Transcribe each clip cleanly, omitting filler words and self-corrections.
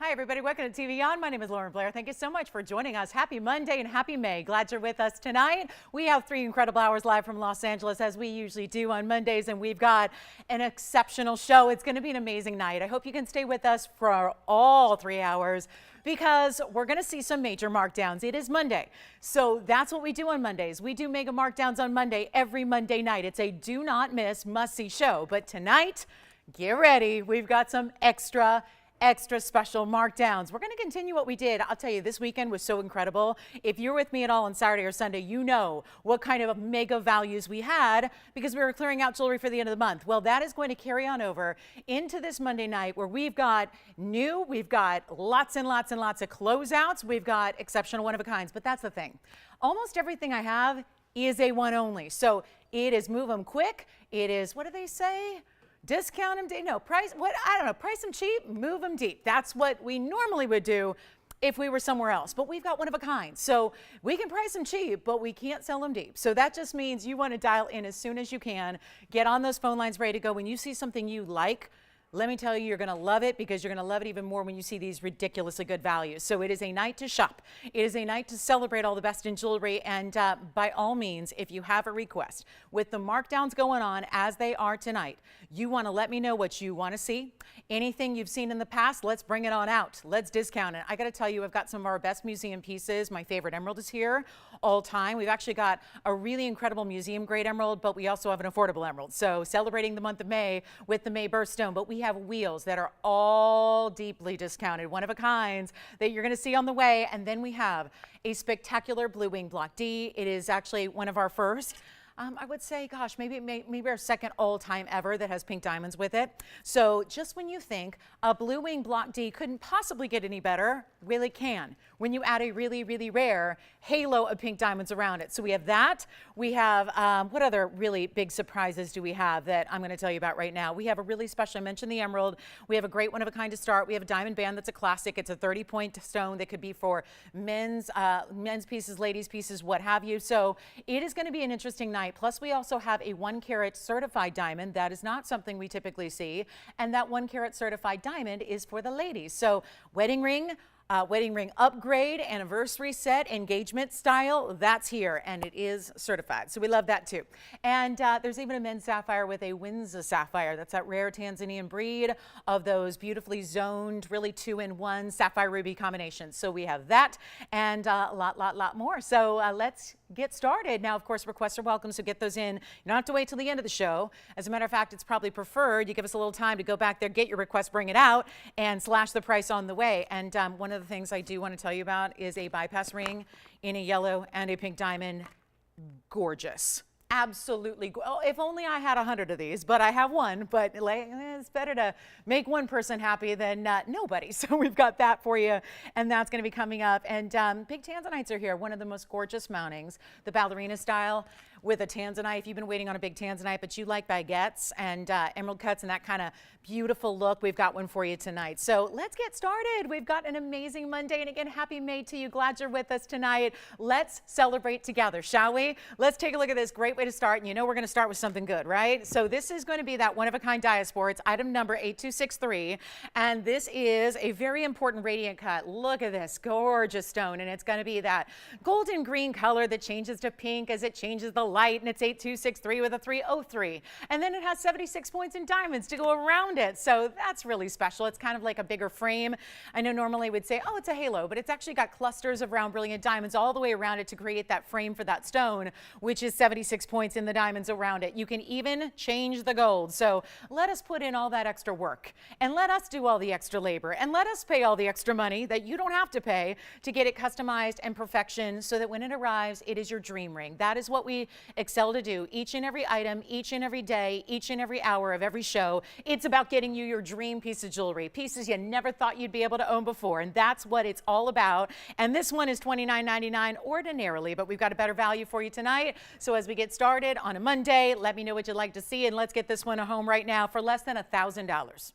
Hi, everybody. Welcome to TVON. My name is Lauren Blair. Thank you so much for joining us. Happy Monday and happy May. Glad you're with us tonight. We have 3 incredible hours live from Los Angeles, as we usually do on Mondays, and we've got an exceptional show. It's going to be an amazing night. I hope you can stay with us for all 3 hours, because we're going to see some major markdowns. It is Monday, so that's what we do on Mondays. We do mega markdowns on Monday every Monday night. It's a do not miss, must-see show. But tonight, get ready. We've got some extra special markdowns. We're going to continue what we did. I'll tell you, this weekend was so incredible. If you're with me at all on Saturday or Sunday, you know what kind of mega values we had, because we were clearing out jewelry for the end of the month. Well, that is going to carry on over into this Monday night, where we've got lots and lots and lots of closeouts. We've got exceptional one-of-a-kinds, but that's the thing. Almost everything I have is a one only. So it is move them quick. It is, what do they say? Discount them deep. No, price, what? I don't know. Price them cheap, move them deep. That's what we normally would do if we were somewhere else. But we've got one of a kind. So we can price them cheap, but we can't sell them deep. So that just means you want to dial in as soon as you can. Get on those phone lines ready to go. When you see something you like, let me tell you, you're going to love it, because you're going to love it even more when you see these ridiculously good values. So it is a night to shop. It is a night to celebrate all the best in jewelry. And by all means, if you have a request, with the markdowns going on as they are tonight, you want to let me know what you want to see. Anything you've seen in the past, let's bring it on out. Let's discount it. I got to tell you, I've got some of our best museum pieces. My favorite emerald is here all time. We've actually got a really incredible museum grade emerald, but we also have an affordable emerald. So celebrating the month of May with the May birthstone. But we have wheels that are all deeply discounted, one of a kinds that you're going to see on the way. And then we have a spectacular blue wing block D. It is actually one of our first. I would say, gosh, maybe our second all-time ever that has pink diamonds with it. So just when you think a blue wing block D couldn't possibly get any better, really can, when you add a really, really rare halo of pink diamonds around it. So we have that. We have, what other really big surprises do we have that I'm going to tell you about right now? We have a really special, I mentioned the emerald. We have a great one of a kind to start. We have a diamond band that's a classic. It's a 30-point stone that could be for men's pieces, ladies' pieces, what have you. So it is going to be an interesting night. Plus, we also have a 1-carat certified diamond. That is not something we typically see. And that 1-carat certified diamond is for the ladies. So wedding ring upgrade, anniversary set, engagement style, that's here, and it is certified. So we love that too. And there's even a men's sapphire with a Windsor sapphire. That's that rare Tanzanian breed of those beautifully zoned, really 2-in-1 sapphire ruby combinations. So we have that and a lot more. So let's get started. Now, of course, requests are welcome, so get those in. You don't have to wait till the end of the show. As a matter of fact, it's probably preferred you give us a little time to go back there, get your request, bring it out, and slash the price on the way. And one of the things I do want to tell you about is a bypass ring in a yellow and a pink diamond. Gorgeous. Absolutely. Oh, if only I had 100 of these, but I have one. But it's better to make one person happy than nobody. So we've got that for you, and that's going to be coming up. And big tanzanites are here. One of the most gorgeous mountings, the ballerina style with a tanzanite. If you've been waiting on a big tanzanite, but you like baguettes and emerald cuts and that kind of beautiful look, we've got one for you tonight. So let's get started. We've got an amazing Monday. And again, happy May to you. Glad you're with us tonight. Let's celebrate together, shall we? Let's take a look at this. Great way to start. And you know we're going to start with something good, right? So this is going to be that one-of-a-kind Diaspora. It's item number 8263. And this is a very important radiant cut. Look at this gorgeous stone. And it's going to be that golden green color that changes to pink as it changes the light. And it's 8263 with a 303. And then it has 76 points in diamonds to go around it. So that's really special. It's kind of like a bigger frame. I know normally we'd say, oh, it's a halo, but it's actually got clusters of round brilliant diamonds all the way around it to create that frame for that stone, which is 76 points in the diamonds around it. You can even change the gold. So let us put in all that extra work, and let us do all the extra labor, and let us pay all the extra money that you don't have to pay to get it customized and perfection, so that when it arrives, it is your dream ring. That is what we excel to do each and every item, each and every day, each and every hour of every show. It's about getting you your dream piece of jewelry, pieces you never thought you'd be able to own before, and that's what it's all about. And this one is $29.99 ordinarily, but we've got a better value for you tonight. So as we get started on a Monday, let me know what you'd like to see, and let's get this one home right now for less than $1,000.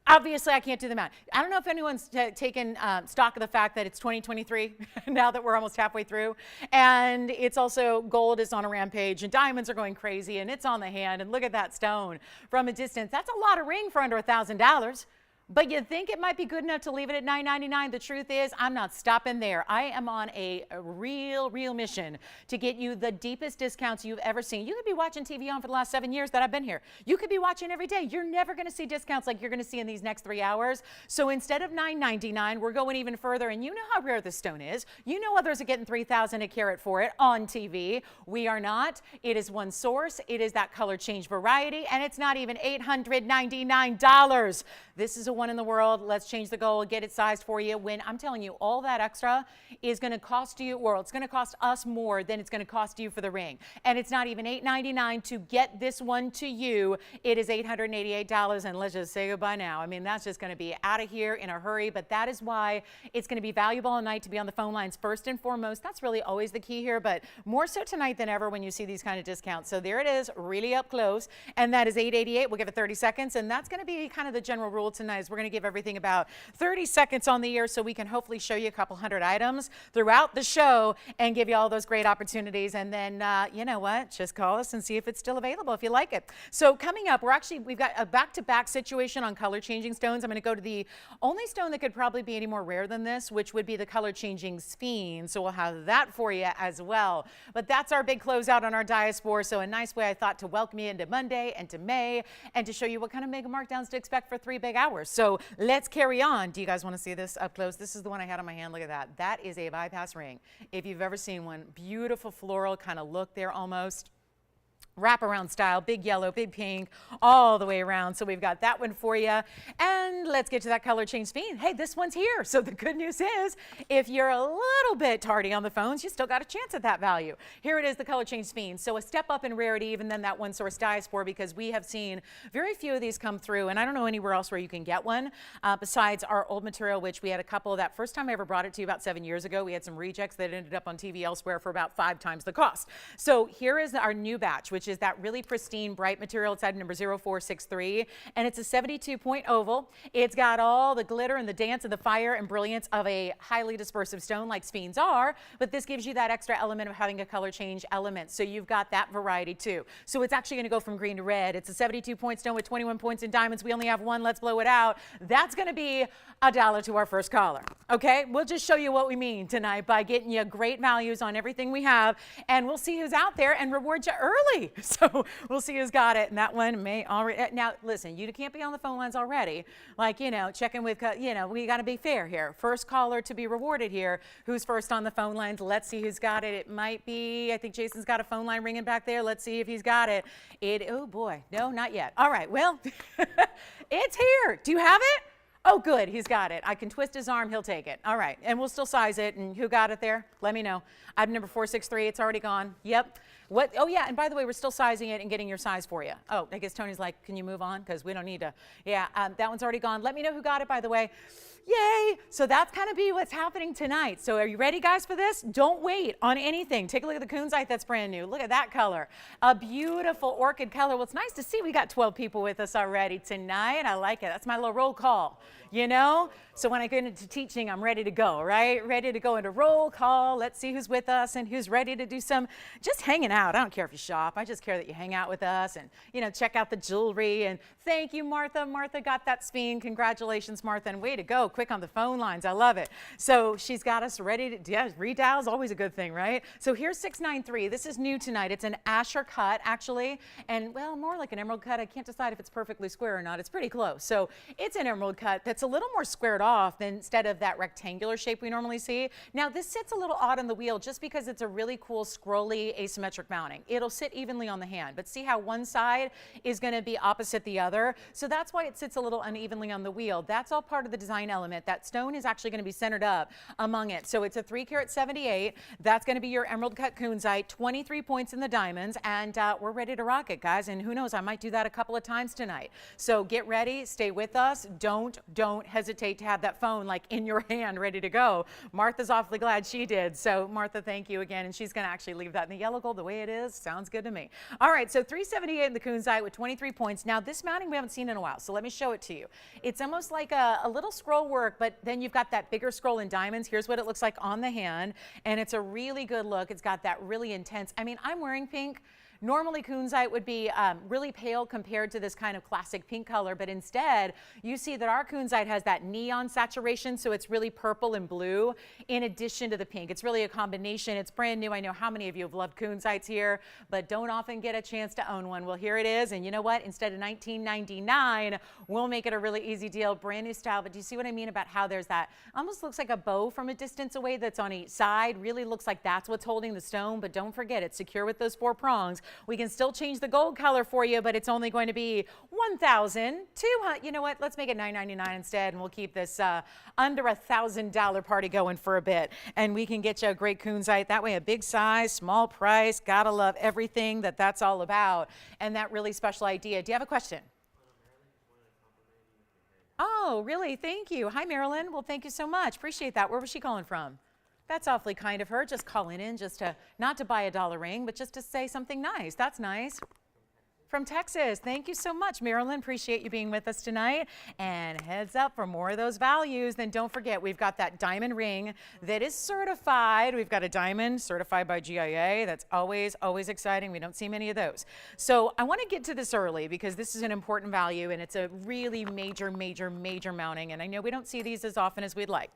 Obviously, I can't do the math. I don't know if anyone's taken stock of the fact that it's 2023 now that we're almost halfway through. And it's also, gold is on a rampage and diamonds are going crazy and it's on the hand. And look at that stone from a distance. That's a lot of ring for under $1,000. But you think it might be good enough to leave it at $9.99? The truth is, I'm not stopping there. I am on a real mission to get you the deepest discounts you've ever seen. You could be watching TVON for the last 7 years that I've been here. You could be watching every day. You're never going to see discounts like you're going to see in these next 3 hours. So instead of $9.99, we're going even further. And you know how rare this stone is. You know others are getting $3,000 a carat for it on TV. We are not. It is one source. It is that color change variety, and it's not even $899. This is a one in the world. Let's change the gold, get it sized for you. When I'm telling you, all that extra is going to cost you, or it's going to cost us more than it's going to cost you for the ring. And it's not even $899 to get this one to you. It is $888, and let's just say goodbye now. I mean, that's just going to be out of here in a hurry, but that is why it's going to be valuable all night to be on the phone lines first and foremost. That's really always the key here, but more so tonight than ever when you see these kind of discounts. So there it is, really up close, and that is $888. We'll give it 30 seconds, and that's going to be kind of the general rule tonight is we're going to give everything about 30 seconds on the air so we can hopefully show you a couple hundred items throughout the show and give you all those great opportunities. And then, you know what, just call us and see if it's still available if you like it. So coming up, we've got a back-to-back situation on color changing stones. I'm going to go to the only stone that could probably be any more rare than this, which would be the color changing sphen. So we'll have that for you as well. But that's our big closeout on our diaspora. So a nice way I thought to welcome you into Monday and to May and to show you what kind of mega markdowns to expect for 3 big hours. So let's carry on. Do you guys want to see this up close? This is the one I had on my hand. Look at that. That is a bypass ring. If you've ever seen one, beautiful floral kind of look there almost. Wraparound style, big yellow, big pink, all the way around. So we've got that one for you. And let's get to that color change sphen. Hey, this one's here. So the good news is, if you're a little bit tardy on the phones, you still got a chance at that value. Here it is, the color change sphen. So a step up in rarity, even than that one source diaspora, because we have seen very few of these come through. And I don't know anywhere else where you can get one besides our old material, which we had a couple. That first time I ever brought it to you about 7 years ago, we had some rejects that ended up on TV elsewhere for about 5 times the cost. So here is our new batch, which is that really pristine bright material. It's item number 0463, and it's a 72-point oval. It's got all the glitter and the dance and the fire and brilliance of a highly dispersive stone like sphens are, but this gives you that extra element of having a color change element. So you've got that variety too. So it's actually going to go from green to red. It's a 72-point stone with 21 points in diamonds. We only have one. Let's blow it out. That's going to be $1 to our first caller. Okay, we'll just show you what we mean tonight by getting you great values on everything we have, and we'll see who's out there and reward you early. So we'll see who's got it, and that one may already. Now, listen, you can't be on the phone lines already. Like, you know, checking with, you know, we got to be fair here. First caller to be rewarded here. Who's first on the phone lines? Let's see who's got it. It might be, I think Jason's got a phone line ringing back there. Let's see if he's got it. Oh boy, no, not yet. All right, well, it's here. Do you have it? Oh, good, he's got it. I can twist his arm, he'll take it. All right, and we'll still size it. And who got it there? Let me know. Item number 463, it's already gone. Yep. What? Oh, yeah, and by the way, we're still sizing it and getting your size for you. Oh, I guess Tony's like, can you move on? Because we don't need to. Yeah, that one's already gone. Let me know who got it, by the way. Yay! So that's kind of be what's happening tonight. So are you ready, guys, for this? Don't wait on anything. Take a look at the kunzite that's brand new. Look at that color. A beautiful orchid color. Well, it's nice to see we got 12 people with us already tonight. I like it. That's my little roll call, you know? So when I get into teaching, I'm ready to go, right? Ready to go into roll call. Let's see who's with us and who's ready to do some just hanging out. I don't care if you shop. I just care that you hang out with us and, you know, check out the jewelry. And thank you, Martha. Martha got that sphen. Congratulations, Martha. And way to go. Quick on the phone lines. I love it. So she's got us ready to, yeah, redial is always a good thing, right? So here's 693. This is new tonight. It's an Asher cut, actually. And, well, more like an emerald cut. I can't decide if it's perfectly square or not. It's pretty close. So it's an emerald cut that's a little more squared off than instead of that rectangular shape we normally see. Now, this sits a little odd on the wheel just because it's a really cool scrolly asymmetric mounting. It'll sit evenly on the hand, but see how one side is going to be opposite the other? So that's why it sits a little unevenly on the wheel. That's all part of the design element. That stone is actually going to be centered up among it. So it's a 3-carat 78. That's going to be your emerald cut kunzite, 23 points in the diamonds, and we're ready to rock it, guys. And who knows, I might do that a couple of times tonight. So get ready, stay with us. Don't hesitate to have that phone like in your hand ready to go. Martha's awfully glad she did. So Martha, thank you again. And she's going to actually leave that in the yellow gold the way it is. Sounds good to me. All right, so 378 in the kunzite with 23 points. Now this mounting we haven't seen in a while, so let me show it to you. It's almost like a little scroll work, but then you've got that bigger scroll in diamonds. Here's what it looks like on the hand, and it's a really good look. It's got that really intense, I mean, I'm wearing pink. Normally kunzite would be really pale compared to this kind of classic pink color, but instead you see that our kunzite has that neon saturation, so it's really purple and blue in addition to the pink. It's really a combination. It's brand new. I know how many of you have loved kunzites here, but don't often get a chance to own one. Well, here it is, and you know what? Instead of $19.99, we'll make it a really easy deal, brand new style. But do you see what I mean about how there's that, almost looks like a bow from a distance away that's on each side, really looks like that's what's holding the stone, but don't forget it's secure with those 4 prongs. We can still change the gold color for you, but it's only going to be $1,200. You know what? Let's make it $9.99 instead, and we'll keep this under $1,000 party going for a bit, and we can get you a great kunzite. That way, a big size, small price, gotta love everything that's all about, and that really special idea. Do you have a question? Oh, really? Thank you. Hi, Marilyn. Well, thank you so much. Appreciate that. Where was she calling from? That's awfully kind of her, just calling in just to, not to buy a dollar ring, but just to say something nice. That's nice. From Texas. Thank you so much, Marilyn. Appreciate you being with us tonight. And heads up, for more of those values, then don't forget, we've got that diamond ring that is certified. We've got a diamond certified by GIA. That's always, always exciting. We don't see many of those. So I want to get to this early because this is an important value, and it's a really major, major, major mounting. And I know we don't see these as often as we'd like.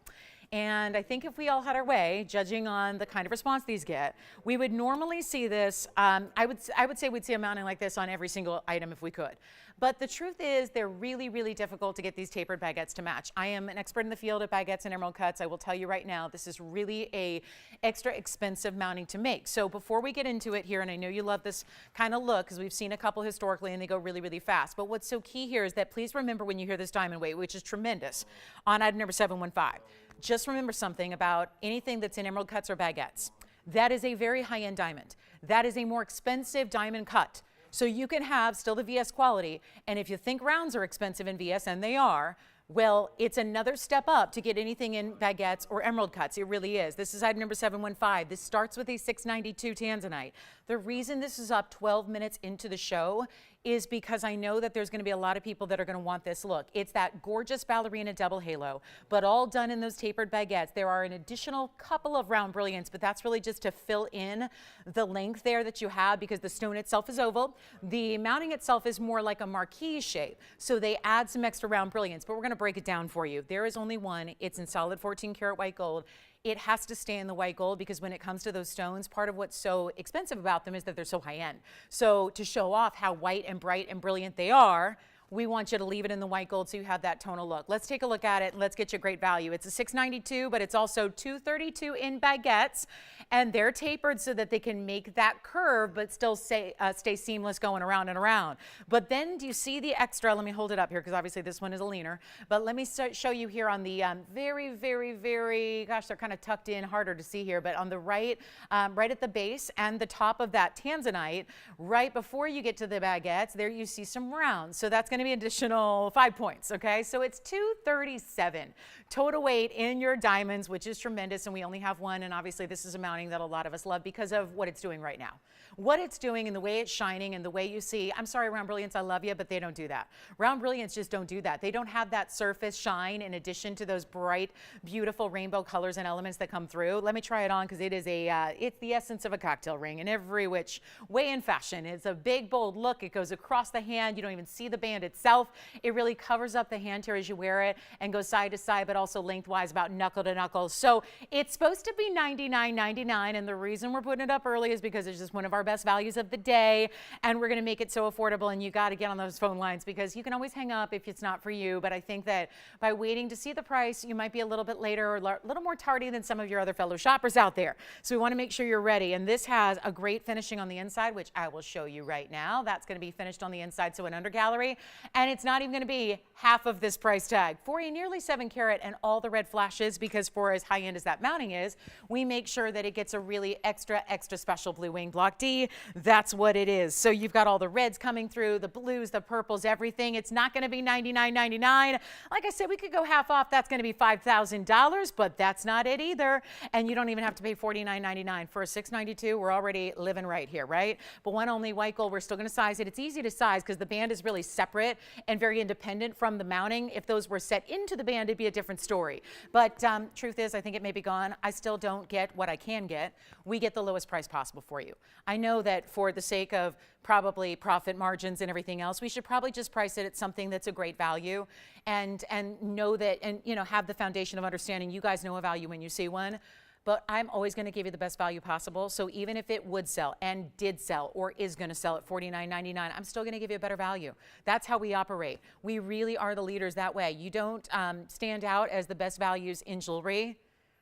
And I think if we all had our way, judging on the kind of response these get, we would normally see this. I would say we'd see a mounting like this on every single item if we could. But the truth is they're really, really difficult to get these tapered baguettes to match. I am an expert in the field at baguettes and emerald cuts. I will tell you right now, this is really a extra expensive mounting to make. So before we get into it here, and I know you love this kind of look because we've seen a couple historically and they go really, really fast. But what's so key here is that please remember when you hear this diamond weight, which is tremendous, on item number 715. Just remember something about anything that's in emerald cuts or baguettes. That is a very high-end diamond. That is a more expensive diamond cut. So you can have still the VS quality, and if you think rounds are expensive in VS, and they are, well, it's another step up to get anything in baguettes or emerald cuts. It really is. This is item number 715. This starts with a 692 tanzanite. The reason this is up 12 minutes into the show is because I know that there's going to be a lot of people that are going to want this look. It's that gorgeous ballerina double halo, but all done in those tapered baguettes. There are an additional couple of round brilliants, but that's really just to fill in the length there that you have because the stone itself is oval. The mounting itself is more like a marquise shape, so they add some extra round brilliants, but we're going to break it down for you. There is only one. It's in solid 14 karat white gold. It has to stay in the white gold because when it comes to those stones, part of what's so expensive about them is that they're so high end. So to show off how white and bright and brilliant they are, we want you to leave it in the white gold so you have that tonal look. Let's take a look at it and let's get you a great value. It's a 692, but it's also 232 in baguettes, and they're tapered so that they can make that curve but still stay seamless going around and around. But then do you see the extra? Let me hold it up here because obviously this one is a leaner, but let me show you here on the very, very, very, gosh, they're kind of tucked in, harder to see here, but on the right, right at the base and the top of that tanzanite, right before you get to the baguettes, there you see some rounds. So that's going to be additional 5 points, okay? So it's 237 total weight in your diamonds, which is tremendous, and we only have one, and obviously this is a mounting that a lot of us love because of what it's doing right now. What it's doing and the way it's shining and the way you see, I'm sorry, Round Brilliants, I love you, but they don't do that. Round Brilliants just don't do that. They don't have that surface shine in addition to those bright, beautiful rainbow colors and elements that come through. Let me try it on because it is it's the essence of a cocktail ring in every which way and fashion. It's a big, bold look. It goes across the hand. You don't even see the band itself. It really covers up the hand here as you wear it and goes side to side, but also lengthwise about knuckle to knuckle. So it's supposed to be $99.99, and the reason we're putting it up early is because it's just one of our best values of the day, and we're going to make it so affordable, and you got to get on those phone lines because you can always hang up if it's not for you. But I think that by waiting to see the price, you might be a little bit later or a little more tardy than some of your other fellow shoppers out there. So we want to make sure you're ready, and this has a great finishing on the inside, which I will show you right now. That's going to be finished on the inside, so an under gallery, and it's not even going to be half of this price tag for a nearly 7 carat and all the red flashes, because for as high end as that mounting is, we make sure that it gets a really extra special blue wing block D. That's what it is. So you've got all the reds coming through, the blues, the purples, everything. It's not going to be $99.99. Like I said, we could go half off. That's going to be $5,000, but that's not it either. And you don't even have to pay $49.99 for a 692. We're already living right here, right? But one only white gold, we're still going to size it. It's easy to size because the band is really separate separate and very independent from the mounting. If those were set into the band, it'd be a different story. But truth is, I think it may be gone. I still don't get what I can get. We get the lowest price possible for you. I know that for the sake of probably profit margins and everything else, we should probably just price it at something that's a great value, and know that, and have the foundation of understanding you guys know a value when you see one. But I'm always going to give you the best value possible. So even if it would sell and did sell or is going to sell at $49.99, I'm still going to give you a better value. That's how we operate. We really are the leaders that way. You don't stand out as the best values in jewelry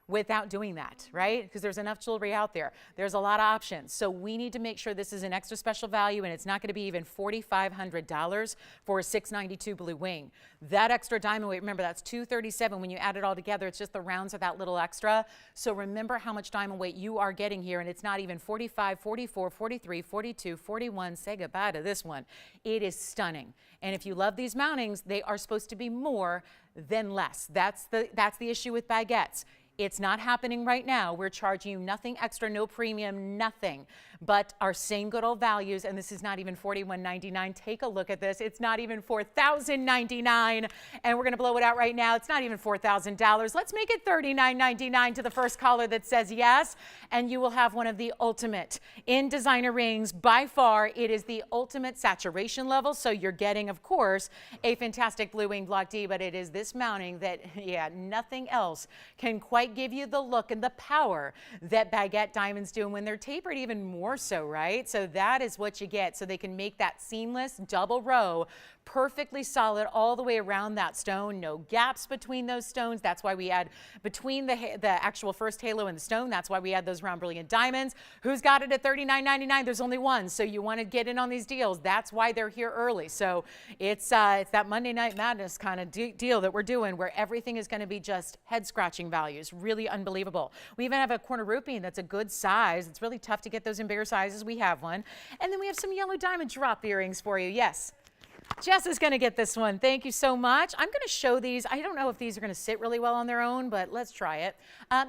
without doing that, right? Because there's enough jewelry out there. There's a lot of options. So we need to make sure this is an extra special value, and it's not going to be even $4,500 for a $692 blue wing. That extra diamond weight, remember, that's $237. When you add it all together, it's just the rounds of that little extra. So remember how much diamond weight you are getting here, and it's not even 45, 44, 43, 42, 41. Say goodbye to this one. It is stunning. And if you love these mountings, they are supposed to be more than less. That's the issue with baguettes. It's not happening right now. We're charging you nothing extra, no premium, nothing, but our same good old values. And this is not even $41.99. Take a look at this. It's not even $4,099. And we're going to blow it out right now. It's not even $4,000. Let's make it $39.99 to the first caller that says yes. And you will have one of the ultimate in designer rings. By far, it is the ultimate saturation level. So you're getting, of course, a fantastic blue wing block D, but it is this mounting that, yeah, nothing else can quite give you the look and the power that baguette diamonds do, and when they're tapered even more so, right? So that is what you get. So they can make that seamless double row perfectly solid all the way around that stone. No gaps between those stones. That's why we add between the actual first halo and the stone. That's why we add those round brilliant diamonds. Who's got it at $39.99? There's only one. So you want to get in on these deals. That's why they're here early. So it's that Monday Night Madness kind of deal that we're doing, where everything is going to be just head scratching values. Really unbelievable. We even have a corner rupee that's a good size. It's really tough to get those in bigger sizes. We have one. And then we have some yellow diamond drop earrings for you. Yes. Jess is going to get this one. Thank you so much. I'm going to show these. I don't know if these are going to sit really well on their own, but let's try it.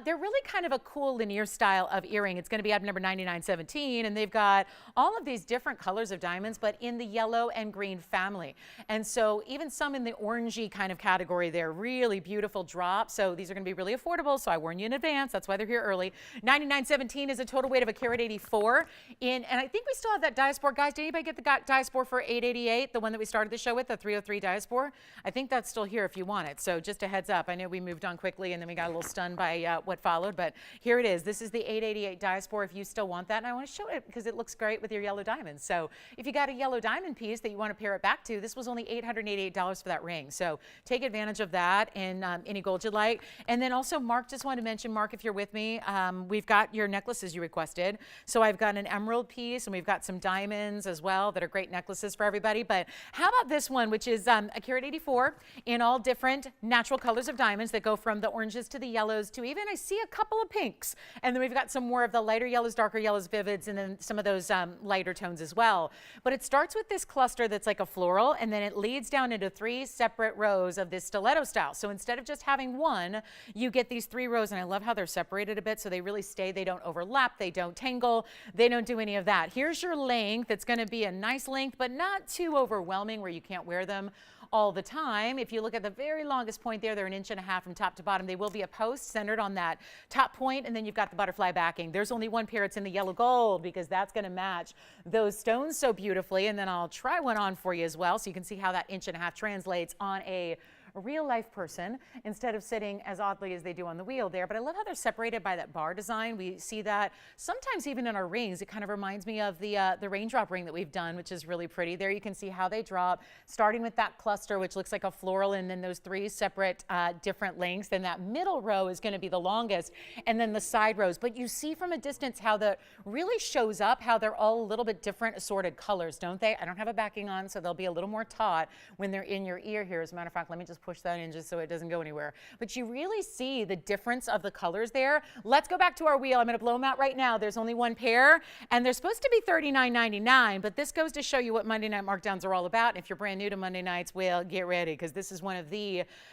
They're really kind of a cool linear style of earring. It's going to be item number 9917, and they've got all of these different colors of diamonds, but in the yellow and green family. And so even some in the orangey kind of category, they're really beautiful drop. So these are going to be really affordable. So I warn you in advance. That's why they're here early. 9917 is a total weight of a carat 84. And I think we still have that diaspora. Guys, did anybody get the diaspora for 888, the one that we started the show with, the 303 diaspora? I think that's still here if you want it. So just a heads up. I know we moved on quickly and then we got a little stunned by what followed, but here it is. This is the 888 diaspora if you still want that. And I want to show it because it looks great with your yellow diamonds. So if you got a yellow diamond piece that you want to pair it back to, this was only $888 for that ring. So take advantage of that in any gold you'd like. And then also, Mark, just wanted to mention, Mark, if you're with me, we've got your necklaces you requested. So I've got an emerald piece and we've got some diamonds as well that are great necklaces for everybody. But how about this one, which is a carat 84 in all different natural colors of diamonds that go from the oranges to the yellows to even, I see a couple of pinks. And then we've got some more of the lighter yellows, darker yellows, vivids, and then some of those lighter tones as well. But it starts with this cluster that's like a floral, and then it leads down into 3 separate rows of this stiletto style. So instead of just having one, you get these 3 rows, and I love how they're separated a bit so they really stay, they don't overlap, they don't tangle, they don't do any of that. Here's your length. It's going to be a nice length, but not too overwhelming where you can't wear them all the time. If you look at the very longest point there, they're 1.5 inches from top to bottom. They will be a post centered on that top point, and then you've got the butterfly backing. There's only one pair. It's in the yellow gold because that's going to match those stones so beautifully. And then I'll try one on for you as well so you can see how that 1.5 inches translates on a real life person instead of sitting as oddly as they do on the wheel there. But I love how they're separated by that bar design. We see that sometimes even in our rings. It kind of reminds me of the raindrop ring that we've done, which is really pretty. There you can see how they drop, starting with that cluster, which looks like a floral, and then those 3 separate different lengths. Then that middle row is going to be the longest, and then the side rows. But you see from a distance how that really shows up, how they're all a little bit different assorted colors, don't they? I don't have a backing on, so they'll be a little more taut when they're in your ear here. As a matter of fact, let me just push that in just so it doesn't go anywhere. But you really see the difference of the colors there. Let's go back to our wheel. I'm going to blow them out right now. There's only one pair, and they're supposed to be $39.99, but this goes to show you what Monday night markdowns are all about. And if you're brand new to Monday nights, well, get ready, because this is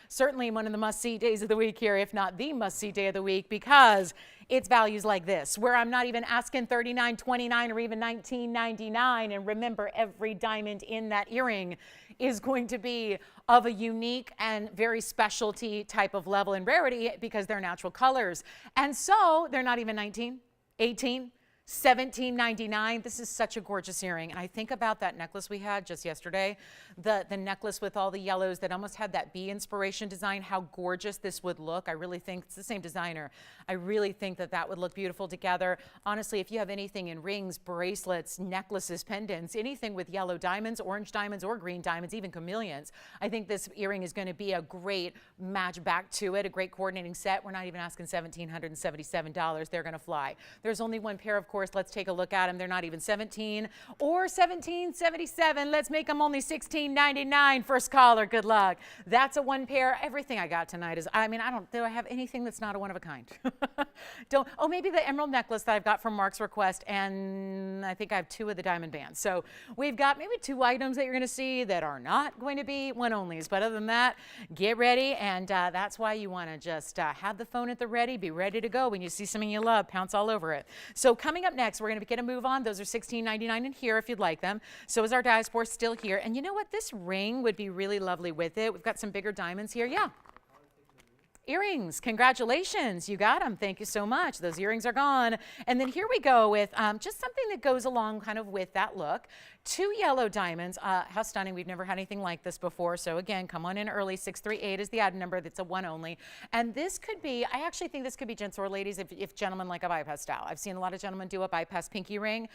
certainly one of the must-see days of the week here, if not the must-see day of the week, because it's values like this, where I'm not even asking $39.29 or even $19.99. And remember, every diamond in that earring is going to be of a unique and very specialty type of level and rarity because they're natural colors. And so they're not even 19, 18, $17.99. This is such a gorgeous earring. And I think about that necklace we had just yesterday, the necklace with all the yellows that almost had that bee inspiration design, how gorgeous this would look. I really think it's the same designer. I really think that that would look beautiful together. Honestly, if you have anything in rings, bracelets, necklaces, pendants, anything with yellow diamonds, orange diamonds, or green diamonds, even chameleons, I think this earring is going to be a great match back to it, a great coordinating set. We're not even asking $1,777. They're going to fly. There's only one pair, of course. Let's take a look at them. They're not even 17 or 17.77. Let's make them only $16.99. First caller, good luck. That's a one pair. Everything I got tonight is, I don't, do I have anything that's not a one of a kind? Oh, maybe the emerald necklace that I've got from Mark's request, and I think I have 2 of the diamond bands. So we've got maybe 2 items that you're going to see that are not going to be one onlys. But other than that, get ready, and that's why you want to just have the phone at the ready, be ready to go when you see something you love, pounce all over it. So coming up next, we're going to get a move on. Those are $16.99 in here if you'd like them. So is our diaspora still here. And you know what? This ring would be really lovely with it. We've got some bigger diamonds here. Yeah. Earrings, congratulations, you got them. Thank you so much. Those earrings are gone. And then here we go with just something that goes along kind of with that look. 2 yellow diamonds. How stunning. We've never had anything like this before. So again, come on in early. 638 is the item number. That's a one only. And this could be, I actually think this could be gents or ladies if gentlemen like a bypass style. I've seen a lot of gentlemen do a bypass pinky ring.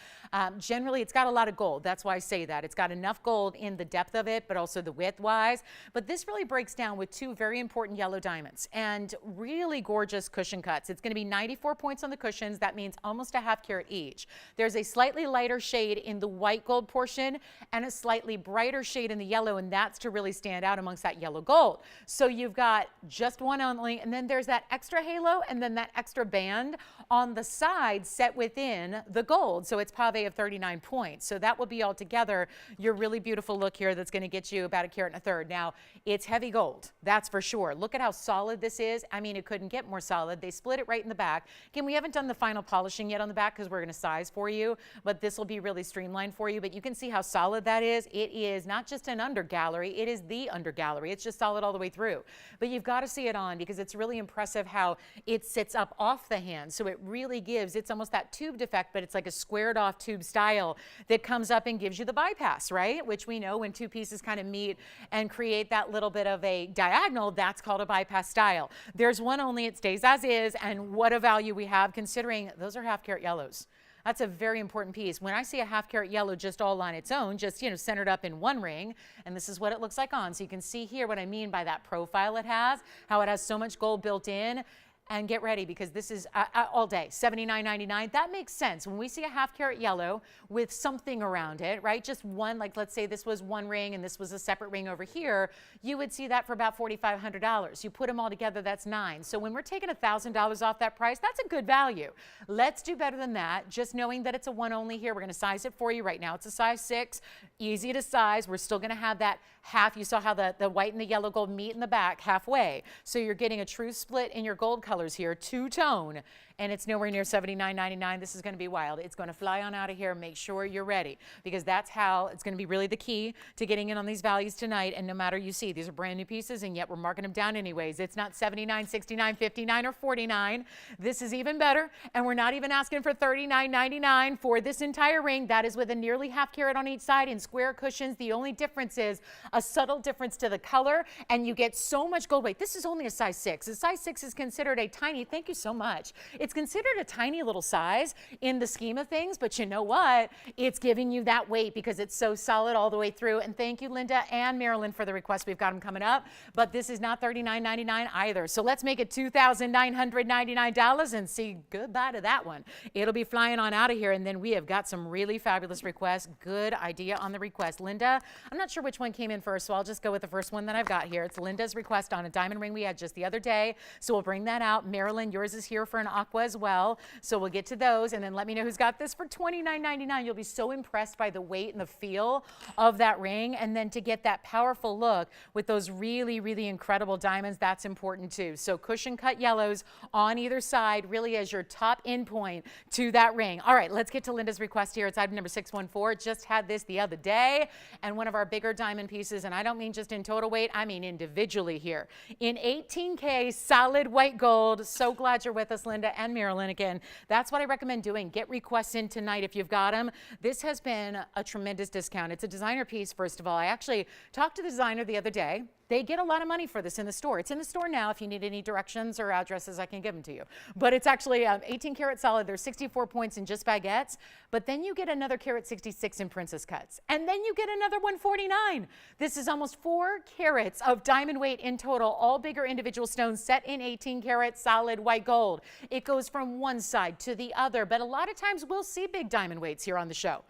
Generally, it's got a lot of gold. That's why I say that. It's got enough gold in the depth of it, but also the width wise. But this really breaks down with 2 very important yellow diamonds and really gorgeous cushion cuts. It's going to be 94 points on the cushions. That means almost a ½ carat each. There's a slightly lighter shade in the white gold portion and a slightly brighter shade in the yellow, and that's to really stand out amongst that yellow gold. So you've got just one only, and then there's that extra halo and then that extra band on the side set within the gold. So it's pave of 39 points. So that will be all together your really beautiful look here that's going to get you about 1 1/4 carats. Now, it's heavy gold, that's for sure. Look at how solid this is. I mean, it couldn't get more solid. They split it right in the back. Again, we haven't done the final polishing yet on the back because we're going to size for you, but this will be really streamlined for you. But you can see how solid that is. It is not just an under gallery, it is the under gallery. It's just solid all the way through. But you've got to see it on because it's really impressive how it sits up off the hand. So it really gives, it's almost that tubed effect, but it's like a squared off tube style that comes up and gives you the bypass, right? Which we know when 2 pieces kind of meet and create that little bit of a diagonal, that's called a bypass style. There's one only, it stays as is, and what a value we have considering those are ½ carat yellows. That's a very important piece. When I see a ½ carat yellow just all on its own, just, you know, centered up in one ring, and this is what it looks like on. So you can see here what I mean by that profile it has, how it has so much gold built in. And get ready because this is all day, $79.99. That makes sense. When we see a ½ carat yellow with something around it, right? Just one, like let's say this was one ring and this was a separate ring over here, you would see that for about $4,500. You put them all together, that's $9,000. So when we're taking $1,000 off that price, that's a good value. Let's do better than that. Just knowing that it's a one only here, we're going to size it for you right now. It's a size 6, easy to size. We're still going to have that half. You saw how the white and the yellow gold meet in the back halfway. So you're getting a true split in your gold colors here, 2-tone, and it's nowhere near $79.99. This is going to be wild. It's going to fly on out of here. Make sure you're ready because that's how it's going to be really the key to getting in on these values tonight. And no matter you see, these are brand new pieces, and yet we're marking them down anyways. It's not $79, $69, $59, or $49. This is even better, and we're not even asking for $39.99 for this entire ring. That is with a nearly ½ carat on each side in square cushions. The only difference is a subtle difference to the color, and you get so much gold weight. This is only a size 6. A size 6 is considered a tiny, thank you so much. It's considered a tiny little size in the scheme of things, but you know what? It's giving you that weight because it's so solid all the way through. And thank you, Linda and Marilyn, for the request. We've got them coming up, but this is not $39.99 either. So let's make it $2,999 and see goodbye to that one. It'll be flying on out of here, and then we have got some really fabulous requests. Good idea on the request. Linda, I'm not sure which one came in first, so I'll just go with the first one that I've got here. It's Linda's request on a diamond ring we had just the other day, so we'll bring that out. out. Marilyn, yours is here for an aqua as well. So we'll get to those, and then let me know who's got this for $29.99. You'll be so impressed by the weight and the feel of that ring. And then to get that powerful look with those really, really incredible diamonds, that's important too. So cushion cut yellows on either side, really as your top end point to that ring. All right, let's get to Linda's request here. It's item number 614. Just had this the other day, and one of our bigger diamond pieces, and I don't mean just in total weight, I mean individually here. In 18K solid white gold. So glad you're with us, Linda and Marilyn. Again, that's what I recommend doing. Get requests in tonight if you've got them. This has been a tremendous discount. It's a designer piece, first of all. I actually talked to the designer the other day. They get a lot of money for this in the store. It's in the store now. If you need any directions or addresses, I can give them to you. But it's actually 18 karat solid. There's 64 points in just baguettes. But then you get another karat 66 in princess cuts. And then you get another 149. This is almost 4 carats of diamond weight in total, all bigger individual stones set in 18 karat solid white gold. It goes from one side to the other. But a lot of times we'll see big diamond weights here on the show.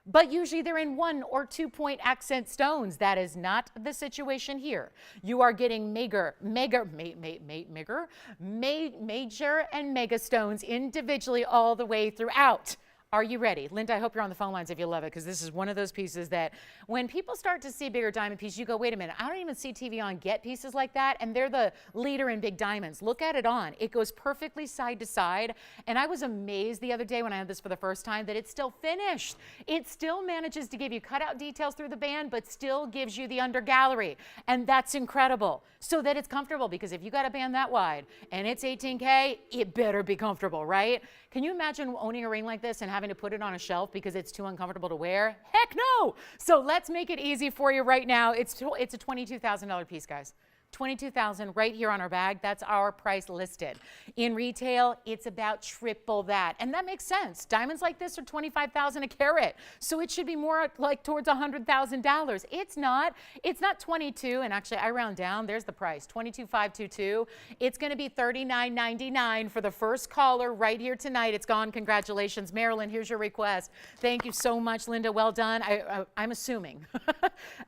But usually they're in 1 or 2 point accent stones. That is not the situation here. You are getting major and mega stones individually all the way throughout. Are you ready? Linda, I hope you're on the phone lines if you love it, because this is one of those pieces that when people start to see bigger diamond pieces, you go, wait a minute, I don't even see TVON get pieces like that, and they're the leader in big diamonds. Look at it on. It goes perfectly side to side, and I was amazed the other day when I had this for the first time that it's still finished. It still manages to give you cutout details through the band, but still gives you the under gallery, and that's incredible, so that it's comfortable, because if you got a band that wide and it's 18K, it better be comfortable, right? Can you imagine owning a ring like this and having to put it on a shelf because it's too uncomfortable to wear? Heck no! So let's make it easy for you right now. It's a $22,000 piece, guys. $22,000 right here on our bag. That's our price listed. In retail, it's about triple that. And that makes sense. Diamonds like this are $25,000 a carat. So it should be more like towards $100,000. It's not. It's not 22. And actually, I round down. There's the price, $22,522. It's going to be $39.99 for the first caller right here tonight. It's gone. Congratulations. Marilyn, here's your request. Thank you so much, Linda. Well done. I'm assuming.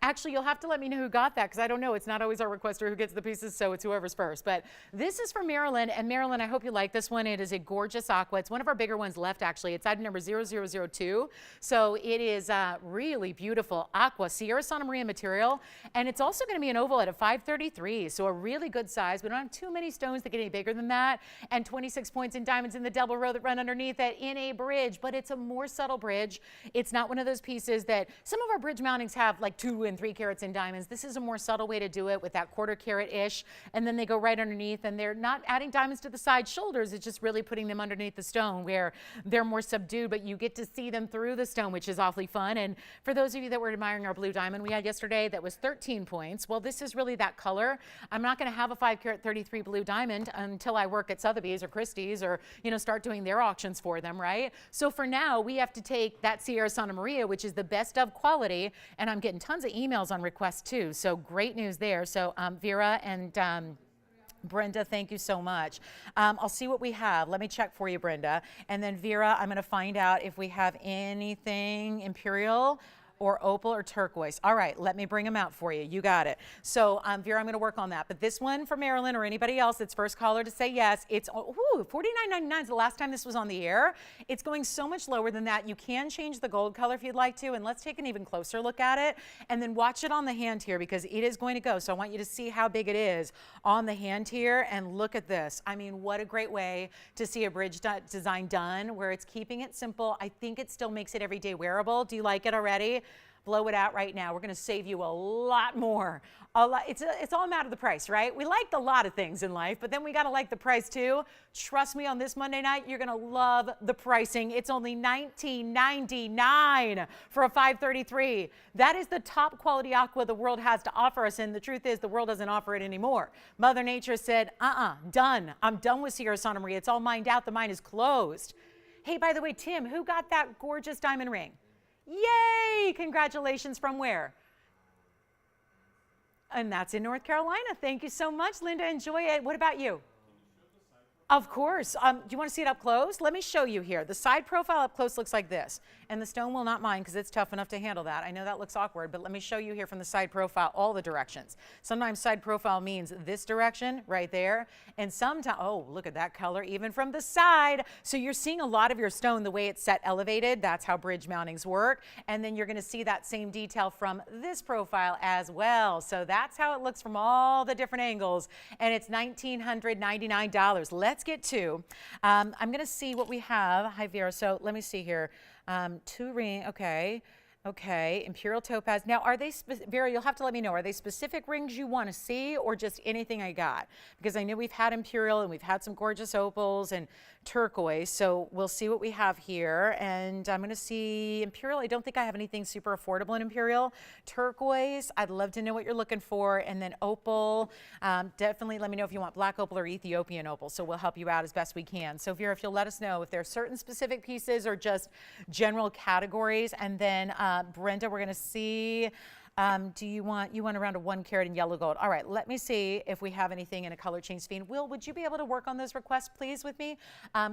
Actually, you'll have to let me know who got that, because I don't know. It's not always our requester who gets the pieces, so it's whoever's first. But this is for Marilyn, and Marilyn, I hope you like this one. It is a gorgeous aqua. It's one of our bigger ones left, actually. It's item number 0002. So it is really beautiful aqua Sierra Santa Maria material, and it's also going to be an oval at a 533, so a really good size. We don't have too many stones that get any bigger than that, and 26 points in diamonds in the double row that run underneath it in a bridge, but it's a more subtle bridge. It's not one of those pieces that some of our bridge mountings have like 2 and 3 carats in diamonds. This is a more subtle way to do it with that quarter carat-ish, and then they go right underneath, and they're not adding diamonds to the side shoulders. It's just really putting them underneath the stone where they're more subdued, but you get to see them through the stone, which is awfully fun. And for those of you that were admiring our blue diamond we had yesterday that was 13 points, well, this is really that color. I'm not going to have a 5 carat 33 blue diamond until I work at Sotheby's or Christie's, or start doing their auctions for them, right? So for now, we have to take that Sierra Santa Maria, which is the best of quality, and I'm getting tons of emails on request too, so great news there. So Vera and Brenda, thank you so much. I'll see what we have. Let me check for you, Brenda. And then Vera, I'm going to find out if we have anything imperial or opal or turquoise. All right, let me bring them out for you. You got it. So Vera, I'm going to work on that. But this one for Marilyn or anybody else that's first caller to say yes, it's $49.99 is the last time this was on the air. It's going so much lower than that. You can change the gold color if you'd like to, and let's take an even closer look at it, and then watch it on the hand here, because it is going to go. So I want you to see how big it is on the hand here, and look at this. I mean, what a great way to see a bridge design done where it's keeping it simple. I think it still makes it everyday wearable. Do you like it already? Blow it out right now. We're going to save you a lot more. It's all a matter of the price, right? We liked a lot of things in life, but then we got to like the price too. Trust me, on this Monday night, you're going to love the pricing. It's only $19.99 for a 533. That is the top quality aqua the world has to offer us, and the truth is the world doesn't offer it anymore. Mother Nature said, done. I'm done with Sierra Santa Maria. It's all mined out. The mine is closed. Hey, by the way, Tim, who got that gorgeous diamond ring? Yay! Congratulations. From where? And that's in North Carolina. Thank you so much, Linda. Enjoy it. What about you? Of course. Do you want to see it up close? Let me show you here. The side profile up close looks like this. And the stone will not mind because it's tough enough to handle that. I know that looks awkward, but let me show you here from the side profile all the directions. Sometimes side profile means this direction right there. And sometimes, oh, look at that color even from the side. So you're seeing a lot of your stone the way it's set elevated. That's how bridge mountings work. And then you're going to see that same detail from this profile as well. So that's how it looks from all the different angles. And it's $1,999. Let's get to, I'm going to see what we have. Hi, Vera. So let me see here. 2 ring. Okay. Okay. Imperial topaz. Now, are they, Vera, you'll have to let me know, are they specific rings you want to see or just anything I got? Because I know we've had imperial and we've had some gorgeous opals and turquoise. So we'll see what we have here. And I'm going to see imperial. I don't think I have anything super affordable in imperial. Turquoise. I'd love to know what you're looking for. And then opal. Definitely let me know if you want black opal or Ethiopian opal. So we'll help you out as best we can. So Vera, if you'll let us know if there are certain specific pieces or just general categories. And then Brenda, we're going to see, do you want around a 1 carat in yellow gold? All right, let me see if we have anything in a color change skein. Will, would you be able to work on those requests, please, with me?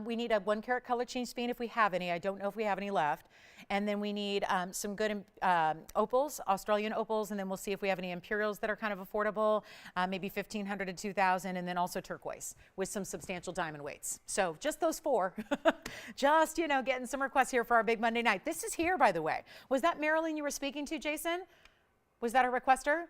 We need a 1 carat color change skein if we have any. I don't know if we have any left. And then we need some good opals, Australian opals, and then we'll see if we have any imperials that are kind of affordable, maybe 1,500 to 2,000, and then also turquoise with some substantial diamond weights. So just those 4. Just, you know, getting some requests here for our big Monday night. This is here, by the way. Was that Marilyn you were speaking to, Jason? Was that a requester?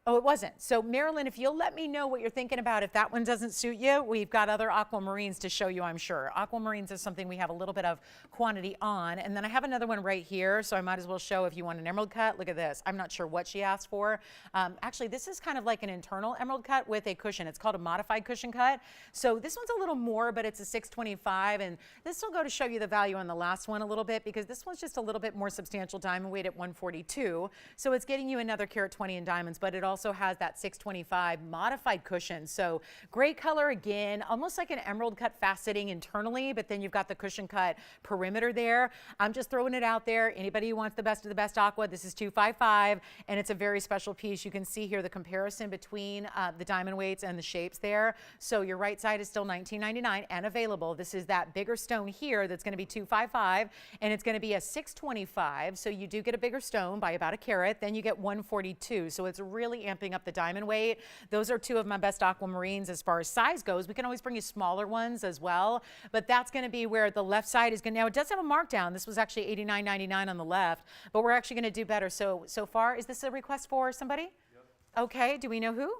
Oh, it wasn't. So Marilyn, if you'll let me know what you're thinking about, if that one doesn't suit you, we've got other aquamarines to show you, I'm sure. Aquamarines is something we have a little bit of quantity on. And then I have another one right here, so I might as well show if you want an emerald cut. Look at this. I'm not sure what she asked for. Actually, this is kind of like an internal emerald cut with a cushion. It's called a modified cushion cut. So this one's a little more, but it's a 625. And this will go to show you the value on the last one a little bit because this one's just a little bit more substantial diamond weight at 142. So it's getting you another carat 20 in diamonds, but it also has that 625 modified cushion. So great color again, almost like an emerald cut faceting internally, but then you've got the cushion cut perimeter there. I'm just throwing it out there. Anybody who wants the best of the best aqua, this is 255, and it's a very special piece. You can see here the comparison between the diamond weights and the shapes there. So your right side is still $19.99 and available. This is that bigger stone here that's going to be 255, and it's going to be a 625. So you do get a bigger stone by about a carat. Then you get 142. So it's really amping up the diamond weight. Those are 2 of my best aquamarines as far as size goes. We can always bring you smaller ones as well, but that's going to be where the left side is going to, now it does have a markdown. This was actually $89.99 on the left, but we're actually going to do better. So far, is this a request for somebody? Yep. Okay, do we know who?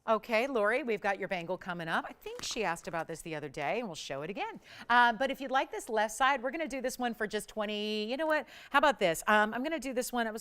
Okay, Lori, we've got your bangle coming up. I think she asked about this the other day, and we'll show it again. But if you'd like this left side, we're going to do this one for just 20. You know what? How about this? I'm going to do this one. I'm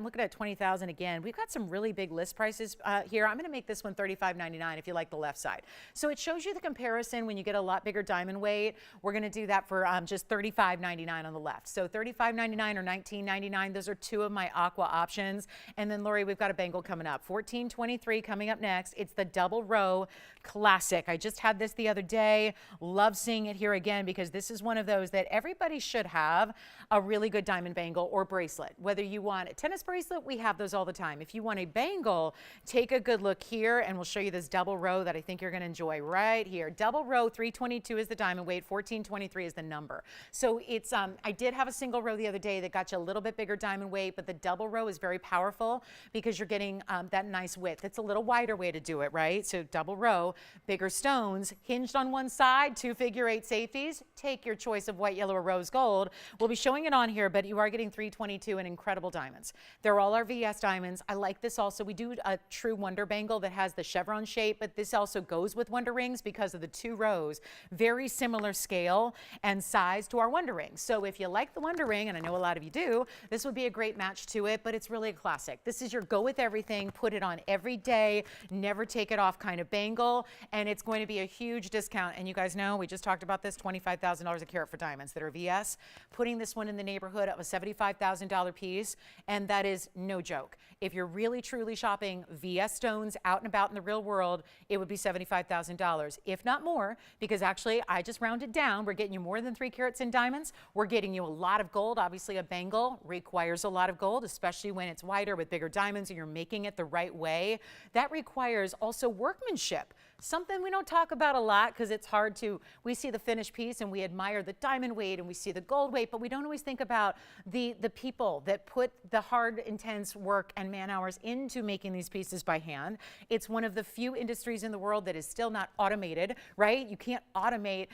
looking at 20,000 again. We've got some really big list prices here. I'm going to make this one $35.99 if you like the left side. So it shows you the comparison when you get a lot bigger diamond weight. We're going to do that for just $35.99 on the left. So $35.99 or $19.99. Those are 2 of my aqua options. And then Lori, we've got a bangle coming up. $14.23 coming up next. It's the double row classic. I just had this the other day. Love seeing it here again because this is one of those that everybody should have a really good diamond bangle or bracelet. Whether you want a tennis bracelet, we have those all the time. If you want a bangle, take a good look here and we'll show you this double row that I think you're going to enjoy right here. Double row, 322 is the diamond weight, 1423 is the number. So it's, I did have a single row the other day that got you a little bit bigger diamond weight, but the double row is very powerful because you're getting that nice width. It's a little wider way to do it, right? So double row, bigger stones, hinged on one side, 2 figure-8 safeties. Take your choice of white, yellow, or rose gold. We'll be showing it on here, but you are getting 322 and incredible diamonds. They're all our VS diamonds. I like this also. We do a true wonder bangle that has the chevron shape, but this also goes with wonder rings because of the 2 rows. Very similar scale and size to our wonder rings. So if you like the wonder ring, and I know a lot of you do, this would be a great match to it, but it's really a classic. This is your go with everything, put it on every day, never take it off kind of bangle, and it's going to be a huge discount. And you guys know, we just talked about this, $25,000 a carat for diamonds that are VS. Putting this one in the neighborhood of a $75,000 piece, and that is no joke. If you're really truly shopping VS stones out and about in the real world, it would be $75,000, if not more, because actually I just rounded down. We're getting you more than 3 carats in diamonds. We're getting you a lot of gold. Obviously a bangle requires a lot of gold, especially when it's wider with bigger diamonds and you're making it the right way. That requires also workmanship. Something we don't talk about a lot because it's hard to, we see the finished piece and we admire the diamond weight and we see the gold weight, but we don't always think about the people that put the hard, intense work and man hours into making these pieces by hand. It's one of the few industries in the world that is still not automated, right? You can't automate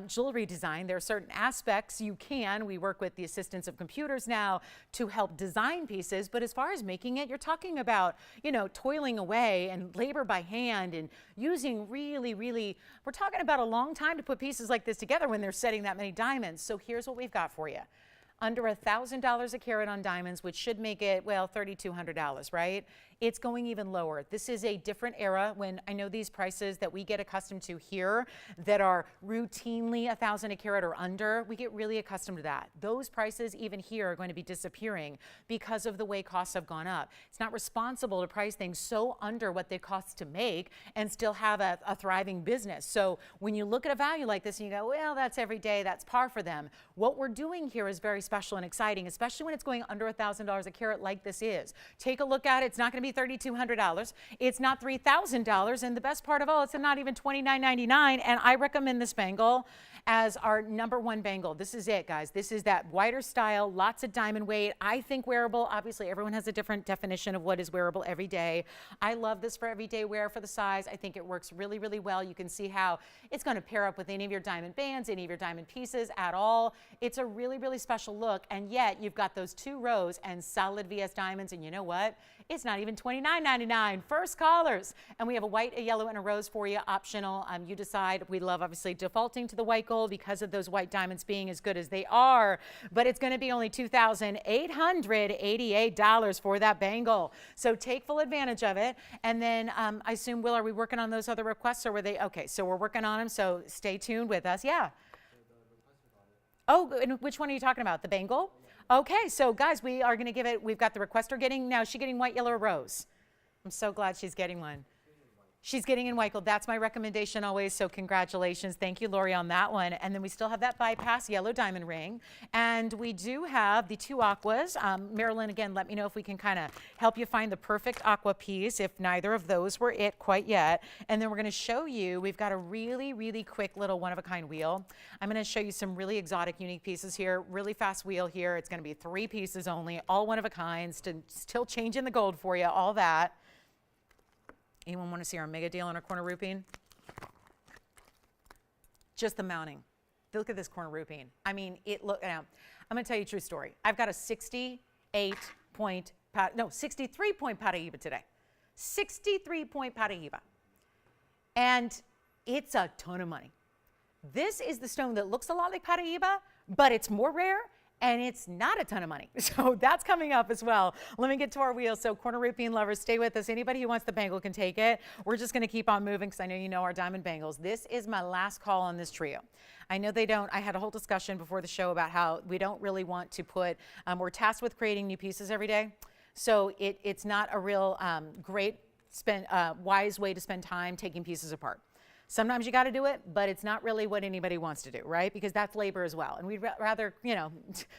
jewelry design. There are certain aspects you can. We work with the assistance of computers now to help design pieces, but as far as making it, you're talking about, you know, toiling away and labor by hand and using really, we're talking about a long time to put pieces like this together when they're setting that many diamonds. So here's what we've got for you. Under $1,000 a carat on diamonds, which should make it, well, $3,200, right? It's going even lower. This is a different era when I know these prices that we get accustomed to here that are routinely $1,000 a carat or under, we get really accustomed to that. Those prices even here are going to be disappearing because of the way costs have gone up. It's not responsible to price things so under what they cost to make and still have a thriving business. So when you look at a value like this and you go, well, that's every day, that's par for them. What we're doing here is very special and exciting, especially when it's going under $1,000 a carat like this is. Take a look at it. It's not going to be $3,200. It's not $3,000. And the best part of all, it's not even $29.99. And I recommend this bangle as our #1 bangle. This is it, guys. This is that wider style, lots of diamond weight. I think wearable. Obviously, everyone has a different definition of what is wearable every day. I love this for everyday wear for the size. I think it works really, really well. You can see how it's going to pair up with any of your diamond bands, any of your diamond pieces at all. It's a really, really special look. And yet you've got those 2 rows and solid VS diamonds. And you know what? It's not even $29.99. First callers. And we have a white, a yellow, and a rose for you, optional. You decide. We love, obviously, defaulting to the white gold because of those white diamonds being as good as they are. But it's going to be only $2,888 for that bangle. So take full advantage of it. And then I assume, Will, are we working on those other requests or were they? Okay, so we're working on them. So stay tuned with us. Yeah. Oh, and which one are you talking about? The bangle? Okay, so guys, we are going to give it, we've got the requester getting, now is she getting white, yellow, or rose? I'm so glad she's getting one. She's getting in white gold. That's my recommendation always, so congratulations. Thank you, Lori, on that one. And then we still have that bypass yellow diamond ring. And we do have the 2 aquas. Marilyn, again, let me know if we can kind of help you find the perfect aqua piece if neither of those were it quite yet. And then we're going to show you, we've got a really, really quick little one-of-a-kind wheel. I'm going to show you some really exotic, unique pieces here. Really fast wheel here. It's going to be 3 pieces only, all one-of-a-kinds, still changing the gold for you, all that. Anyone want to see our mega deal on our corner roofing? Just the mounting. Look at this corner roofing. I mean, now, I'm going to tell you a true story. I've got a 63-point Paraíba today. 63-point Paraíba. And it's a ton of money. This is the stone that looks a lot like Paraíba, but it's more rare. And it's not a ton of money. So that's coming up as well. Let me get to our wheel. So corner roofing lovers, stay with us. Anybody who wants the bangle can take it. We're just going to keep on moving because I know you know our diamond bangles. This is my last call on this trio. I know they don't. I had a whole discussion before the show about how we don't really want to put, we're tasked with creating new pieces every day. So it's not a real great wise way to spend time taking pieces apart. Sometimes you got to do it, but it's not really what anybody wants to do, right? Because that's labor as well. And we'd rather, you know,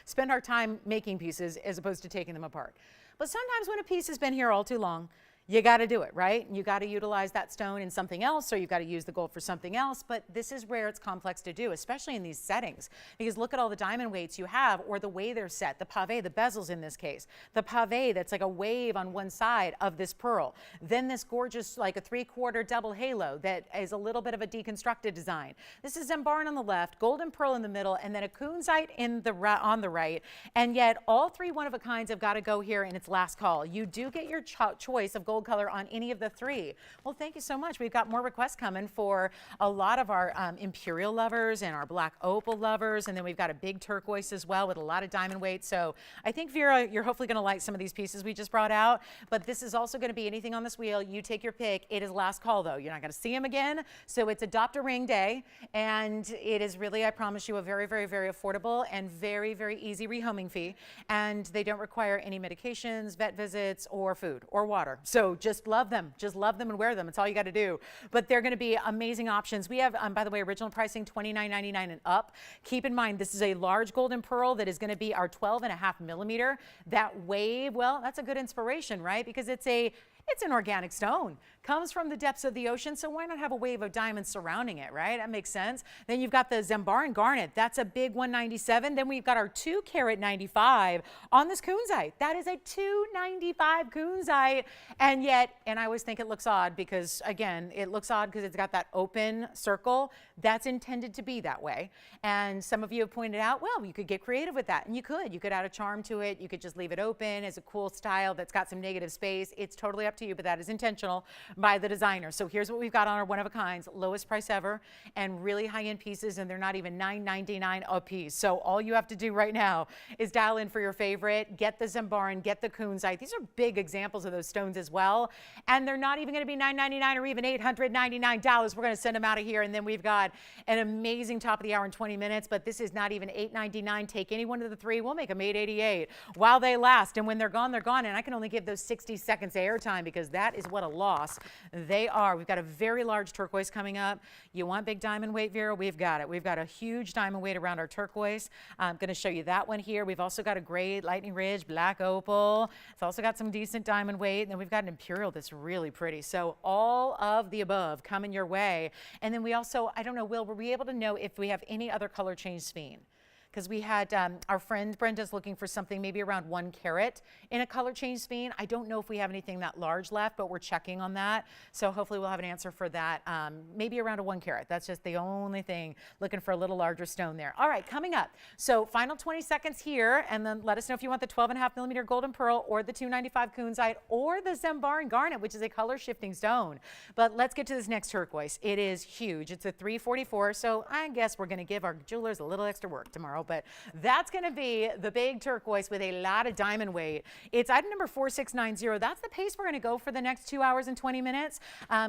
spend our time making pieces as opposed to taking them apart. But sometimes when a piece has been here all too long, you got to do it, right? You got to utilize that stone in something else, or you've got to use the gold for something else. But this is where it's complex to do, especially in these settings, because look at all the diamond weights you have, or the way they're set, the pave, the bezels in this case, the pave that's like a wave on one side of this pearl. Then this gorgeous, like a 3/4 double halo that is a little bit of a deconstructed design. This is Zembarn on the left, golden pearl in the middle, and then a kunzite on the right. And yet all 3 one-of-a-kinds have got to go here in its last call. You do get your choice of gold color on any of the 3. Well, thank you so much. We've got more requests coming for a lot of our imperial lovers and our black opal lovers, and then we've got a big turquoise as well with a lot of diamond weight. So I think, Vera, you're hopefully going to like some of these pieces we just brought out, but this is also going to be anything on this wheel. You take your pick. It is last call, though. You're not going to see them again, so it's Adopt a Ring Day, and it is really, I promise you, a very, very, very affordable and very, very easy rehoming fee, and they don't require any medications, vet visits, or food or water. So just love them and wear them. That's all you got to do. But they're going to be amazing options. We have, by the way, original pricing $29.99 and up. Keep in mind, this is a large golden pearl that is going to be our 12.5 millimeter. That wave, well, that's a good inspiration, right? Because it's a It's an organic stone. Comes from the depths of the ocean, so why not have a wave of diamonds surrounding it, right? That makes sense. Then you've got the Zambaran garnet. That's a big 197. Then we've got our 2 carat 95 on this kunzite. That is a 295 kunzite. And yet, and I always think it looks odd because, again, it looks odd because it's got that open circle. That's intended to be that way. And some of you have pointed out, well, you could get creative with that. And you could. You could add a charm to it. You could just leave it open as a cool style that's got some negative space. It's totally up to you, but that is intentional by the designer. So here's what we've got on our one-of-a-kinds, lowest price ever, and really high-end pieces, and they're not even $9.99 a piece. So all you have to do right now is dial in for your favorite, get the Zambaran, get the kunzite. These are big examples of those stones as well, and they're not even going to be $9.99 or even $899. We're going to send them out of here, and then we've got an amazing top of the hour in 20 minutes, but this is not even $8.99. Take any one of the three. We'll make them $8.88 while they last, and when they're gone, and I can only give those 60 seconds airtime because that is what a loss they are. We've got a very large turquoise coming up. You want big diamond weight, Vera? We've got it. We've got a huge diamond weight around our turquoise. I'm going to show you that one here. We've also got a gray lightning ridge, black opal. It's also got some decent diamond weight. And then we've got an imperial that's really pretty. So all of the above coming your way. And then we also, I don't know, Will, were we able to know if we have any other color change sphene? Because we had our friend Brenda's looking for something maybe around 1 carat in a color change sphene. I don't know if we have anything that large left, but we're checking on that. So hopefully we'll have an answer for that, maybe around a 1 carat. That's just the only thing, looking for a little larger stone there. All right, coming up. So final 20 seconds here, and then let us know if you want the 12.5 millimeter golden pearl or the 295 kunzite or the Zambaran garnet, which is a color shifting stone. But let's get to this next turquoise. It is huge. It's a 344, so I guess we're going to give our jewelers a little extra work tomorrow. But that's going to be the big turquoise with a lot of diamond weight. It's item number 4690. That's the pace we're going to go for the next 2 hours and 20 minutes.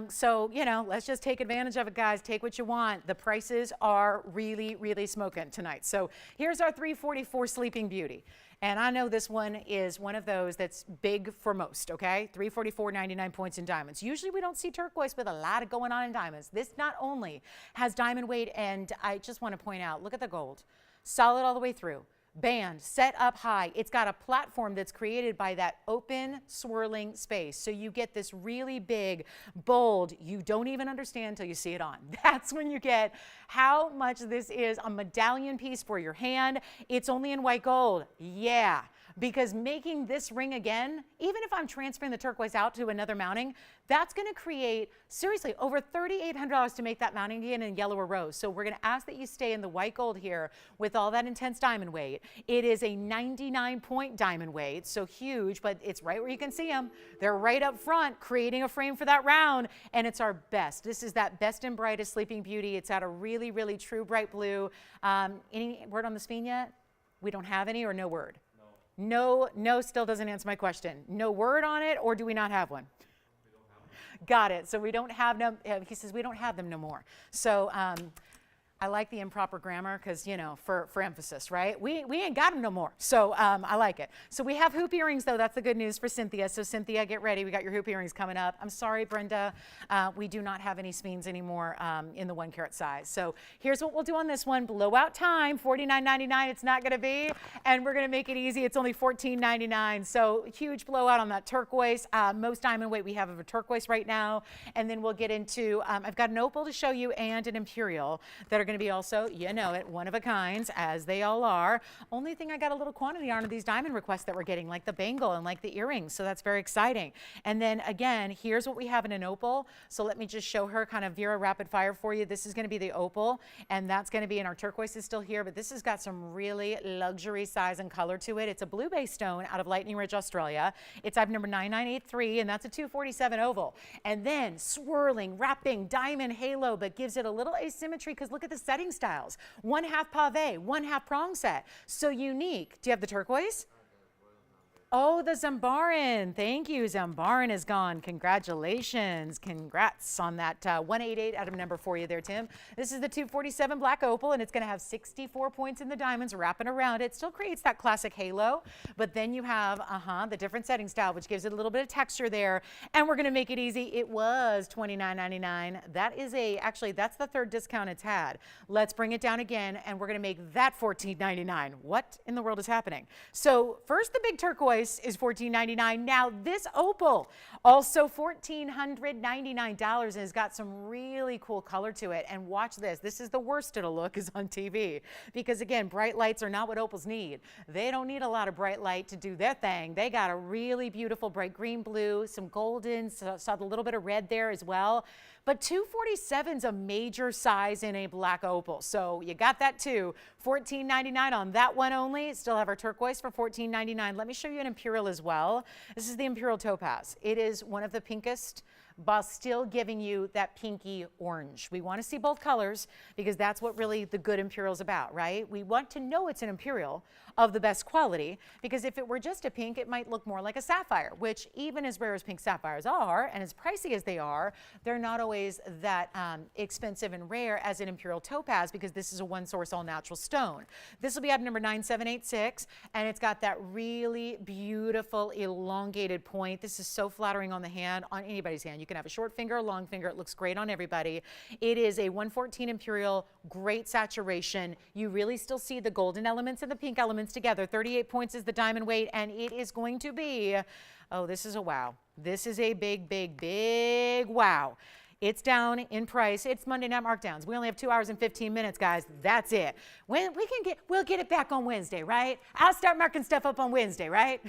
So, you know, let's just take advantage of it, guys. Take what you want. The prices are really, really smoking tonight. So here's our 344 Sleeping Beauty. And I know this one is one of those that's big for most, okay? 344, 99 points in diamonds. Usually we don't see turquoise with a lot of going on in diamonds. This not only has diamond weight, and I just want to point out, look at the gold. Solid all the way through. Band set up high. It's got a platform that's created by that open swirling space. So you get this really big, bold, you don't even understand until you see it on. That's when you get how much this is a medallion piece for your hand. It's only in white gold. Yeah. Because making this ring again, even if I'm transferring the turquoise out to another mounting, that's going to create, seriously, over $3,800 to make that mounting again in yellow or rose. So we're going to ask that you stay in the white gold here with all that intense diamond weight. It is a 99-point diamond weight, so huge, but it's right where you can see them. They're right up front, creating a frame for that round, and it's our best. This is that best and brightest Sleeping Beauty. It's at a really, really true bright blue. Any word on the sphene yet? We don't have any, or no word? No, still doesn't answer my question. No word on it, or do we not have one? We don't have them. Got it. So we don't have them. He says we don't have them no more. So I like the improper grammar because, you know, for emphasis, right? We ain't got them no more. So I like it. So we have hoop earrings, though. That's the good news for Cynthia. So Cynthia, get ready. We got your hoop earrings coming up. I'm sorry, Brenda. We do not have any sphenes anymore in the 1 carat size. So here's what we'll do on this one. Blowout time, $49.99. It's not going to be. And we're going to make it easy. It's only $14.99. So huge blowout on that turquoise. Most diamond weight we have of a turquoise right now. And then we'll get into, I've got an opal to show you and an imperial that are going to be also, you know it, one of a kinds, as they all are. Only thing I got a little quantity on are these diamond requests that we're getting, like the bangle and like the earrings. So that's very exciting. And then again, here's what we have in an opal. So let me just show her kind of Vera rapid fire for you. This is going to be the opal, and that's going to be in our turquoise is still here, but this has got some really luxury size and color to it. It's a blue base stone out of Lightning Ridge, Australia. It's item number 9983, and that's a 247 oval. And then swirling, wrapping diamond halo, but gives it a little asymmetry because look at the setting styles. 1/2 pave, 1/2 prong set. So unique. Do you have the turquoise? Oh, the Zambaran. Thank you. Zambaran is gone. Congratulations. Congrats on that 188 item number for you there, Tim. This is the 247 black opal, and it's going to have 64 points in the diamonds wrapping around it. Still creates that classic halo, but then you have the different setting style, which gives it a little bit of texture there. And we're going to make it easy. It was $29.99. That is actually, that's the third discount it's had. Let's bring it down again, and we're going to make that $14.99. What in the world is happening? So first, the big turquoise. turquoise is $14.99. Now this opal, also $1,499, and has got some really cool color to it. And watch this. This is the worst it'll look is on TV, because again, bright lights are not what opals need. They don't need a lot of bright light to do their thing. They got a really beautiful bright green blue, some golden, saw a little bit of red there as well. But 247 is a major size in a black opal. So you got that too. $14.99 on that one only. Still have our turquoise for $14.99. Let me show you an imperial as well. This is the imperial topaz. It is one of the pinkest, but still giving you that pinky orange. We want to see both colors because that's what really the good imperial is about, right? We want to know it's an imperial of the best quality, because if it were just a pink, it might look more like a sapphire, which even as rare as pink sapphires are and as pricey as they are, they're not always that expensive and rare as an imperial topaz, because this is a one source all natural stone. This will be item number 9786, and it's got that really beautiful elongated point. This is so flattering on the hand, on anybody's hand. You can have a short finger, a long finger. It looks great on everybody. It is a 114 imperial, great saturation. You really still see the golden elements and the pink elements together. 38 points is the diamond weight, and it is going to be, oh, this is a wow. This is a big, big, big wow. It's down in price. It's Monday night markdowns. We only have 2 hours and 15 minutes, guys. That's it. When we'll get it back on Wednesday, right? I'll start marking stuff up on Wednesday, right?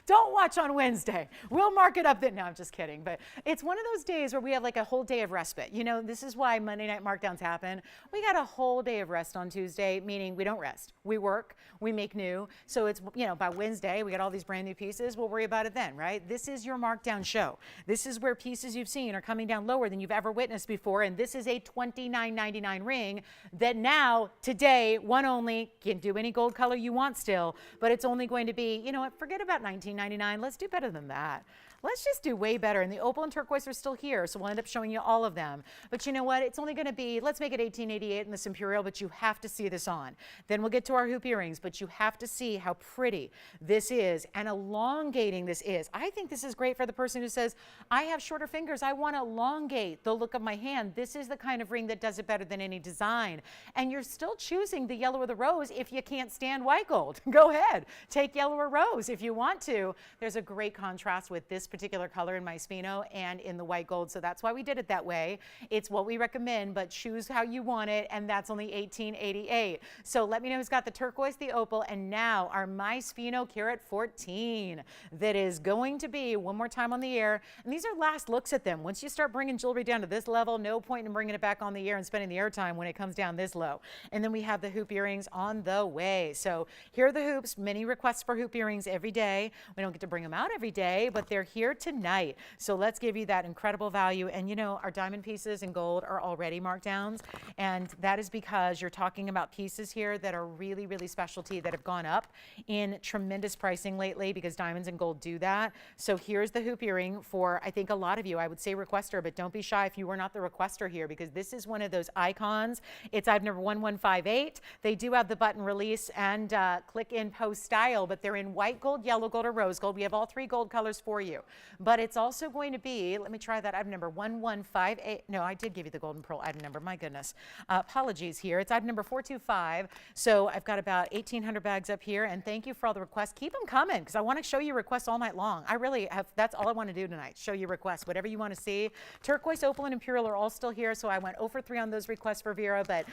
Don't watch on Wednesday. We'll mark it up then. No, I'm just kidding. But it's one of those days where we have like a whole day of respite. You know, this is why Monday night markdowns happen. We got a whole day of rest on Tuesday, meaning we don't rest. We work, we make new. So it's, you know, by Wednesday, we got all these brand new pieces. We'll worry about it then, right? This is your markdown show. This is where pieces you've seen are coming down lower than you've ever witnessed before. And this is a $29.99 ring that now, today, one only, can do any gold color you want still, but it's only going to be, you know what, forget about $19.99. Let's do better than that. Let's just do way better. And the opal and turquoise are still here, so we'll end up showing you all of them. But you know what? It's only going to be, let's make it $18.88 in this imperial, but you have to see this on. Then we'll get to our hoop earrings, but you have to see how pretty this is and elongating this is. I think this is great for the person who says, I have shorter fingers. I want to elongate the look of my hand. This is the kind of ring that does it better than any design. And you're still choosing the yellow or the rose if you can't stand white gold. Go ahead. Take yellow or rose if you want to. There's a great contrast with this particular color in my Spino and in the white gold, so that's why we did it that way. It's what we recommend, but choose how you want it, and that's only $18.88. So let me know who's got the turquoise, the opal, and now our My Spino Carat 14 that is going to be one more time on the air. And these are last looks at them. Once you start bringing jewelry down to this level, no point in bringing it back on the air and spending the airtime when it comes down this low. And then we have the hoop earrings on the way. So here are the hoops. Many requests for hoop earrings every day. We don't get to bring them out every day, but they're here tonight. So let's give you that incredible value. And you know, our diamond pieces in gold are already markdowns. And that is because you're talking about pieces here that are really, really specialty, that have gone up in tremendous pricing lately, because diamonds and gold do that. So here's the hoop earring for, I think, a lot of you. I would say requester, but don't be shy if you were not the requester here, because this is one of those icons. It's item number 1158. They do have the button release and click in post style, but they're in white gold, yellow gold, or rose gold. We have all three gold colors for you. But it's also going to be, let me try that item number 1158. No, I did give you the golden pearl item number. My goodness. Apologies here. It's item number 425. So I've got about 1,800 bags up here. And thank you for all the requests. Keep them coming, because I want to show you requests all night long. I really have, that's all I want to do tonight. Show you requests, whatever you want to see. Turquoise, opal, and imperial are all still here. So I went 0 for 3 on those requests for Vera. But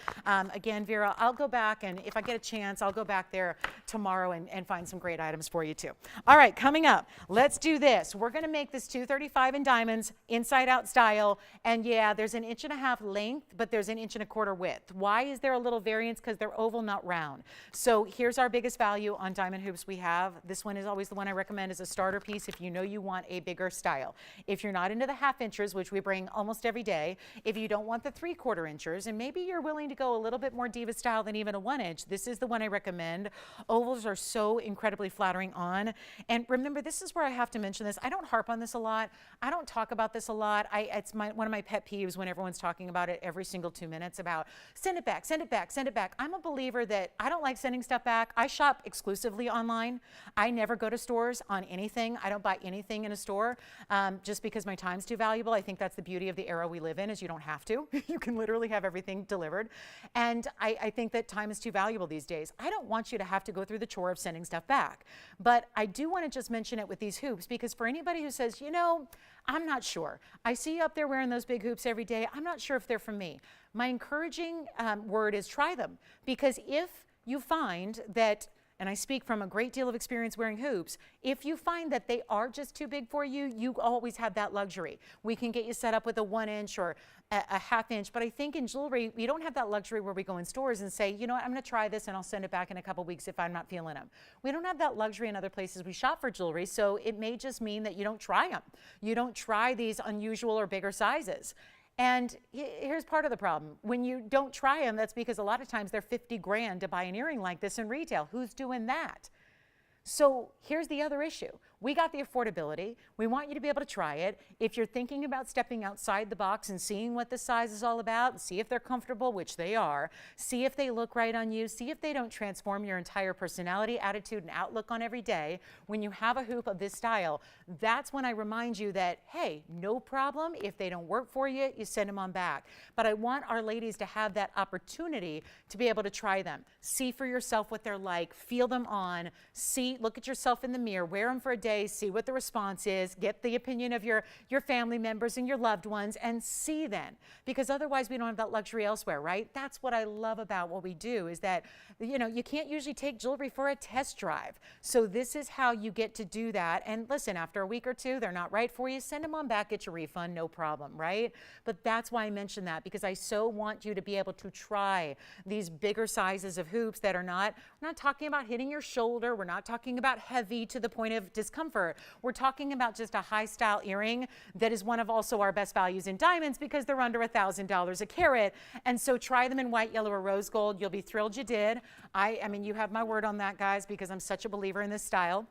again, Vera, I'll go back, and if I get a chance, I'll go back there tomorrow and find some great items for you too. All right, coming up, let's do this. We're going to make this 235 in diamonds, inside out style. And yeah, there's an 1.5 inch length, but there's an 1.25 inch width. Why is there a little variance? Because they're oval, not round. So here's our biggest value on diamond hoops we have. This one is always the one I recommend as a starter piece if you know you want a bigger style. If you're not into the 1/2 inches, which we bring almost every day, if you don't want the 3/4 inches, and maybe you're willing to go a little bit more diva style than even a 1 inch, this is the one I recommend. Ovals are so incredibly flattering on. And remember, this is where I have to mention this. I don't harp on this a lot. I don't talk about this a lot. It's one of my pet peeves when everyone's talking about it every single 2 minutes about send it back, send it back, send it back. I'm a believer that I don't like sending stuff back. I shop exclusively online. I never go to stores on anything. I don't buy anything in a store just because my time's too valuable. I think that's the beauty of the era we live in, is you don't have to. You can literally have everything delivered. And I think that time is too valuable these days. I don't want you to have to go through the chore of sending stuff back. But I do want to just mention it with these hoops, because for anybody who says, you know, I'm not sure. I see you up there wearing those big hoops every day. I'm not sure if they're for me. My encouraging word is try them, because if you find that, and I speak from a great deal of experience wearing hoops, if you find that they are just too big for you, you always have that luxury. We can get you set up with a 1 inch or a half inch, but I think in jewelry, we don't have that luxury where we go in stores and say, you know what, I'm gonna try this and I'll send it back in a couple weeks if I'm not feeling them. We don't have that luxury in other places we shop for jewelry, so it may just mean that you don't try them. You don't try these unusual or bigger sizes. And here's part of the problem. When you don't try them, that's because a lot of times they're 50 grand to buy an earring like this in retail. Who's doing that? So here's the other issue. We got the affordability. We want you to be able to try it. If you're thinking about stepping outside the box and seeing what the size is all about, see if they're comfortable, which they are, see if they look right on you, see if they don't transform your entire personality, attitude, and outlook on every day. When you have a hoop of this style, that's when I remind you that, hey, no problem. If they don't work for you, you send them on back. But I want our ladies to have that opportunity to be able to try them. See for yourself what they're like, feel them on, look at yourself in the mirror, wear them for a day, see what the response is, get the opinion of your family members and your loved ones, and see then. Because otherwise we don't have that luxury elsewhere, right? That's what I love about what we do, is that, you know, you can't usually take jewelry for a test drive. So this is how you get to do that. And listen, after a week or two, they're not right for you, send them on back, get your refund, no problem, right? But that's why I mention that, because I so want you to be able to try these bigger sizes of hoops that are not, we're not talking about hitting your shoulder, we're not talking about heavy to the point of discomfort. We're talking about just a high style earring that is one of also our best values in diamonds, because they're under $1,000 a carat. And so try them in white, yellow, or rose gold. You'll be thrilled you did. I mean, you have my word on that, guys, because I'm such a believer in this style.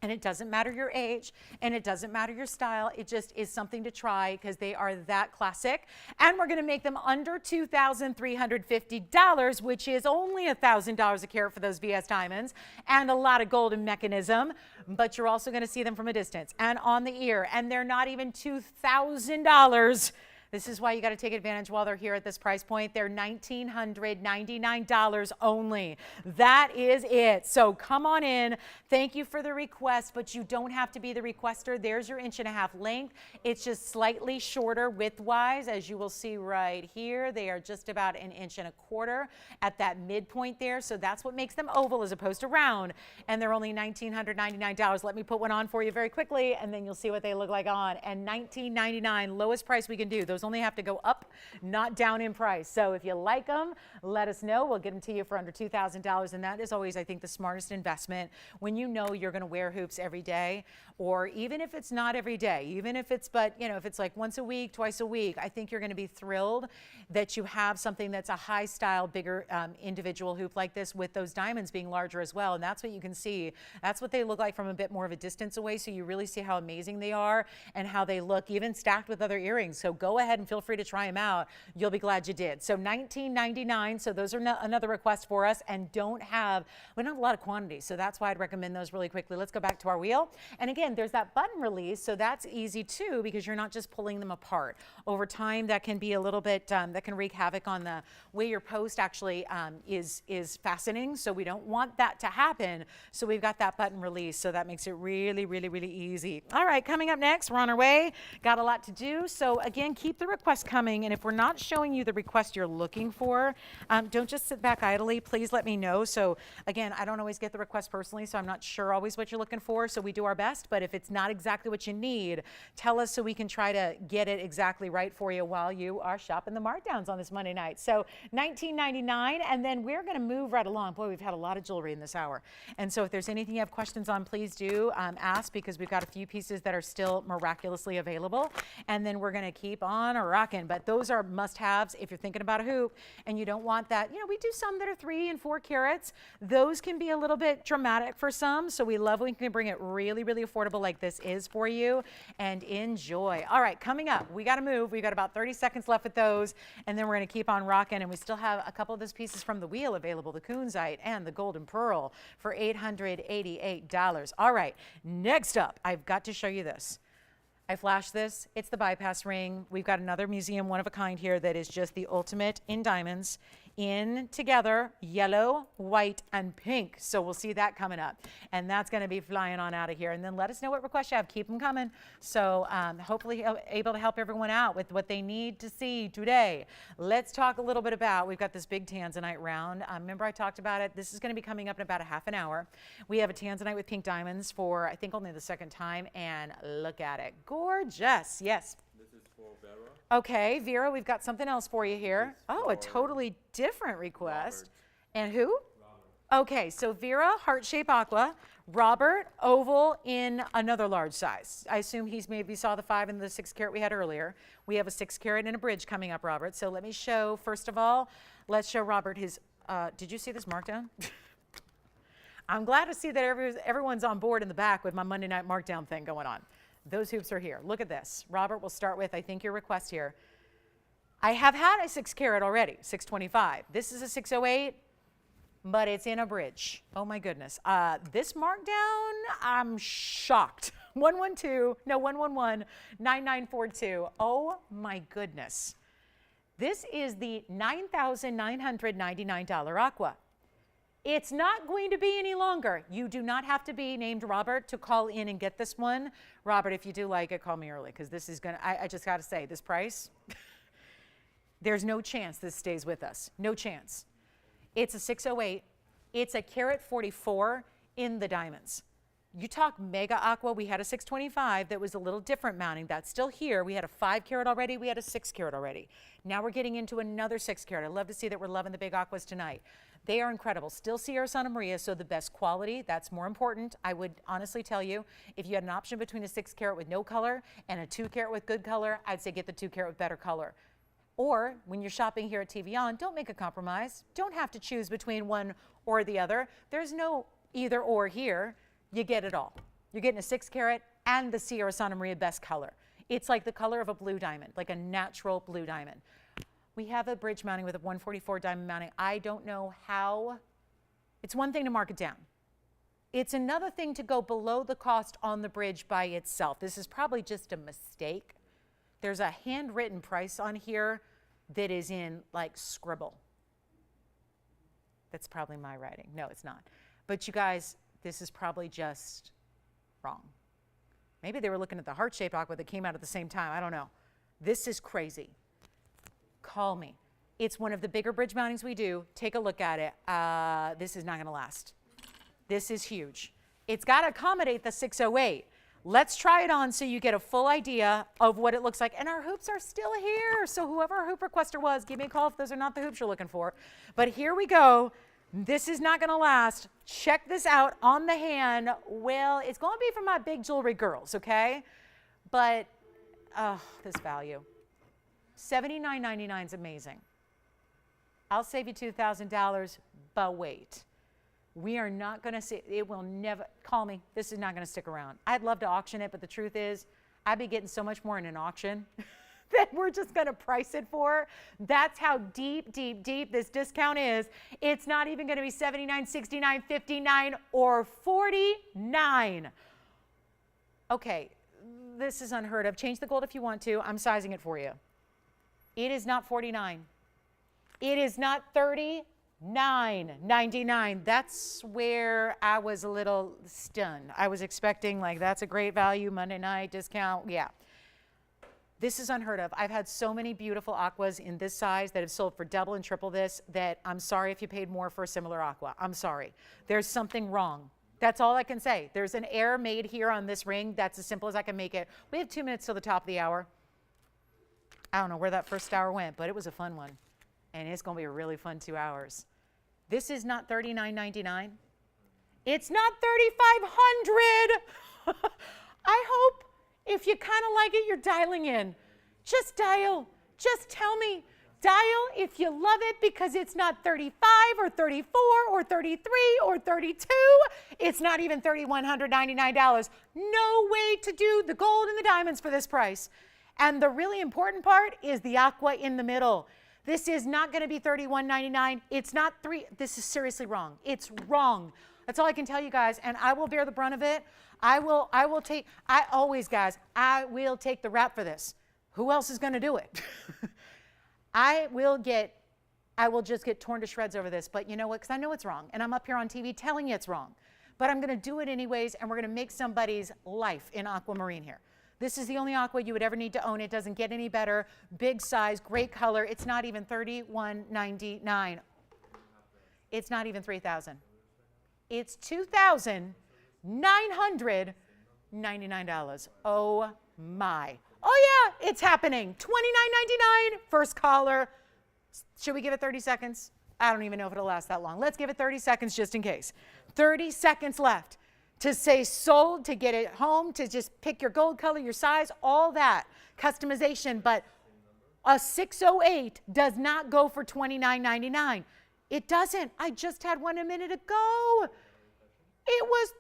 And it doesn't matter your age, and it doesn't matter your style. It just is something to try, because they are that classic. And we're going to make them under $2,350, which is only $1,000 a carat for those VS diamonds, and a lot of golden mechanism. But you're also going to see them from a distance and on the ear, and they're not even $2,000. This is why you got to take advantage while they're here at this price point. They're $1,999 only. That is it. So come on in. Thank you for the request, but you don't have to be the requester. There's your 1.5 inch length. It's just slightly shorter width-wise, as you will see right here. They are just about 1.25 inches at that midpoint there. So that's what makes them oval as opposed to round. And they're only $1,999. Let me put one on for you very quickly, and then you'll see what they look like on. And $19.99, lowest price we can do. Those only have to go up, not down in price. So if you like them, let us know. We'll get them to you for under $2,000. And that is always, I think, the smartest investment when you know you're going to wear hoops every day, or even if it's not every day, even if it's, but you know, if it's like once a week, twice a week, I think you're going to be thrilled that you have something that's a high style, bigger individual hoop like this, with those diamonds being larger as well. And that's what you can see. That's what they look like from a bit more of a distance away. So you really see how amazing they are and how they look, even stacked with other earrings. So go ahead and feel free to try them out. You'll be glad you did. So $19.99. So those are another request for us, and we don't have a lot of quantity. So that's why I'd recommend those really quickly. Let's go back to our wheel. And again, there's that button release. So that's easy too, because you're not just pulling them apart. Over time, that can be a little bit, that can wreak havoc on the way your post actually is fastening. So we don't want that to happen. So we've got that button release. So that makes it really, really, really easy. All right, coming up next, we're on our way. Got a lot to do. So again, keep the request coming, and if we're not showing you the request you're looking for, don't just sit back idly. Please let me know. So again, I don't always get the request personally, so I'm not sure always what you're looking for, so we do our best. But if it's not exactly what you need, tell us so we can try to get it exactly right for you while you are shopping the markdowns on this Monday night. So $19.99, and then we're going to move right along. Boy, we've had a lot of jewelry in this hour, and so if there's anything you have questions on, please do ask, because we've got a few pieces that are still miraculously available. And then we're going to keep on on or rocking, but those are must-haves if you're thinking about a hoop and you don't want that. You know, we do some that are 3 and 4 carats. Those can be a little bit dramatic for some, so we love when we can bring it really, really affordable like this is for you, and enjoy. All right, coming up, we got to move. We've got about 30 seconds left with those, and then we're going to keep on rocking, and we still have a couple of those pieces from the wheel available, the Kunzite and the Golden Pearl for $888. All right, next up, I've got to show you this. I flashed this. It's the bypass ring. We've got another museum one of a kind here that is just the ultimate in diamonds in together, yellow, white, and pink. So we'll see that coming up. And that's going to be flying on out of here. And then let us know what requests you have. Keep them coming. So hopefully able to help everyone out with what they need to see today. Let's talk a little bit about, we've got this big Tanzanite round. Remember I talked about it. This is going to be coming up in about a half an hour. We have a Tanzanite with pink diamonds for, I think, only the second time. And look at it. Gorgeous. Yes. This is for Vera. Okay, Vera, we've got something else for you here. Oh, a totally different request. Robert. And who? Robert. Okay, so Vera, heart-shaped aqua. Robert, oval in another large size. I assume he's maybe saw the 5 and the 6 carat we had earlier. We have a 6 carat and a bridge coming up, Robert. So let me show, first of all, let's show Robert his, did you see this markdown? I'm glad to see that everyone's on board in the back with my Monday night markdown thing going on. Those hoops are here. Look at this. Robert, we'll start with, I think, your request here. I have had a 6 carat already, 625. This is a 608, but it's in a bridge. Oh my goodness. This markdown, I'm shocked. 111-9942. Oh my goodness. This is the $9,999 aqua. It's not going to be any longer. You do not have to be named Robert to call in and get this one. Robert, if you do like it, call me early, because this is going to, I just got to say, this price, there's no chance this stays with us. No chance. It's a 608. It's a carat 44 in the diamonds. You talk mega aqua, we had a 625 that was a little different mounting. That's still here. We had a 5 carat already. We had a 6 carat already. Now we're getting into another 6 carat. I love to see that we're loving the big aquas tonight. They are incredible. Still Sierra Santa Maria, so the best quality. That's more important. I would honestly tell you, if you had an option between a 6 carat with no color and a 2 carat with good color, I'd say get the 2 carat with better color. Or when you're shopping here at TVON, don't make a compromise. Don't have to choose between one or the other. There's no either or here. You get it all. You're getting a 6 carat and the Sierra Santa Maria best color. It's like the color of a blue diamond, like a natural blue diamond. We have a bridge mounting with a 144 diamond mounting. I don't know how. It's one thing to mark it down. It's another thing to go below the cost on the bridge by itself. This is probably just a mistake. There's a handwritten price on here that is in like scribble. That's probably my writing. No, it's not. But you guys, this is probably just wrong. Maybe they were looking at the heart-shaped aqua that came out at the same time. I don't know. This is crazy. Call me. It's one of the bigger bridge mountings we do. Take a look at it. This is not going to last. This is huge. It's got to accommodate the 608. Let's try it on so you get a full idea of what it looks like. And our hoops are still here. So whoever our hoop requester was, give me a call if those are not the hoops you're looking for. But here we go. This is not going to last. Check this out on the hand. Well, it's going to be for my big jewelry girls, okay? But, oh, this value. $79.99 is amazing. I'll save you $2,000, but wait. We are not going to see, it will never, call me. This is not going to stick around. I'd love to auction it, but the truth is, I'd be getting so much more in an auction that we're just going to price it for. That's how deep, deep, deep this discount is. It's not even going to be $79, $69, $59, or $49. Okay, this is unheard of. Change the gold if you want to. I'm sizing it for you. It is not $49. It is not $39.99. That's where I was a little stunned. I was expecting, like, that's a great value, Monday night discount. Yeah. This is unheard of. I've had so many beautiful aquas in this size that have sold for double and triple this that I'm sorry if you paid more for a similar aqua. I'm sorry. There's something wrong. That's all I can say. There's an error made here on this ring. That's as simple as I can make it. We have 2 minutes till the top of the hour. I don't know where that first hour went, but it was a fun one. And it's going to be a really fun 2 hours. This is not $39.99. It's not $3,500. I hope if you kind of like it, you're dialing in. Just dial. Just tell me. Dial if you love it because it's not 35 or 34 or 33 or 32. It's not even $3,199. No way to do the gold and the diamonds for this price. And the really important part is the aqua in the middle. This is not going to be $3,199. It's not This is seriously wrong. It's wrong. That's all I can tell you guys. And I will bear the brunt of it. I will take the rap for this. Who else is going to do it? I will just get torn to shreds over this, but you know what? Because I know it's wrong, and I'm up here on TV telling you it's wrong. But I'm going to do it anyways, and we're going to make somebody's life in aquamarine here. This is the only aqua you would ever need to own. It doesn't get any better. Big size, great color. It's not even $3,199. It's not even $3,000. It's $2,999. Oh my. Oh yeah, it's happening. $29.99, first caller. Should we give it 30 seconds? I don't even know if it'll last that long. Let's give it 30 seconds just in case. 30 seconds left to say sold, to get it home, to just pick your gold color, your size, all that customization. But a 608 does not go for $29.99. It doesn't. I just had one a minute ago. It was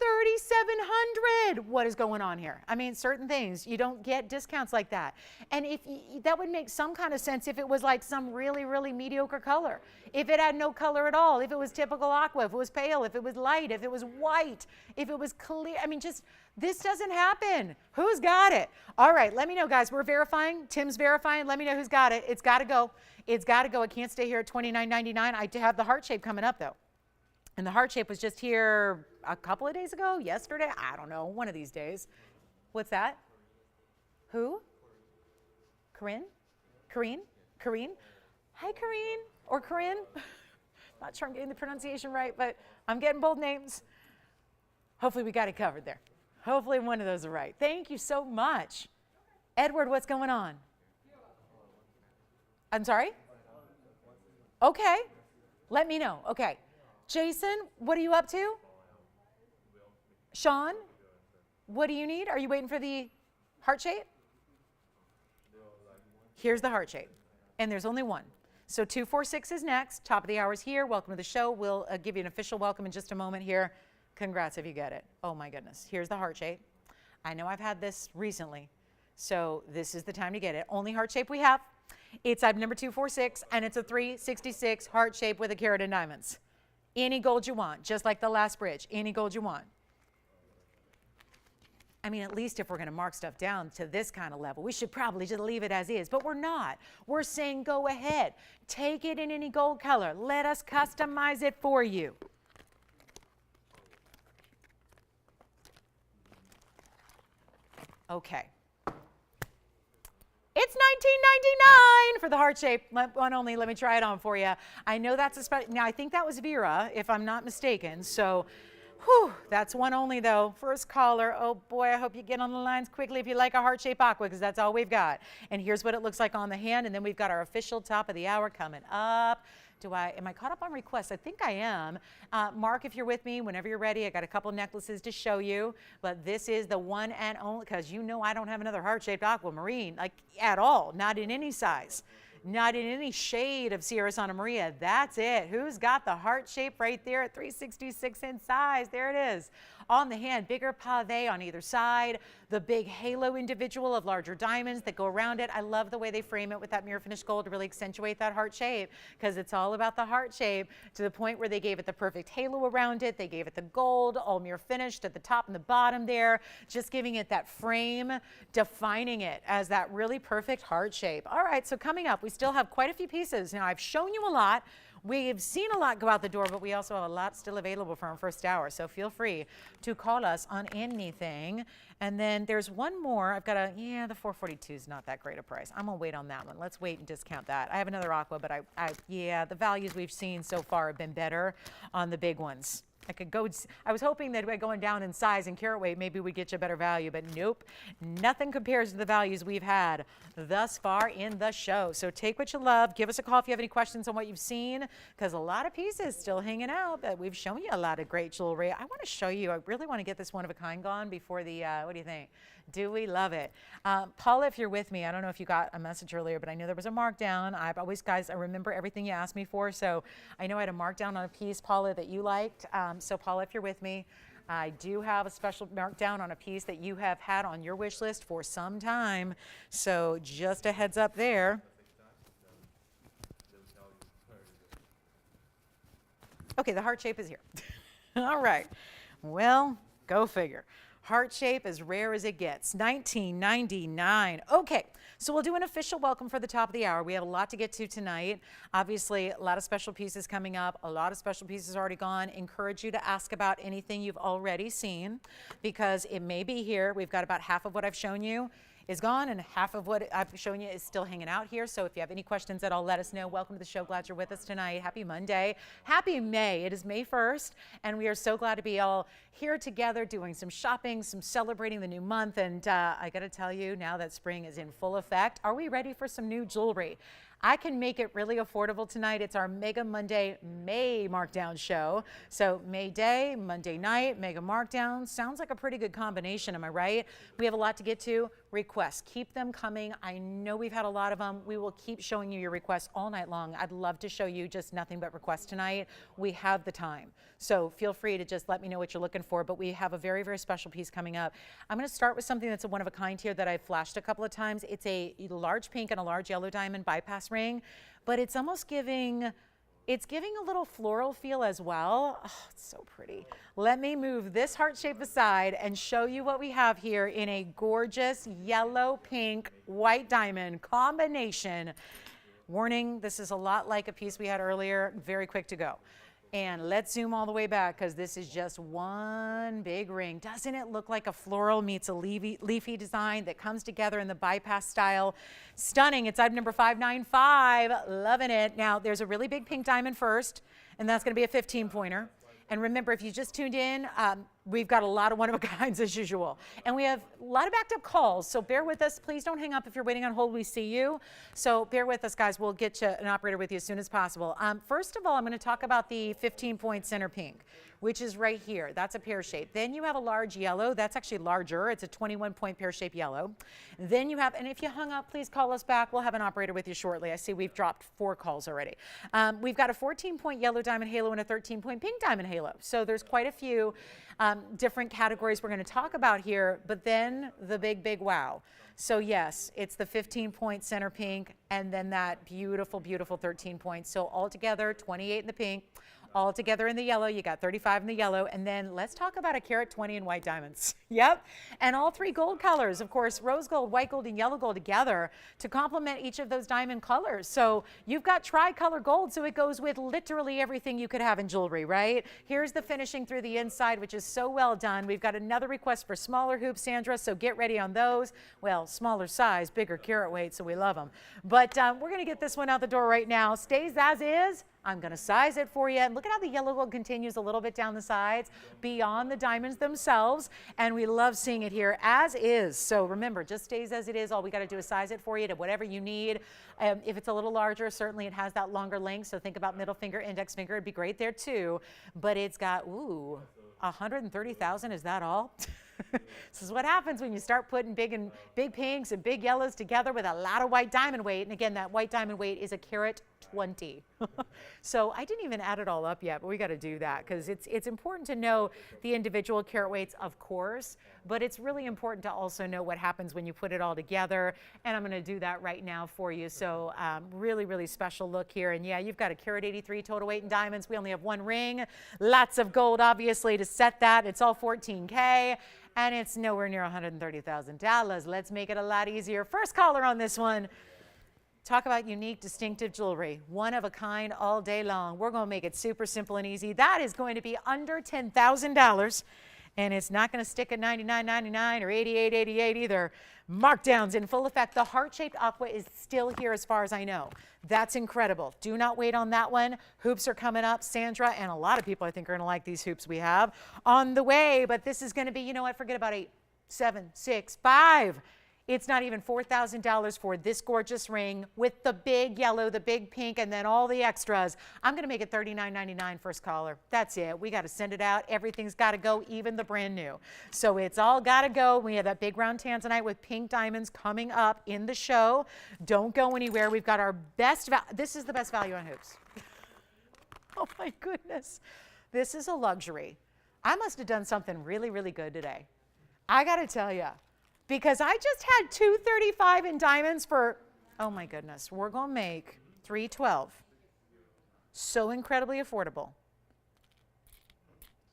$3,700. What is going on here? I mean, certain things, you don't get discounts like that. And that would make some kind of sense if it was like some really, really mediocre color. If it had no color at all, if it was typical aqua, if it was pale, if it was light, if it was white, if it was clear. I mean, just, this doesn't happen. Who's got it? All right, let me know, guys. We're verifying. Tim's verifying. Let me know who's got it. It's got to go. It's got to go. It can't stay here at $29.99. I do have the heart shape coming up, though. And the heart shape was just here a couple of days ago, yesterday, I don't know, one of these days. What's that? Who? Corinne? Corrine? Corrine? Hi, Corrine. Or Corinne. Not sure I'm getting the pronunciation right, but I'm getting both names. Hopefully we got it covered there. Hopefully one of those are right. Thank you so much. Edward, what's going on? I'm sorry? Okay. Let me know. Okay. Jason, what are you up to? Sean, what do you need? Are you waiting for the heart shape? Here's the heart shape, and there's only one. So 246 is next. Top of the hour is here. Welcome to the show. We'll give you an official welcome in just a moment here. Congrats if you get it. Oh my goodness. Here's the heart shape. I know I've had this recently, so this is the time to get it. Only heart shape we have. It's item number 246, and it's a 366 heart shape with a carat in diamonds. Any gold you want, just like the last bridge. Any gold you want. I mean, at least if we're going to mark stuff down to this kind of level, we should probably just leave it as is, but we're not. We're saying go ahead. Take it in any gold color. Let us customize it for you. Okay. It's $19.99 for the heart shape. One only. Let me try it on for you. I know that's a special. Now, I think that was Vera, if I'm not mistaken. So, whew, that's one only, though. First caller. Oh, boy, I hope you get on the lines quickly if you like a heart shape aqua, because that's all we've got. And here's what it looks like on the hand. And then we've got our official top of the hour coming up. Am I caught up on requests? I think I am. Mark, if you're with me, whenever you're ready, I got a couple necklaces to show you. But this is the one and only, because you know I don't have another heart-shaped aquamarine, like at all, not in any size, not in any shade of Sierra Santa Maria. That's it. Who's got the heart shape right there at 366 in size? There it is. On the hand, bigger pave on either side, the big halo individual of larger diamonds that go around it. I love the way they frame it with that mirror finished gold to really accentuate that heart shape, because it's all about the heart shape, to the point where they gave it the perfect halo around it. They gave it the gold, all mirror finished at the top and the bottom there, just giving it that frame, defining it as that really perfect heart shape. All right, so coming up, we still have quite a few pieces. Now, I've shown you a lot. We've seen a lot go out the door, but we also have a lot still available for our first hour. So feel free to call us on anything. And then there's one more. I've got the 442 is not that great a price. I'm going to wait on that one. Let's wait and discount that. I have another aqua, but the values we've seen so far have been better on the big ones. I was hoping that by going down in size and carat weight, maybe we'd get you a better value, but nope, nothing compares to the values we've had thus far in the show. So take what you love. Give us a call if you have any questions on what you've seen, because a lot of pieces still hanging out, but we've shown you a lot of great jewelry. I want to show you, I really want to get this one of a kind gone before the, what do you think? Do we love it? Paula, if you're with me, I don't know if you got a message earlier, but I know there was a markdown. I've always, guys, I remember everything you asked me for, so I know I had a markdown on a piece, Paula, that you liked. So Paula, if you're with me, I do have a special markdown on a piece that you have had on your wish list for some time. So just a heads up there. Okay, the heart shape is here. All right. Well, go figure. Heart shape as rare as it gets, $19.99. Okay, so we'll do an official welcome for the top of the hour. We have a lot to get to tonight. Obviously, a lot of special pieces coming up, a lot of special pieces already gone. Encourage you to ask about anything you've already seen, because it may be here. We've got about half of what I've shown you is gone, and half of what I've shown you is still hanging out here. So if you have any questions at all, let us know. Welcome to the show. Glad you're with us tonight. Happy Monday. Happy May. It is May 1st, and we are so glad to be all here together doing some shopping, some celebrating the new month. And I got to tell you, now that spring is in full effect, are we ready for some new jewelry? I can make it really affordable tonight. It's our Mega Monday May Markdown show. So May Day, Monday night, Mega Markdown. Sounds like a pretty good combination, am I right? We have a lot to get to. Requests, keep them coming. I know we've had a lot of them. We will keep showing you your requests all night long. I'd love to show you just nothing but requests tonight. We have the time. So feel free to just let me know what you're looking for, but we have a very, very special piece coming up. I'm gonna start with something that's a one of a kind here that I've flashed a couple of times. It's a large pink and a large yellow diamond bypass ring, but it's almost giving a little floral feel as well. Oh, it's so pretty. Let me move this heart shape aside and show you what we have here in a gorgeous yellow, pink, white diamond combination. Warning, this is a lot like a piece we had earlier, very quick to go. And let's zoom all the way back, because this is just one big ring. Doesn't it look like a floral meets a leafy design that comes together in the bypass style? Stunning. It's item number 595. Loving it. Now, there's a really big pink diamond first, and that's going to be a 15-pointer. And remember, if you just tuned in, we've got a lot of one-of-a-kinds as usual. And we have a lot of backed-up calls, so bear with us. Please don't hang up if you're waiting on hold. We see you. So bear with us, guys. We'll get you an operator with you as soon as possible. First of all, I'm going to talk about the 15-point center pink, which is right here. That's a pear shape. Then you have a large yellow. That's actually larger. It's a 21-point pear shape yellow. Then you have, and if you hung up, please call us back. We'll have an operator with you shortly. I see we've dropped 4 calls already. We've got a 14-point yellow diamond halo and a 13-point pink diamond halo. So there's quite a few different categories we're going to talk about here, but then the big, big wow. So yes, it's the 15-point center pink, and then that beautiful, beautiful 13 points. So altogether, 28 in the pink. All together in the yellow, you got 35 in the yellow, and then let's talk about a carat 20 in white diamonds. Yep, and all 3 gold colors, of course, rose gold, white gold, and yellow gold together to complement each of those diamond colors. So you've got tricolor gold, so it goes with literally everything you could have in jewelry, right? Here's the finishing through the inside, which is so well done. We've got another request for smaller hoops, Sandra, so get ready on those. Well, smaller size, bigger carat weight, so we love them. But we're going to get this one out the door right now. Stays as is. I'm going to size it for you. And look at how the yellow gold continues a little bit down the sides beyond the diamonds themselves. And we love seeing it here as is. So remember, just stays as it is. All we got to do is size it for you to whatever you need. If it's a little larger, certainly it has that longer length. So think about middle finger, index finger. It'd be great there too. But it's got, ooh, 130,000. Is that all? This is what happens when you start putting big pinks and big yellows together with a lot of white diamond weight. And again, that white diamond weight is a carat 20. So I didn't even add it all up yet, but we got to do that because it's important to know the individual carat weights, of course, but it's really important to also know what happens when you put it all together. And I'm going to do that right now for you. So really, really special look here. And yeah, you've got a carat 83 total weight in diamonds. We only have 1 ring, lots of gold, obviously, to set that. It's all 14K. And it's nowhere near $130,000. Let's make it a lot easier. First caller on this one. Talk about unique, distinctive jewelry. One of a kind all day long. We're going to make it super simple and easy. That is going to be under $10,000. And it's not going to stick at $99.99 or $88.88 either. Markdowns in full effect. The heart-shaped aqua is still here as far as I know. That's incredible. Do not wait on that one. Hoops are coming up. Sandra and a lot of people I think are going to like these hoops we have on the way. But this is going to be, you know what, forget about 8, 7, 6, 5. It's not even $4,000 for this gorgeous ring with the big yellow, the big pink, and then all the extras. I'm going to make it $39.99 first caller. That's it. We got to send it out. Everything's got to go, even the brand new. So it's all got to go. We have that big round tanzanite with pink diamonds coming up in the show. Don't go anywhere. We've got our best, this is the best value on hoops. Oh my goodness. This is a luxury. I must have done something really, really good today. I got to tell you. Because I just had $235 in diamonds for, oh my goodness, we're going to make $312. So incredibly affordable.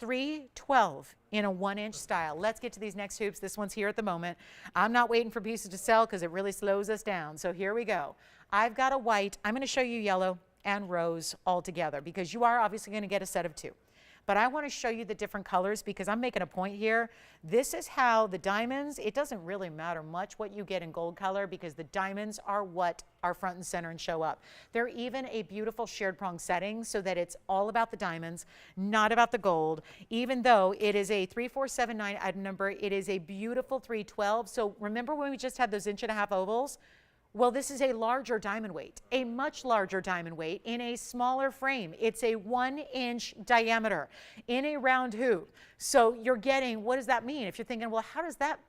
$312 in a 1-inch style. Let's get to these next hoops. This one's here at the moment. I'm not waiting for pieces to sell because it really slows us down. So here we go. I've got a white. I'm going to show you yellow and rose all together because you are obviously going to get a set of 2. But I want to show you the different colors because I'm making a point here. This is how the diamonds, it doesn't really matter much what you get in gold color because the diamonds are what are front and center and show up. They're even a beautiful shared prong setting so that it's all about the diamonds, not about the gold. Even though it is a 3479 item number, it is a beautiful 312. So remember when we just had those 1.5-inch ovals? Well, this is a larger diamond weight, a much larger diamond weight in a smaller frame. It's a 1-inch diameter in a round hoop. So you're getting, what does that mean? If you're thinking, well, how's that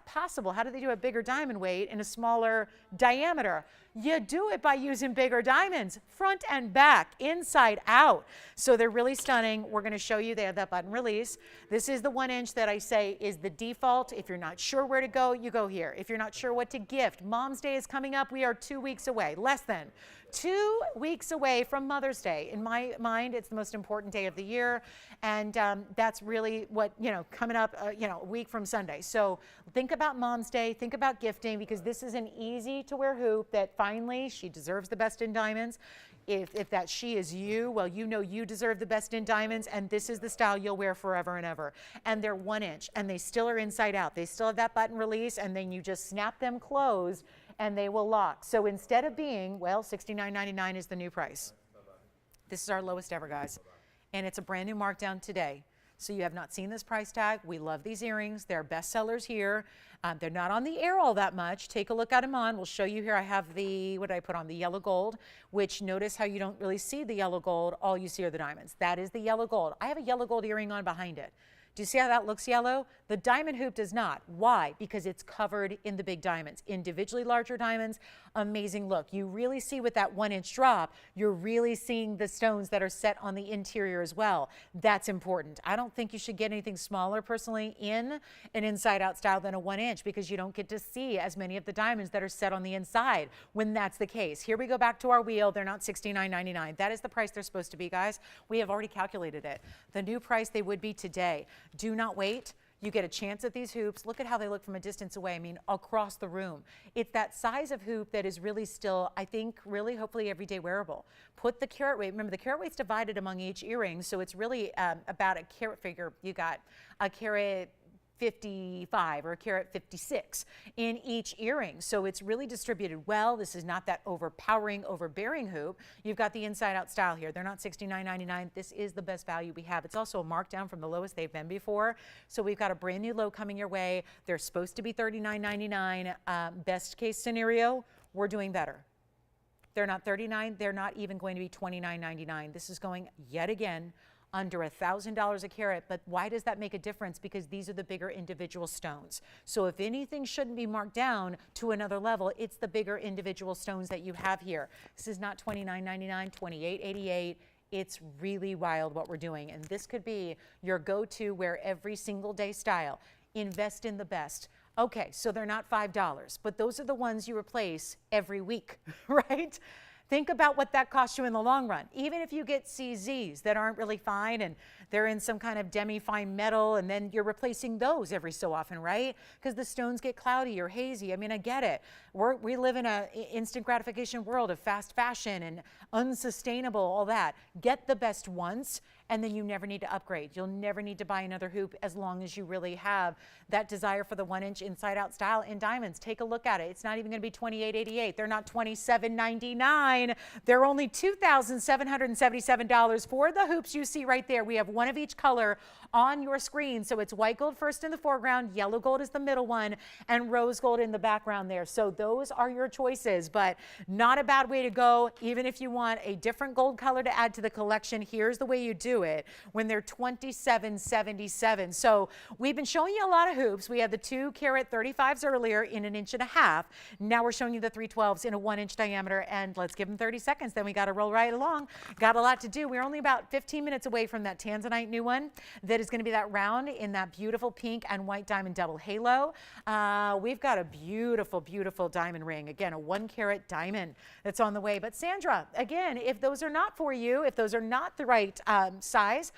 possible? How do they do a bigger diamond weight in a smaller diameter? You do it by using bigger diamonds, front and back, inside out. So they're really stunning. We're going to show you, they have that button release. This is the 1-inch that I say is the default. If you're not sure where to go, you go here. If you're not sure what to gift, Mom's Day is coming up. We are 2 weeks away, less than 2 weeks away from Mother's Day. In my mind, it's the most important day of the year. And that's really what, coming up, a week from Sunday. So think about Mom's Day, think about gifting, because this is an easy to wear hoop that finally she deserves the best in diamonds. If that she is you, well, you deserve the best in diamonds, and this is the style you'll wear forever and ever. And they're 1-inch, and they still are inside out. They still have that button release, and then you just snap them closed, and they will lock. So instead of being, well, $69.99 is the new price. This is our lowest ever, guys. And it's a brand new markdown today. So you have not seen this price tag. We love these earrings. They're best sellers here. They're not on the air all that much. Take a look at them on. We'll show you here. I have the, what did I put on? The yellow gold, which notice how you don't really see the yellow gold. All you see are the diamonds. That is the yellow gold. I have a yellow gold earring on behind it. Do you see how that looks yellow? The diamond hoop does not. Why? Because it's covered in the big diamonds. Individually larger diamonds, amazing look. You really see with that 1-inch drop, you're really seeing the stones that are set on the interior as well. That's important. I don't think you should get anything smaller personally in an inside out style than a 1-inch because you don't get to see as many of the diamonds that are set on the inside when that's the case. Here we go back to our wheel. They're not $69.99. That is the price they're supposed to be, guys. We have already calculated it. The new price they would be today. Do not wait. You get a chance at these hoops. Look at how they look from a distance away. I mean, across the room. It's that size of hoop that is really still, I think, really hopefully everyday wearable. Put the carat weight. Remember, the carat weight's divided among each earring, so it's really about a carat figure. You got a carat 55 or a carat 56 in each earring. So it's really distributed well. This is not that overpowering, overbearing hoop. You've got the inside out style here. They're not $69.99. This is the best value we have. It's also a markdown from the lowest they've been before. So we've got a brand new low coming your way. They're supposed to be $39.99. Best case scenario, we're doing better. They're not $39. They're not even going to be $29.99. This is going yet again under $1,000 a carat. But why does that make a difference? Because these are the bigger individual stones. So if anything shouldn't be marked down to another level, it's the bigger individual stones that you have here. This is not $29.99, $28.88. It's really wild what we're doing. And this could be your go-to wear every single day style. Invest in the best. Okay, so they're not $5, but those are the ones you replace every week, right? Think about what that costs you in the long run. Even if you get CZs that aren't really fine and they're in some kind of demi-fine metal, and then you're replacing those every so often, right? Because the stones get cloudy or hazy. I mean, I get it. We live in an instant gratification world of fast fashion and unsustainable, all that. Get the best once and then you never need to upgrade. You'll never need to buy another hoop as long as you really have that desire for the 1-inch inside out style in diamonds. Take a look at it. It's not even going to be $28.88. They're not $27.99. They're only $2,777 for the hoops you see right there. We have one of each color on your screen. So it's white gold first in the foreground, yellow gold is the middle one, and rose gold in the background there. So those are your choices, but not a bad way to go. Even if you want a different gold color to add to the collection, here's the way you do it when they're $27.77. So we've been showing you a lot of hoops. We had the 2-carat 35s earlier in 1.5 inches. Now we're showing you the 312s in a 1-inch diameter, and let's give them 30 seconds. Then we got to roll right along. Got a lot to do. We're only about 15 minutes away from that tanzanite new one that is going to be that round in that beautiful pink and white diamond double halo. We've got a beautiful, beautiful diamond ring. Again, a 1-carat diamond that's on the way. But Sandra, again, if those are not for you, if those are not the right size,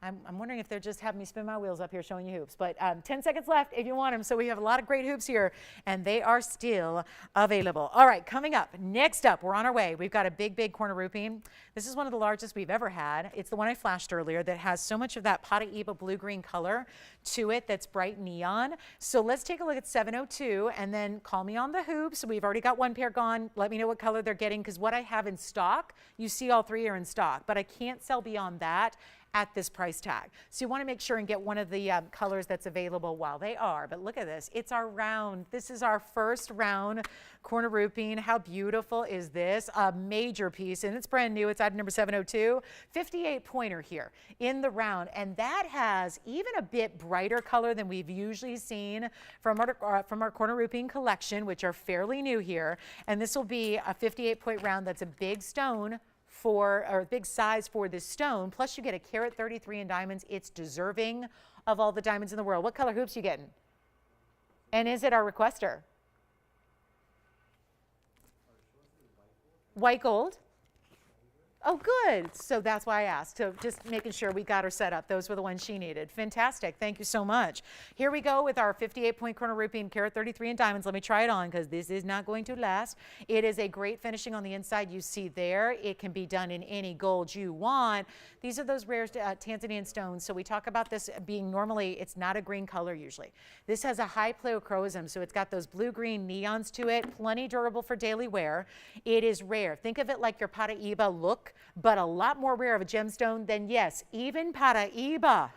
I'm wondering if they're just having me spin my wheels up here showing you hoops. But 10 seconds left if you want them. So we have a lot of great hoops here, and they are still available. All right, coming up, next up, we're on our way. We've got a big, big corner rupee. This is one of the largest we've ever had. It's the one I flashed earlier that has so much of that Paraiba blue-green color to it that's bright neon. So let's take a look at 702 and then call me on the hoops. We've already got one pair gone. Let me know what color they're getting, because what I have in stock, you see all three are in stock, but I can't sell beyond that at this price tag. So you want to make sure and get one of the colors that's available while they are. But look at this. It's our round. This is our first round corner rupee. How beautiful is this? A major piece, and it's brand new. It's item number 702. 58 pointer here in the round, and that has even a bit brighter color than we've usually seen from our corner rupee collection, which are fairly new here. And this will be a 58-point round. That's a big stone or a big size for this stone. Plus you get a carat 33 in diamonds. It's deserving of all the diamonds in the world. What color hoops you getting? And is it our requester? White gold. Oh, good. So that's why I asked. So just making sure we got her set up. Those were the ones she needed. Fantastic. Thank you so much. Here we go with our 58-point corner rupee and carat 33 in diamonds. Let me try it on because this is not going to last. It is a great finishing on the inside. You see there. It can be done in any gold you want. These are those rare Tanzanian stones. So we talk about this being normally, it's not a green color usually. This has a high pleochroism. So it's got those blue-green neons to it. Plenty durable for daily wear. It is rare. Think of it like your Paraiba look, but a lot more rare of a gemstone than, yes, even Paraiba.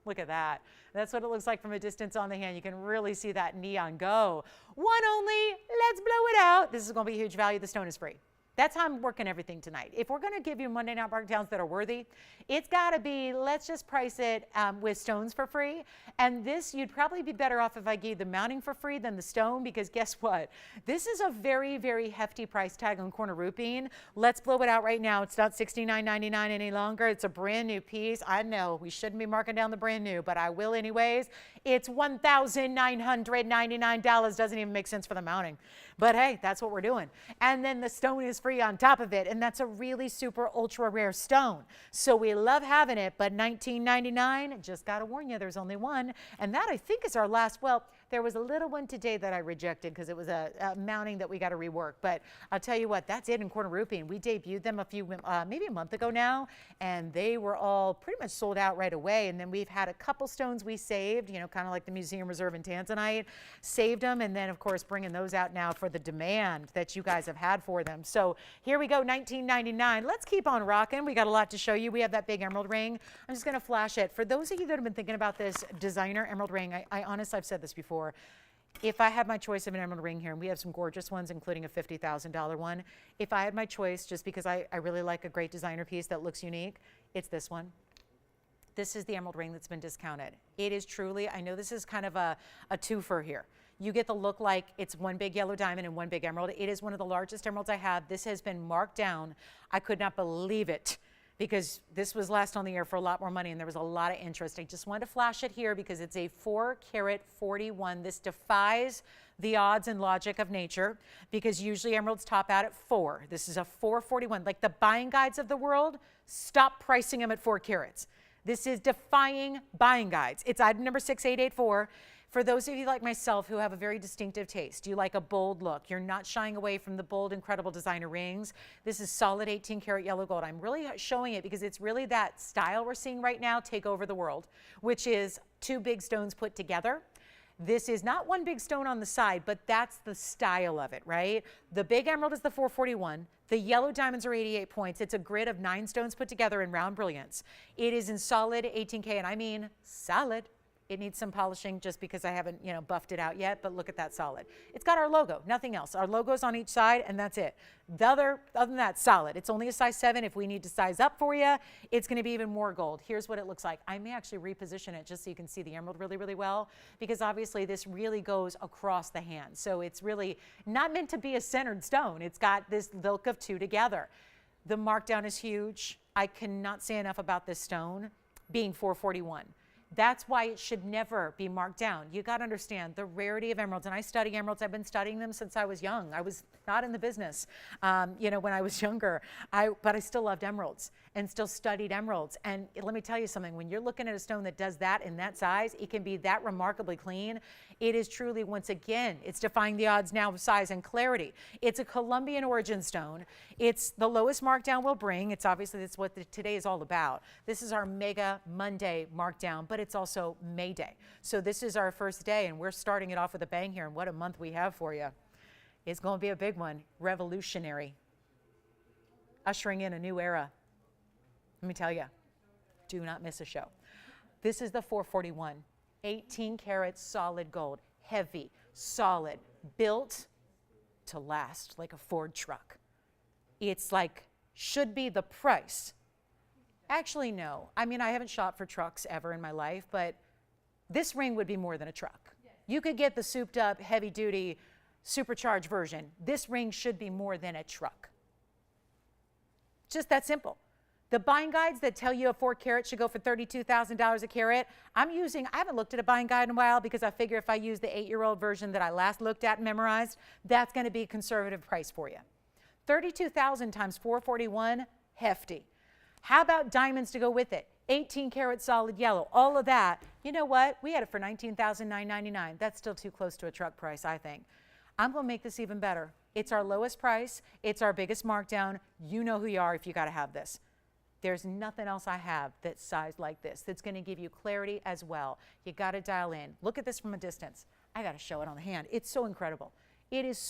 Look at that. That's what it looks like from a distance on the hand. You can really see that neon go. One only, let's blow it out. This is going to be a huge value. The stone is free. That's how I'm working everything tonight. If we're going to give you Monday night markdowns that are worthy, it's got to be, let's just price it with stones for free. And this, you'd probably be better off if I gave the mounting for free than the stone, because guess what? This is a very, very hefty price tag on corner rupee. Let's blow it out right now. It's not $69.99 any longer. It's a brand new piece. I know we shouldn't be marking down the brand new, but I will anyways. It's $1,999. Doesn't even make sense for the mounting. But hey, that's what we're doing. And then the stone is free on top of it, and that's a really super ultra rare stone. So we love having it, but $19.99, just got to warn you, there's only one. And that I think is our last. Well, there was a little one today that I rejected because it was a mounting that we got to rework. But I'll tell you what, that's it in corner rupee. We debuted them maybe a month ago now, and they were all pretty much sold out right away. And then we've had a couple stones we saved, you know, kind of like the Museum Reserve and Tanzanite, saved them, and then of course bringing those out now for the demand that you guys have had for them. So here we go, $19.99. Let's keep on rocking. We got a lot to show you. We have that big emerald ring. I'm just going to flash it. For those of you that have been thinking about this designer emerald ring, I honestly, I've said this before. If I had my choice of an emerald ring here, and we have some gorgeous ones, including a $50,000 one. If I had my choice, just because I really like a great designer piece that looks unique, it's this one. This is the emerald ring that's been discounted. It is truly, I know this is kind of a twofer here. You get the look like it's one big yellow diamond and one big emerald. It is one of the largest emeralds I have. This has been marked down. I could not believe it, because this was last on the air for a lot more money and there was a lot of interest. I just wanted to flash it here because it's a 4 carat 41. This defies the odds and logic of nature, because usually emeralds top out at 4. This is a 441. Like the buying guides of the world, stop pricing them at 4 carats. This is defying buying guides. It's item number 6884. For those of you like myself who have a very distinctive taste, you like a bold look, you're not shying away from the bold, incredible designer rings. This is solid 18 karat yellow gold. I'm really showing it because it's really that style we're seeing right now take over the world, which is two big stones put together. This is not one big stone on the side, but that's the style of it, right? The big emerald is the 441. The yellow diamonds are 88 points. It's a grid of 9 stones put together in round brilliance. It is in solid 18K, and I mean solid. It needs some polishing just because I haven't, buffed it out yet, but look at that solid. It's got our logo, nothing else. Our logo's on each side, and that's it. Other than that, solid. It's only a size 7. If we need to size up for you, it's gonna be even more gold. Here's what it looks like. I may actually reposition it just so you can see the emerald really, really well, because obviously this really goes across the hand. So it's really not meant to be a centered stone. It's got this look of 2 together. The markdown is huge. I cannot say enough about this stone being 441. That's why it should never be marked down. You got to understand the rarity of emeralds. And I study emeralds. I've been studying them since I was young. I was not in the business, when I was younger. But I still loved emeralds and still studied emeralds. And let me tell you something. When you're looking at a stone that does that in that size, it can be that remarkably clean. It is truly, once again, it's defying the odds now of size and clarity. It's a Colombian origin stone. It's the lowest markdown we'll bring. It's obviously that's what today is all about. This is our Mega Monday markdown, but it's also May Day. So this is our first day, and we're starting it off with a bang here. And what a month we have for you. It's going to be a big one. Revolutionary. Ushering in a new era. Let me tell you, do not miss a show. This is the 441. 18 karat solid gold. Heavy, solid, built to last like a Ford truck. It's like, should be the price. Actually, no. I mean, I haven't shopped for trucks ever in my life, but this ring would be more than a truck. You could get the souped up, heavy duty, supercharged version. This ring should be more than a truck. Just that simple. The buying guides that tell you a 4 carat should go for $32,000 a carat, I haven't looked at a buying guide in a while because I figure if I use the 8-year-old version that I last looked at and memorized, that's going to be a conservative price for you. 32,000 times 441, hefty. How about diamonds to go with it? 18 karat solid yellow, all of that. You know what? We had it for $19,999. That's still too close to a truck price, I think. I'm going to make this even better. It's our lowest price. It's our biggest markdown. You know who you are if you got to have this. There's nothing else I have that's sized like this that's going to give you clarity as well. You got to dial in. Look at this from a distance. I got to show it on the hand. It's so incredible. It's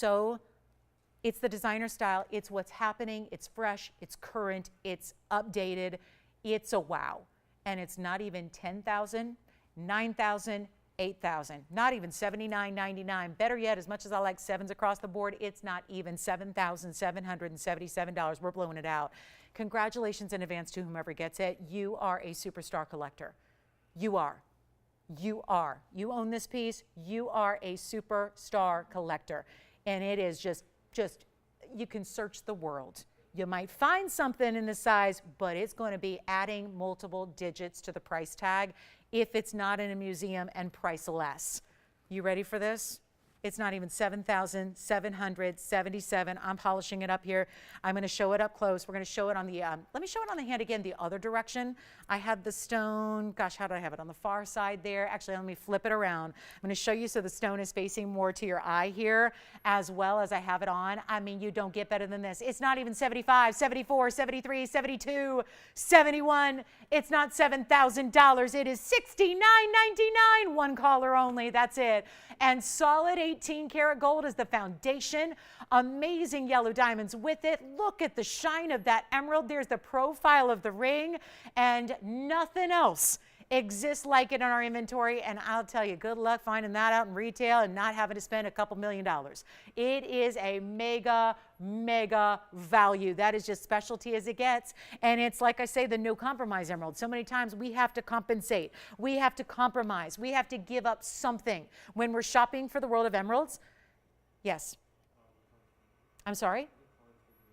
the designer style. It's what's happening. It's fresh. It's current. It's updated. It's a wow. And it's not even $10,000, $9,000, $8,000, not even $79.99. Better yet, as much as I like sevens across the board, it's not even $7,777. We're blowing it out. Congratulations in advance to whomever gets it. You are a superstar collector. You are. You are. You own this piece. You are a superstar collector. And it is just you can search the world. You might find something in this size, but it's going to be adding multiple digits to the price tag if it's not in a museum and price less. You ready for this? It's not even $7,777. I'm polishing it up here. I'm going to show it up close. We're going to show it on the, let me show it on the hand again, the other direction. I had the stone, gosh, how did I have it? On the far side there. Actually, let me flip it around. I'm going to show you so the stone is facing more to your eye here as well as I have it on. I mean, you don't get better than this. It's not even 75, 74, 73, 72, 71. It's not $7,000. It is $69.99. One caller only. That's it. And solid 18 karat gold is the foundation. Amazing yellow diamonds with it. Look at the shine of that emerald. There's the profile of the ring, and nothing else exists like it in our inventory. And I'll tell you, good luck finding that out in retail and not having to spend a couple $1 million. It is a mega value. That is just specialty as it gets. And it's like I say, the no compromise emerald. So many times we have to compensate. We have to compromise. We have to give up something when we're shopping for the world of emeralds. Yes. I'm sorry?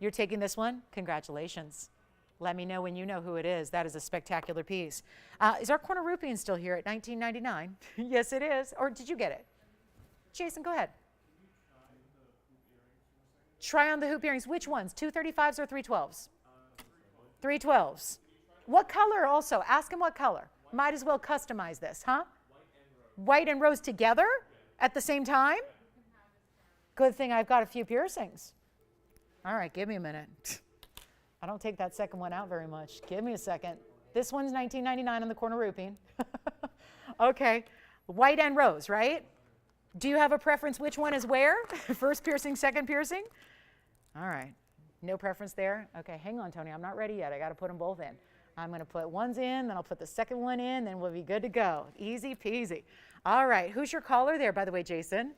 You're taking this one? Congratulations. Let me know when you know who it is. That is a spectacular piece. Is our corner rupeeing still here at $19.99? Yes, it is. Or did you get it? Jason, go ahead. Try on the hoop earrings. Which ones? 235s or 312s? 312s. What color also? Ask him what color. Might as well customize this, huh? White and rose. White and rose together at the same time? Good thing I've got a few piercings. All right, give me a minute. I don't take that second one out very much. Give me a second. This one's $19.99 on the corner roofing. Okay, white and rose, right? Do you have a preference which one is where? First piercing, second piercing? All right, no preference there? Okay, hang on, Tony, I'm not ready yet. I gotta put them both in. I'm gonna put ones in, then I'll put the second one in, then we'll be good to go. Easy peasy. All right, who's your caller there, by the way, Jason?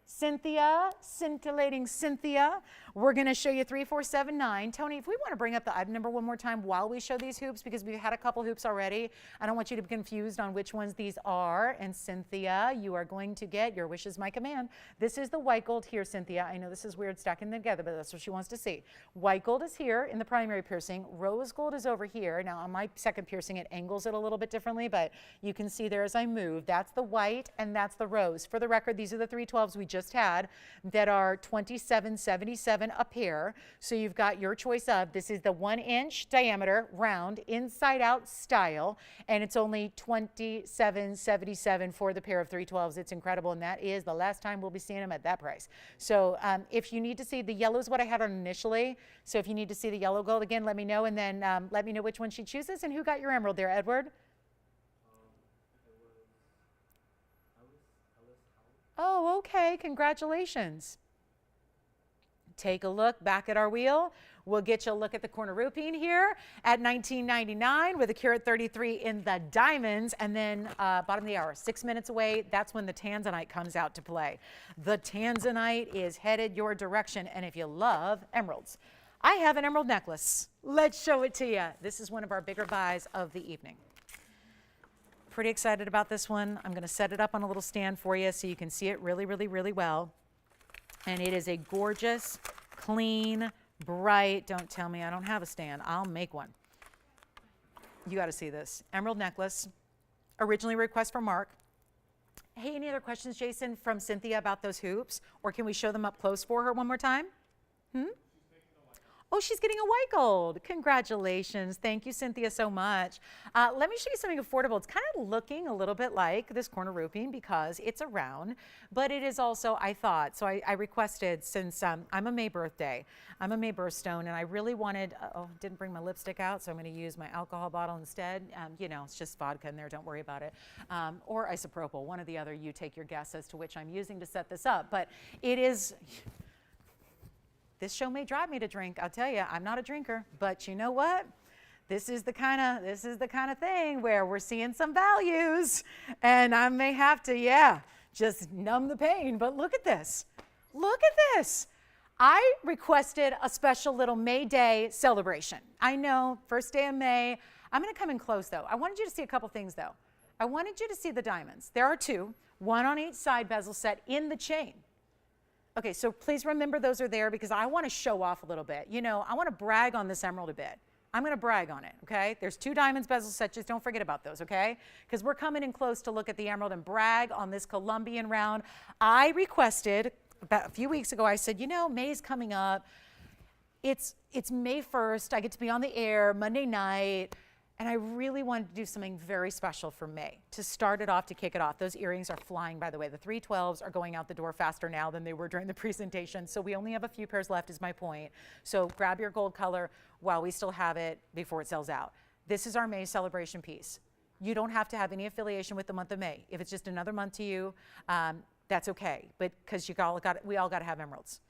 Cynthia, scintillating Cynthia. We're going to show you 3479. Tony, if we want to bring up the item number one more time while we show these hoops, because we've had a couple hoops already. I don't want you to be confused on which ones these are. And Cynthia, you are going to get your wish is my command. This is the white gold here, Cynthia. I know this is weird stacking them together, but that's what she wants to see. White gold is here in the primary piercing. Rose gold is over here. Now on my second piercing, it angles it a little bit differently, but you can see there as I move. That's the white and that's the rose. For the record, these are the 312s we just had that are $27.77 a pair. So you've got your choice of, this is the 1-inch diameter round inside out style, and it's only $27.77 for the pair of 312s. It's incredible, and that is the last time we'll be seeing them at that price. So if you need to see, the yellow is what I had on initially. So if you need to see the yellow gold again, let me know, and then let me know which one she chooses. And who got your emerald there, Edward? Oh, okay, congratulations. Take a look back at our wheel. We'll get you a look at the corner roofing here at $19.99 with a carat 33 in the diamonds. And then bottom of the hour, 6 minutes away, that's when the tanzanite comes out to play. The tanzanite is headed your direction. And if you love emeralds, I have an emerald necklace. Let's show it to you. This is one of our bigger buys of the evening. Pretty excited about this one. I'm going to set it up on a little stand for you so you can see it really, really, really well. And it is a gorgeous, clean, bright, don't tell me I don't have a stand. I'll make one. You got to see this. Emerald necklace, originally a request from Mark. Hey, any other questions, Jason, from Cynthia about those hoops? Or can we show them up close for her one more time? Oh, she's getting a white gold. Congratulations. Thank you, Cynthia, so much. Let me show you something affordable. It's kind of looking a little bit like this corner roofing because it's a round, but it is also, I thought, so I requested, since I'm a May birthday, I'm a May birthstone, and I really wanted, didn't bring my lipstick out, so I'm going to use my alcohol bottle instead. You know, it's just vodka in there. Don't worry about it. Or isopropyl, one or the other. You take your guess as to which I'm using to set this up. But it is... This show may drive me to drink. I'll tell you, I'm not a drinker, but you know what? This is the kind of thing where we're seeing some values, and I may have to, just numb the pain. But look at this. Look at this. I requested a special little May Day celebration. I know, first day of May. I'm going to come in close, though. I wanted you to see a couple things, though. I wanted you to see the diamonds. There are two, one on each side bezel set in the chain. Okay, so please remember those are there because I want to show off a little bit. You know, I want to brag on this emerald a bit. I'm going to brag on it, okay? There's two diamonds bezel set. Just don't forget about those, okay? Because we're coming in close to look at the emerald and brag on this Colombian round. I requested about a few weeks ago, I said, you know, May's coming up. It's May 1st. I get to be on the air Monday night. And I really wanted to do something very special for May to start it off, to kick it off. Those earrings are flying, by the way. The 312s are going out the door faster now than they were during the presentation. So we only have a few pairs left is my point. So grab your gold color while we still have it before it sells out. This is our May celebration piece. You don't have to have any affiliation with the month of May. If it's just another month to you, that's okay. But because we all got to have emeralds.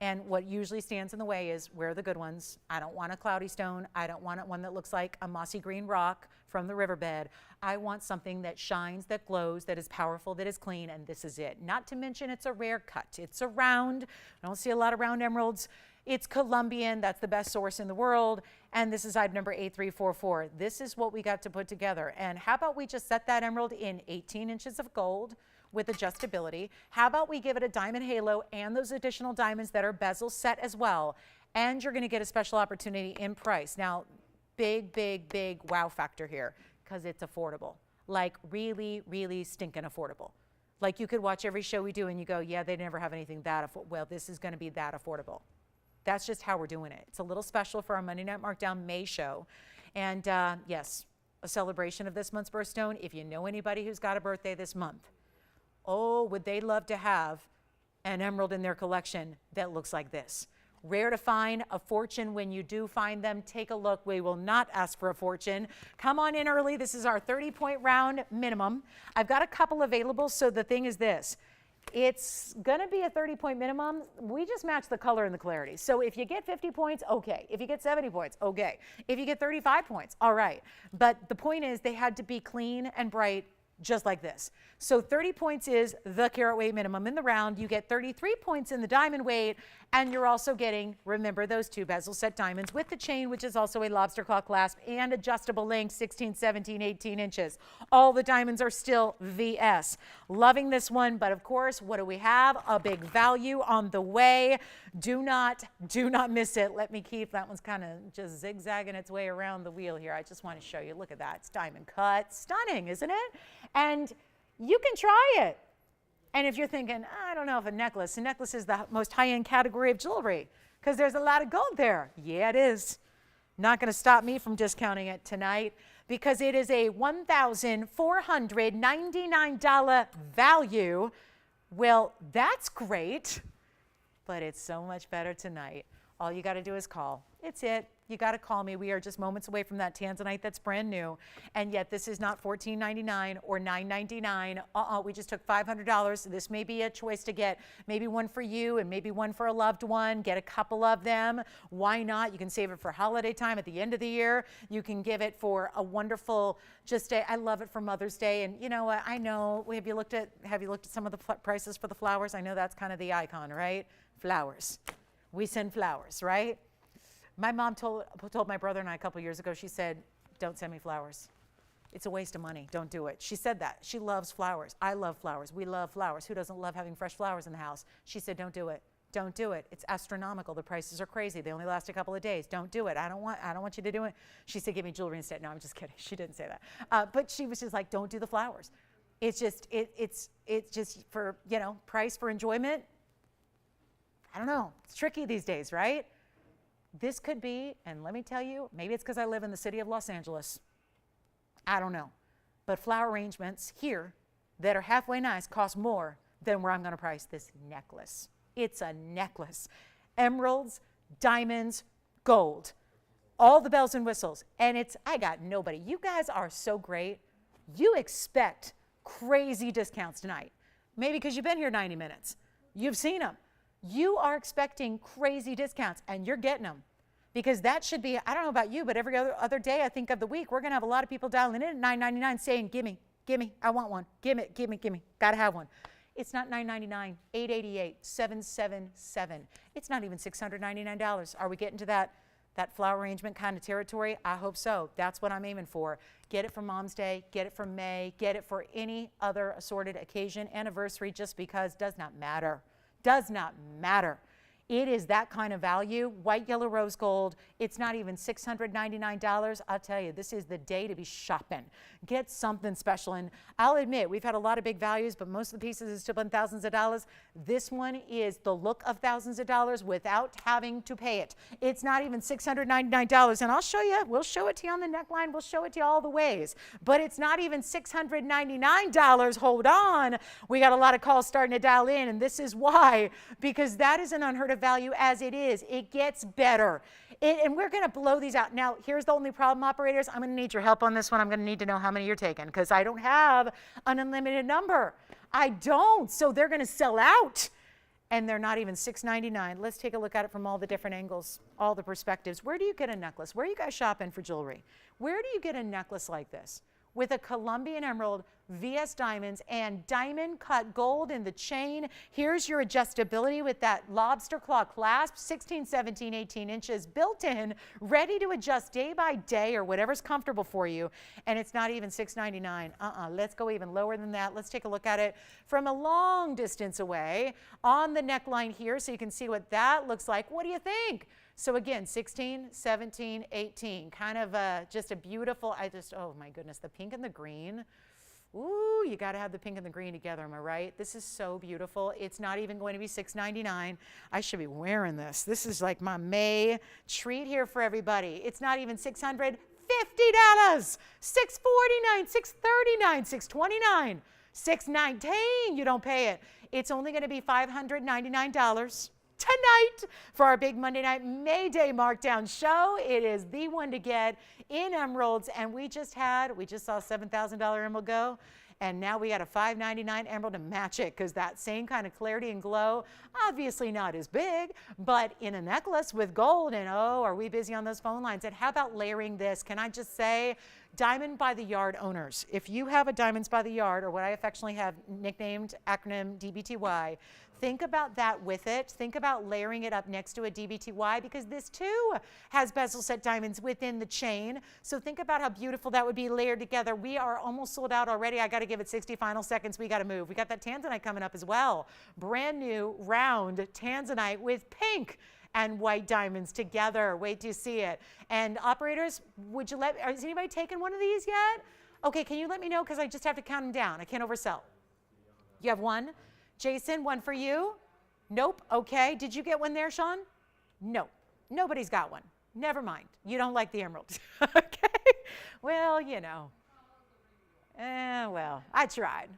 And what usually stands in the way is, where are the good ones? I don't want a cloudy stone. I don't want one that looks like a mossy green rock from the riverbed. I want something that shines, that glows, that is powerful, that is clean, and this is it. Not to mention it's a rare cut. It's a round. I don't see a lot of round emeralds. It's Colombian. That's the best source in the world. And this is item number 8344. This is what we got to put together. And how about we just set that emerald in 18 inches of gold with adjustability? How about we give it a diamond halo and those additional diamonds that are bezel set as well, and you're going to get a special opportunity in price. Now, big, big, big wow factor here, because it's affordable, like really, really stinking affordable. Like you could watch every show we do and you go, yeah, they never have anything that affordable. Well, this is going to be that affordable. That's just how we're doing it. It's a little special for our Monday Night Markdown May show. And yes, a celebration of this month's birthstone, if you know anybody who's got a birthday this month, oh, would they love to have an emerald in their collection that looks like this. Rare to find, a fortune when you do find them. Take a look. We will not ask for a fortune. Come on in early. This is our 30-point round minimum. I've got a couple available, so the thing is this. It's going to be a 30-point minimum. We just match the color and the clarity. So if you get 50 points, okay. If you get 70 points, okay. If you get 35 points, all right. But the point is they had to be clean and bright, just like this. So 30 points is the carat weight minimum in the round. You get 33 points in the diamond weight, and you're also getting, remember, those 2 bezel set diamonds with the chain, which is also a lobster claw clasp and adjustable length, 16, 17, 18 inches. All the diamonds are still VS. Loving this one, but of course, what do we have? A big value on the way. Do not miss it. Let me keep, that one's kind of just zigzagging its way around the wheel here. I just want to show you. Look at that. It's diamond cut. Stunning, isn't it? And you can try it. And if you're thinking, I don't know if a necklace is the most high-end category of jewelry because there's a lot of gold there. Yeah, it is. Not going to stop me from discounting it tonight because it is a $1,499 value. Well, that's great, but it's so much better tonight. All you got to do is call. It's it. You got to call me. We are just moments away from that tanzanite that's brand new. And yet this is not $14.99 or $9.99. We just took $500. This may be a choice to get maybe one for you and maybe one for a loved one. Get a couple of them. Why not? You can save it for holiday time at the end of the year. You can give it for a wonderful just day. I love it for Mother's Day. And you know what? I know. Have you looked at some of the prices for the flowers? I know that's kind of the icon, right? Flowers. We send flowers, right? My mom told my brother and I a couple years ago, she said, don't send me flowers. It's a waste of money. Don't do it. She said that. She loves flowers. I love flowers. We love flowers. Who doesn't love having fresh flowers in the house? She said, don't do it. Don't do it. It's astronomical. The prices are crazy. They only last a couple of days. Don't do it. I don't want you to do it. She said, give me jewelry instead. No, I'm just kidding. She didn't say that. But she was just like, don't do the flowers. It's just, it's just for, price for enjoyment. I don't know. It's tricky these days, right? This could be, and let me tell you, maybe it's because I live in the city of Los Angeles. I don't know. But flower arrangements here that are halfway nice cost more than where I'm going to price this necklace. It's a necklace. Emeralds, diamonds, gold. All the bells and whistles. And I got nobody. You guys are so great. You expect crazy discounts tonight. Maybe because you've been here 90 minutes. You've seen them. You are expecting crazy discounts, and you're getting them. Because that should be, I don't know about you, but every other day I think of the week, we're going to have a lot of people dialing in at $9.99 saying, gimme, I want one. Gimme. Got to have one. It's not $9.99, $8.88, $7.77. It's not even $699. Are we getting to that flower arrangement kind of territory? I hope so. That's what I'm aiming for. Get it for Mom's Day, get it for May, get it for any other assorted occasion, anniversary, just because does not matter. Does not matter. It is that kind of value. White, yellow, rose gold. It's not even $699. I'll tell you, this is the day to be shopping. Get something special. And I'll admit, we've had a lot of big values, but most of the pieces have still been thousands of dollars. This one is the look of thousands of dollars without having to pay it. It's not even $699. And I'll show you. We'll show it to you on the neckline. We'll show it to you all the ways. But it's not even $699. Hold on. We got a lot of calls starting to dial in, and this is why. Because that is an unheard of value as it is. It gets better. And we're going to blow these out. Now, here's the only problem, operators. I'm going to need your help on this one. I'm going to need to know how many you're taking because I don't have an unlimited number. I don't. So they're going to sell out. And they're not even $699. Let's take a look at it from all the different angles, all the perspectives. Where do you get a necklace? Where are you guys shopping for jewelry? Where do you get a necklace like this with a Colombian emerald, VS diamonds, and diamond cut gold in the chain? Here's your adjustability with that lobster claw clasp, 16, 17, 18 inches built in, ready to adjust day by day or whatever's comfortable for you. And it's not even $699. Let's go even lower than that. Let's take a look at it from a long distance away on the neckline here so you can see what that looks like. What do you think? So again, 16, 17, 18, kind of just a beautiful, oh my goodness, the pink and the green. Ooh, you got to have the pink and the green together, am I right? This is so beautiful. It's not even going to be $699. I should be wearing this. This is like my May treat here for everybody. It's not even $650. $50, $649, $639, $629, $619. You don't pay it. It's only going to be $599 tonight for our big Monday night May Day markdown show. It is the one to get in emeralds, and we just saw a $7,000 emerald go. And now we got a $599 emerald to match it, because that same kind of clarity and glow, obviously not as big, but in a necklace with gold. And oh, are we busy on those phone lines? And how about layering this? Can I just say, Diamond by the Yard owners, if you have a Diamonds by the Yard, or what I affectionately have nicknamed acronym DBTY, think about that with it. Think about layering it up next to a DBTY, because this too has bezel set diamonds within the chain. So think about how beautiful that would be layered together. We are almost sold out already. I got to give it 60 final seconds. We got to move. We got that tanzanite coming up as well. Brand new round tanzanite with pink and white diamonds together. Wait to see it. And operators, has anybody taken one of these yet? Okay, can you let me know, because I just have to count them down. I can't oversell. You have one? Jason, one for you? Nope. Okay. Did you get one there, Sean? No. Nobody's got one. Never mind. You don't like the emerald. Okay. Well, you know. Well, I tried.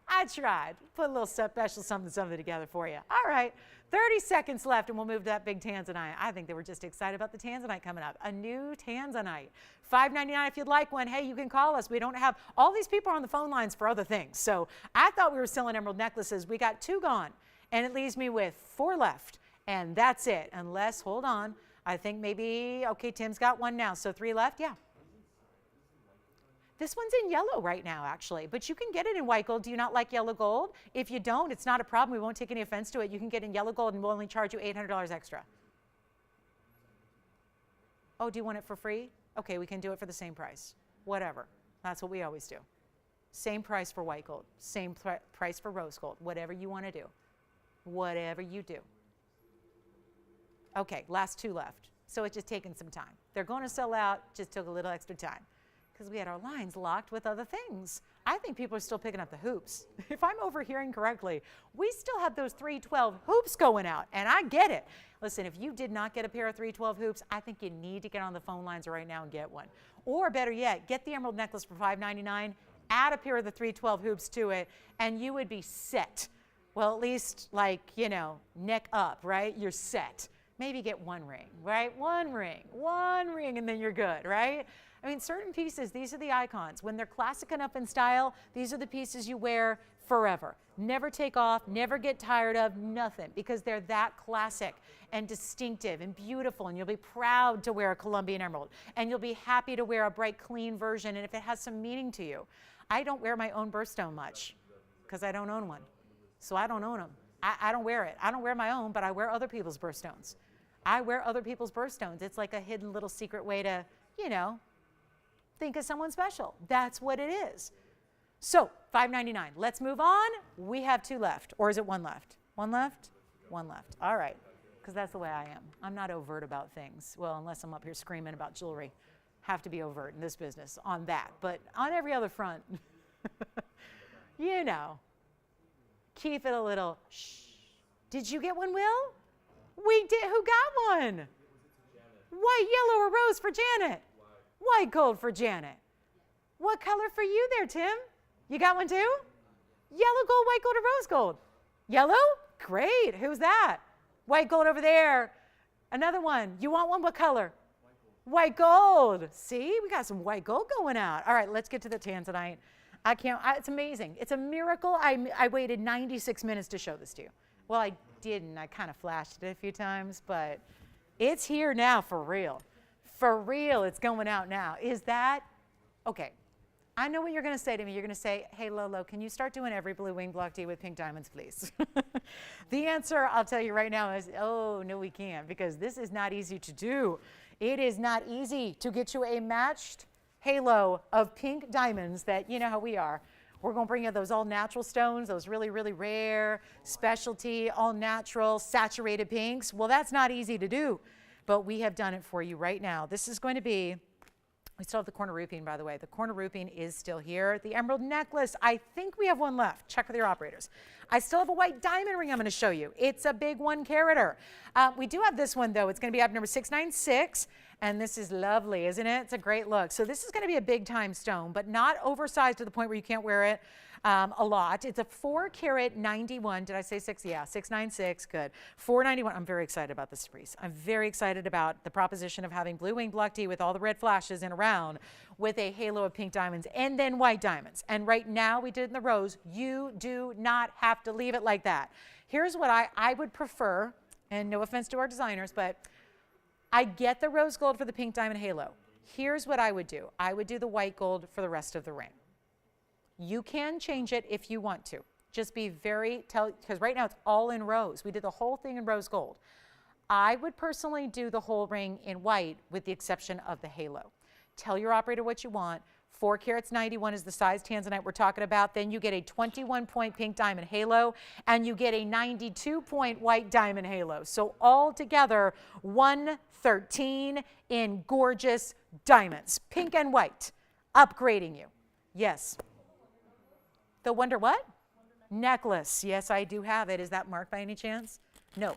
Put a little special something together for you. All right. 30 seconds left, and we'll move to that big tanzanite. I think they were just excited about the tanzanite coming up. A new tanzanite. $5.99 if you'd like one. Hey, you can call us. We don't have all these people on the phone lines for other things. So I thought we were selling emerald necklaces. We got 2 gone, and it leaves me with 4 left, and that's it. Unless, hold on, I think maybe, okay, Tim's got one now. So 3 left. Yeah. This one's in yellow right now, actually, but you can get it in white gold. Do you not like yellow gold? If you don't, it's not a problem. We won't take any offense to it. You can get in yellow gold, and we'll only charge you $800 extra. Oh, do you want it for free? Okay, we can do it for the same price. Whatever. That's what we always do. Same price for white gold. Same price for rose gold. Whatever you want to do. Whatever you do. Okay, last 2 left. So it's just taking some time. They're going to sell out. Just took a little extra time, because we had our lines locked with other things. I think people are still picking up the hoops. If I'm overhearing correctly, we still have those 312 hoops going out, and I get it. Listen, if you did not get a pair of 312 hoops, I think you need to get on the phone lines right now and get one. Or better yet, get the emerald necklace for $5.99, add a pair of the 312 hoops to it, and you would be set. Well, at least, like, you know, neck up, right? You're set. Maybe get 1 ring, right? 1 ring, and then you're good, right? I mean, certain pieces, these are the icons. When they're classic enough in style, these are the pieces you wear forever. Never take off, never get tired of, nothing, because they're that classic and distinctive and beautiful, and you'll be proud to wear a Colombian emerald, and you'll be happy to wear a bright, clean version, and if it has some meaning to you. I don't wear my own birthstone much, because I don't own one, so I don't own them. I don't wear it. I don't wear my own, but I wear other people's birthstones. I wear other people's birthstones. It's like a hidden little secret way to, you know, think of someone special. That's what it is. So $5.99. Let's move on. We have 2 left, or is it 1 left? 1 left? 1 left. All right, because that's the way I am. I'm not overt about things. Well, unless I'm up here screaming about jewelry. Have to be overt in this business on that, but on every other front, you know, keep it a little shh. Did you get one, Will? We did. Who got one? White, yellow, or rose for Janet? White gold for Janet. What color for you there, Tim? You got one too? Yellow gold, white gold, or rose gold? Yellow? Great. Who's that? White gold over there. Another one. You want one? What color? White gold. See, we got some white gold going out. All right, let's get to the tanzanite. It's amazing. It's a miracle. I waited 96 minutes to show this to you. Well, I didn't. I kind of flashed it a few times, but it's here now for real. For real, it's going out now. Is that, okay, I know what you're going to say to me. You're going to say, hey, Lolo, can you start doing every blue wing block D with pink diamonds, please? The answer, I'll tell you right now, is, oh, no, we can't, because this is not easy to do. It is not easy to get you a matched halo of pink diamonds that, you know how we are. We're going to bring you those all-natural stones, those really, really rare, specialty, all-natural, saturated pinks. Well, that's not easy to do, but we have done it for you right now. This is going to be, we still have the corner roofing, by the way. The corner roofing is still here. The emerald necklace, I think we have one left. Check with your operators. I still have a white diamond ring I'm going to show you. It's a big 1-carater. We do have this one, though. It's going to be item number 696. And this is lovely, isn't it? It's a great look. So this is going to be a big time stone, but not oversized to the point where you can't wear it a lot. It's a 4-carat 91. Did I say 6? Yeah, 696. Good. 491. I'm very excited about this piece. I'm very excited about the proposition of having blue wing block D with all the red flashes in around with a halo of pink diamonds and then white diamonds. And right now we did it in the rose. You do not have to leave it like that. Here's what I would prefer, and no offense to our designers, but I get the rose gold for the pink diamond halo. Here's what I would do. I would do the white gold for the rest of the ring. You can change it if you want to. Just be very, because right now it's all in rose. We did the whole thing in rose gold. I would personally do the whole ring in white with the exception of the halo. Tell your operator what you want. 4 carats 91 is the size tanzanite we're talking about. Then you get a 21-point pink diamond halo, and you get a 92-point white diamond halo. So all together, 113 in gorgeous diamonds, pink and white, upgrading you. Yes. The Wonder what? Necklace. Yes, I do have it. Is that marked by any chance? No,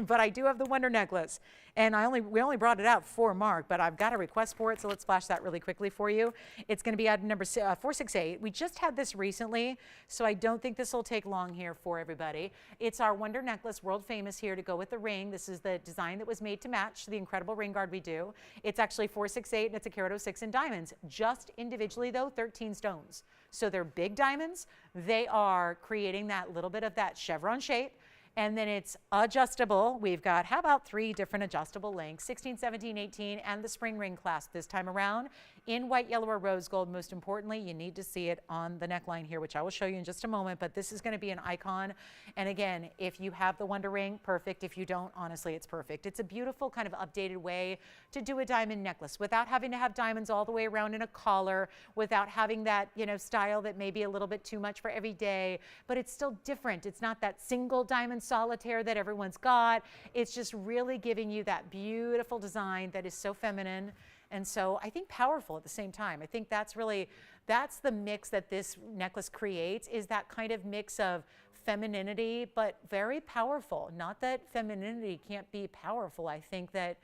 but I do have the Wonder necklace, and we only brought it out for Mark, but I've got a request for it, so let's flash that really quickly for you. It's going to be item number 468. We just had this recently, so I don't think this will take long here for everybody. It's our Wonder necklace, world famous here to go with the ring. This is the design that was made to match the incredible ring guard we do. It's actually 468, and it's a carat 06 in diamonds. Just individually, though, 13 stones. So they're big diamonds. They are creating that little bit of that chevron shape. And then it's adjustable. We've got, how about 3 different adjustable lengths, 16, 17, 18, and the spring ring clasp this time around in white, yellow, or rose gold. Most importantly, you need to see it on the neckline here, which I will show you in just a moment, but this is going to be an icon. And again, if you have the Wonder ring, perfect. If you don't, honestly, it's perfect. It's a beautiful kind of updated way to do a diamond necklace without having to have diamonds all the way around in a collar, without having that, style that may be a little bit too much for every day, but it's still different. It's not that single diamond solitaire that everyone's got. It's just really giving you that beautiful design that is so feminine and so I think powerful at the same time. I think that's the mix that this necklace creates, is that kind of mix of femininity but very powerful. Not that femininity can't be powerful. I think that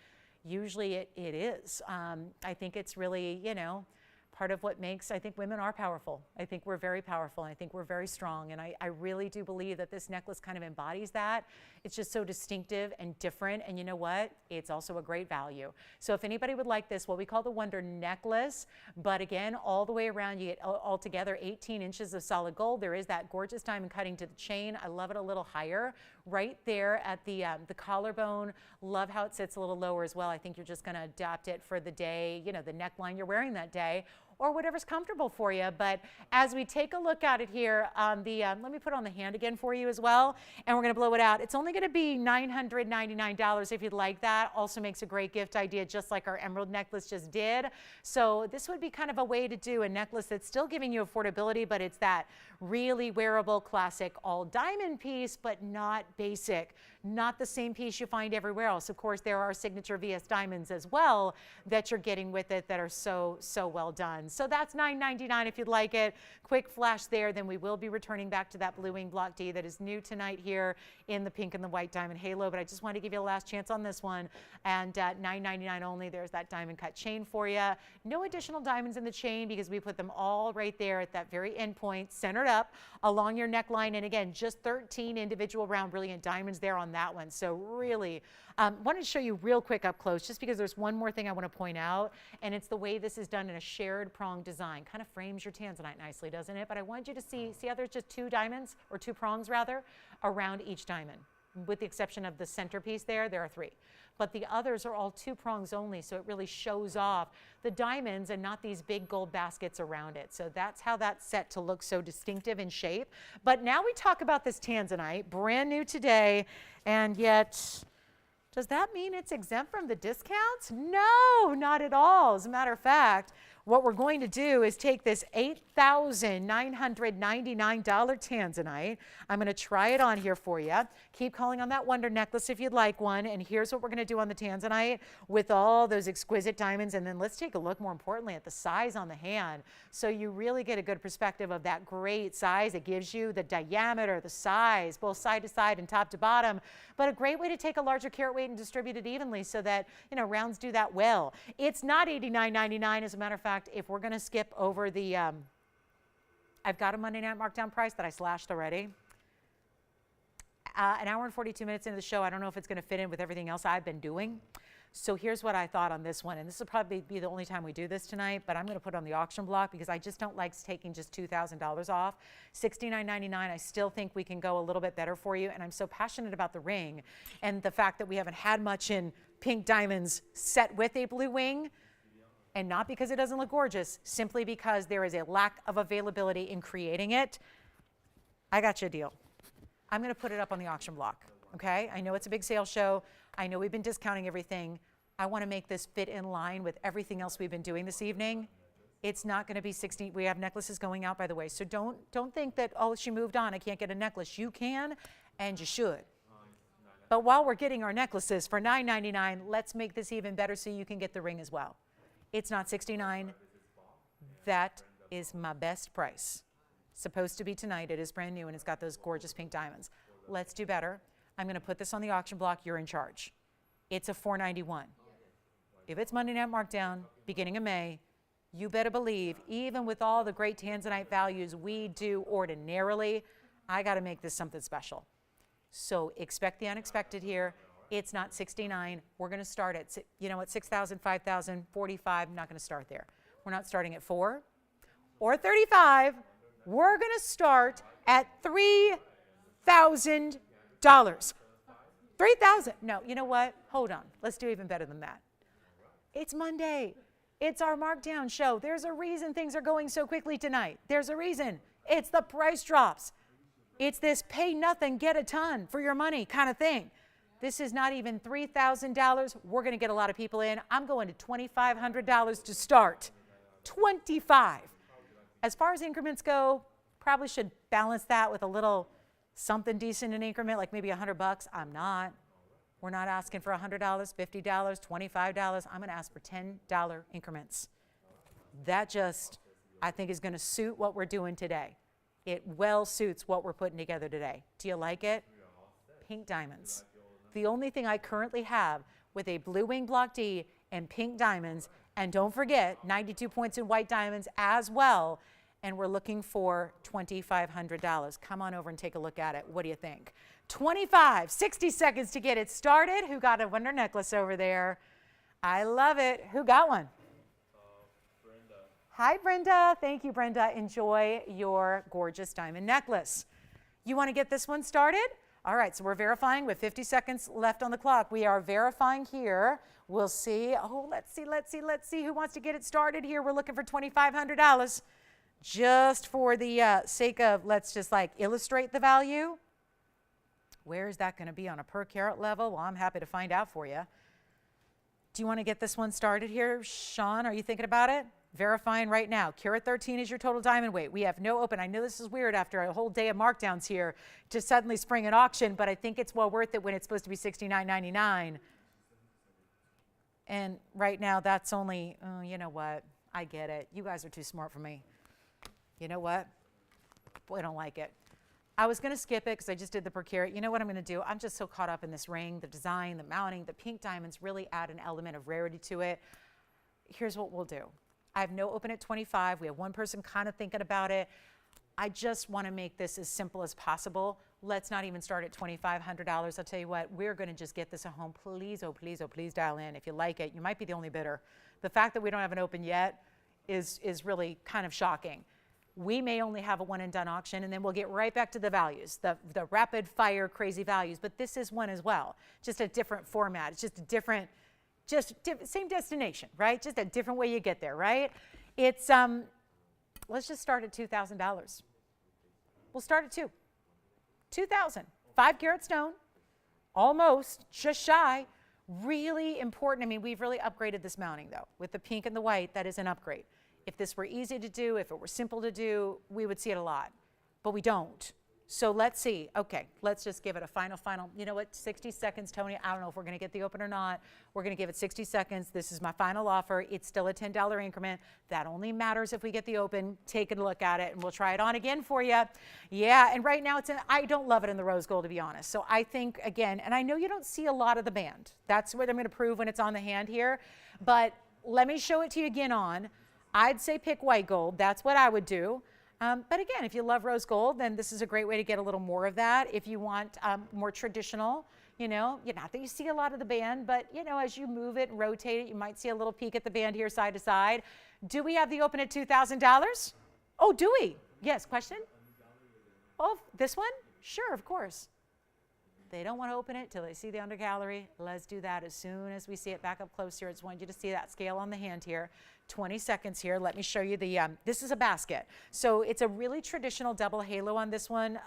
usually it is. I think it's really, part of what makes, I think women are powerful. I think we're very powerful. I think we're very strong. And I really do believe that this necklace kind of embodies that. It's just so distinctive and different. And you know what? It's also a great value. So if anybody would like this, what we call the Wonder necklace, but again, all the way around, you get altogether 18 inches of solid gold. There is that gorgeous diamond cutting to the chain. I love it a little higher right there at the collarbone. Love how it sits a little lower as well. I think you're just going to adapt it for the day, the neckline you're wearing that day, or whatever's comfortable for you. But as we take a look at it here, let me put on the hand again for you as well, and we're going to blow it out. It's only going to be $999 if you'd like that. Also makes a great gift idea, just like our emerald necklace just did. So this would be kind of a way to do a necklace that's still giving you affordability, but it's that really wearable, classic, all diamond piece, but not basic, not the same piece you find everywhere else. Of course, there are signature VS diamonds as well that you're getting with it that are so well done. So that's $999 if you'd like it. Quick flash there, then we will be returning back to that blue wing block D that is new tonight here in the pink and the white diamond halo. But I just wanted to give you a last chance on this one. And $999 only. There's that diamond cut chain for you. No additional diamonds in the chain because we put them all right there at that very end point, centered up along your neckline. And again, just 13 individual round brilliant diamonds there on that one. So really, wanted to show you real quick up close, just because there's one more thing I want to point out, and it's the way this is done in a shared prong design. Kind of frames your tanzanite nicely, doesn't it? But I want you to see how there's just 2 diamonds, or 2 prongs rather, around each diamond. With the exception of the centerpiece there are 3. But the others are all 2 prongs only, so it really shows off the diamonds and not these big gold baskets around it. So that's how that's set to look so distinctive in shape. But now we talk about this tanzanite, brand new today, and yet, does that mean it's exempt from the discounts? No, not at all. As a matter of fact, What we're going to do is take this $8,999 tanzanite. I'm going to try it on here for you. Keep calling on that wonder necklace if you'd like one. And here's what we're going to do on the tanzanite with all those exquisite diamonds. And then let's take a look more importantly at the size on the hand, so you really get a good perspective of that great size. It gives you the diameter, the size, both side to side and top to bottom, but a great way to take a larger carat weight and distribute it evenly so that, you know, rounds do that well. It's not $89.99. As a matter of fact, if we're going to skip over the, I've got a Monday night markdown price that I slashed already. An hour and 42 minutes into the show, I don't know if it's going to fit in with everything else I've been doing. So here's what I thought on this one, and this will probably be the only time we do this tonight, but I'm going to put it on the auction block because I just don't like taking just $2,000 off. $69.99, I still think we can go a little bit better for you, and I'm so passionate about the ring and the fact that we haven't had much in pink diamonds set with a blue wing, and not because it doesn't look gorgeous, simply because there is a lack of availability in creating it. I got you a deal. I'm going to put it up on the auction block, okay? I know it's a big sales show. I know we've been discounting everything. I want to make this fit in line with everything else we've been doing this evening. It's not going to be 60. We have necklaces going out, by the way. So don't think that, oh, she moved on, I can't get a necklace. You can, and you should. But while we're getting our necklaces for $9.99, let's make this even better so you can get the ring as well. It's not $69. That is my best price. Supposed to be tonight. It is brand new, and it's got those gorgeous pink diamonds. Let's do better. I'm going to put this on the auction block. You're in charge. It's a $491. If it's Monday night markdown, beginning of May, you better believe, even with all the great tanzanite values we do ordinarily, I got to make this something special. So expect the unexpected here. It's not $69. We're going to start at, you know what, $6,000, $5,000, $45. I'm not going to start there. We're not starting at $4 or $35. We're going to start at $3,000. $3,000. No, you know what? Hold on. Let's do even better than that. It's Monday. It's our markdown show. There's a reason things are going so quickly tonight. There's a reason. It's the price drops. It's this pay nothing, get a ton for your money kind of thing. This is not even $3,000. We're going to get a lot of people in. I'm going to $2,500 to start. 25. As far as increments go, probably should balance that with a little something decent in increment, like maybe $100. I'm not. We're not asking for $100, $50, $25. I'm going to ask for $10 increments. That just, I think, is going to suit what we're doing today. It well suits what we're putting together today. Do you like it? Pink diamonds. The only thing I currently have with a blue wing block D and pink diamonds, and don't forget 92 points in white diamonds as well, and we're looking for $2,500. Come on over and take a look at it. What do you think? 25, 60 seconds to get it started. Who got a wonder necklace over there? I love it. Who got one? Brenda. Hi, Brenda. Thank you, Brenda. Enjoy your gorgeous diamond necklace. You want to get this one started? All right, so we're verifying with 50 seconds left on the clock. We are verifying here. We'll see. Oh, let's see who wants to get it started here. We're looking for $2,500. Just for the sake of, let's just like illustrate the value. Where is that going to be on a per carat level? Well, I'm happy to find out for you. Do you want to get this one started here? Sean, are you thinking about it? Verifying right now. Carat 13 is your total diamond weight. We have no open. I know this is weird after a whole day of markdowns here to suddenly spring an auction, but I think it's well worth it when it's supposed to be $69.99. And right now that's only, oh, you know what? I get it. You guys are too smart for me. You know what? Boy, I don't like it. I was going to skip it because I just did the per carat. You know what I'm going to do? I'm just so caught up in this ring, the design, the mounting. The pink diamonds really add an element of rarity to it. Here's what we'll do. I have no open at 25. We have one person kind of thinking about it. I just want to make this as simple as possible. Let's not even start at $2,500. I'll tell you what, we're going to just get this at home. Please, oh, please, oh, please dial in. If you like it, you might be the only bidder. The fact that we don't have an open yet is really kind of shocking. We may only have a one and done auction, and then we'll get right back to the values, the rapid fire crazy values. But this is one as well, just a different format. It's just a different, same destination, right? Just a different way you get there, right? It's, let's just start at $2,000. We'll start at $2,000. 5 carat stone, almost, just shy. Really important. I mean, we've really upgraded this mounting, though. With the pink and the white, that is an upgrade. If this were easy to do, if it were simple to do, we would see it a lot, but we don't. So let's see. Okay, let's just give it a final, you know what, 60 seconds, Tony. I don't know if we're going to get the open or not. We're going to give it 60 seconds. This is my final offer. It's still a $10 increment. That only matters if we get the open. Take a look at it, and we'll try it on again for you. Yeah, and right now, I don't love it in the rose gold, to be honest. So I think, again, and I know you don't see a lot of the band. That's what I'm going to prove when it's on the hand here. But let me show it to you again on. I'd say pick white gold. That's what I would do. But again, if you love rose gold, then this is a great way to get a little more of that. If you want more traditional, not that you see a lot of the band, but as you move it and rotate it, you might see a little peek at the band here side to side. Do we have the open at $2,000? Oh, do we? Yes, question? Oh, this one? Sure, of course. They don't want to open it till they see the under gallery. Let's do that as soon as we see it back up close here. I just want you to see that scale on the hand here. 20 seconds here. Let me show you the, this is a basket. So it's a really traditional double halo on this one,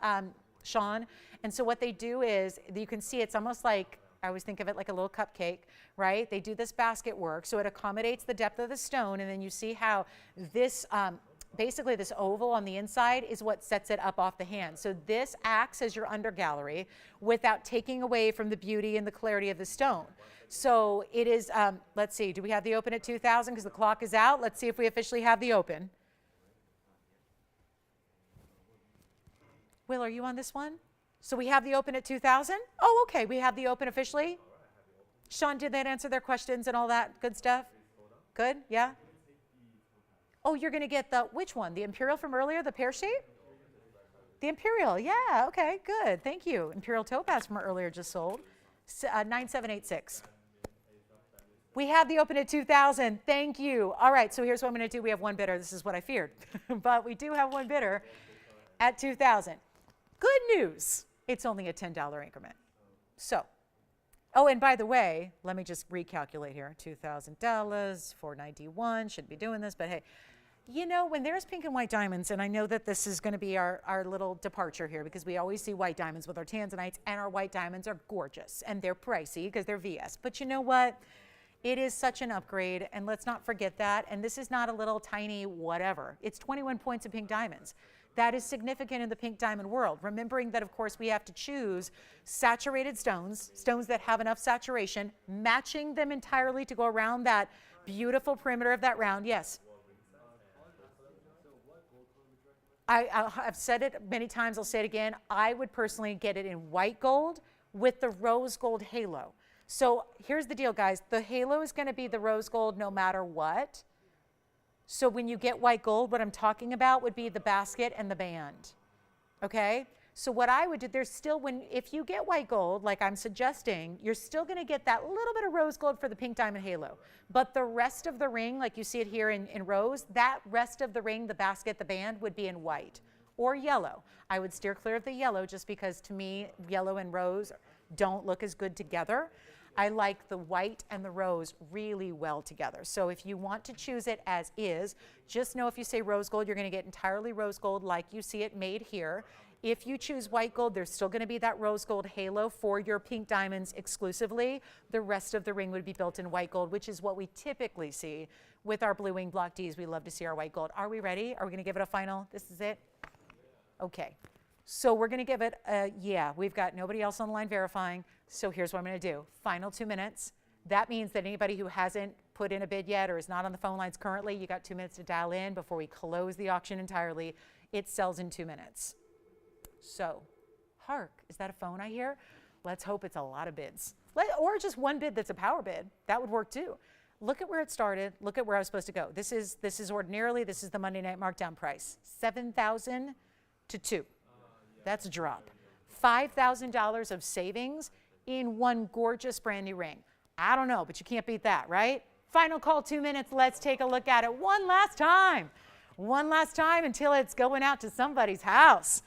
Sean. And so what they do is, you can see it's almost like, I always think of it like a little cupcake, right? They do this basket work. So it accommodates the depth of the stone. And then you see how this, basically this oval on the inside is what sets it up off the hand. So this acts as your under gallery without taking away from the beauty and the clarity of the stone. So it is, let's see, do we have the open at 2,000 because the clock is out? Let's see if we officially have the open. Will, are you on this one? So we have the open at 2,000? Oh, okay, we have the open officially. Sean, did that answer their questions and all that good stuff? Good, yeah? Oh, you're going to get the, which one? The Imperial from earlier, the pear shape? The Imperial, yeah, okay, good. Thank you. Imperial Topaz from earlier just sold. 9786. We have the open at 2,000. Thank you. All right, so here's what I'm going to do. We have one bidder. This is what I feared. But we do have one bidder at 2,000. Good news. It's only a $10 increment. So, oh, and by the way, let me just recalculate here. $2,000, $491. Shouldn't be doing this, but hey. When there's pink and white diamonds, and I know that this is going to be our little departure here because we always see white diamonds with our tanzanites, and our white diamonds are gorgeous, and they're pricey because they're VS. But you know what? It is such an upgrade, and let's not forget that. And this is not a little tiny whatever. It's 21 points of pink diamonds. That is significant in the pink diamond world. Remembering that, of course, we have to choose saturated stones, stones that have enough saturation, matching them entirely to go around that beautiful perimeter of that round. Yes? I've said it many times. I'll say it again. I would personally get it in white gold with the rose gold halo. So here's the deal, guys. The halo is going to be the rose gold no matter what. So when you get white gold, what I'm talking about would be the basket and the band. Okay? So what I would do, there's still, if you get white gold, like I'm suggesting, you're still going to get that little bit of rose gold for the pink diamond halo. But the rest of the ring, like you see it here in rose, that rest of the ring, the basket, the band, would be in white or yellow. I would steer clear of the yellow just because, to me, yellow and rose don't look as good together. I like the white and the rose really well together. So if you want to choose it as is, just know if you say rose gold, you're going to get entirely rose gold like you see it made here. If you choose white gold, there's still going to be that rose gold halo for your pink diamonds exclusively. The rest of the ring would be built in white gold, which is what we typically see with our blue wing block Ds. We love to see our white gold. Are we ready? Are we going to give it a final? This is it? Okay. So we're going to give it a, yeah, we've got nobody else on the line verifying. So here's what I'm going to do. Final 2 minutes. That means that anybody who hasn't put in a bid yet or is not on the phone lines currently, you got 2 minutes to dial in before we close the auction entirely. It sells in 2 minutes. So, hark, is that a phone I hear? Let's hope it's a lot of bids. Or just one bid that's a power bid. That would work too. Look at where it started. Look at where I was supposed to go. This is ordinarily, this is the Monday night markdown price. $7,000 to 2. That's a drop. $5,000 of savings in one gorgeous brand new ring. I don't know, but you can't beat that, right? Final call, 2 minutes. Let's take a look at it one last time. One last time until it's going out to somebody's house.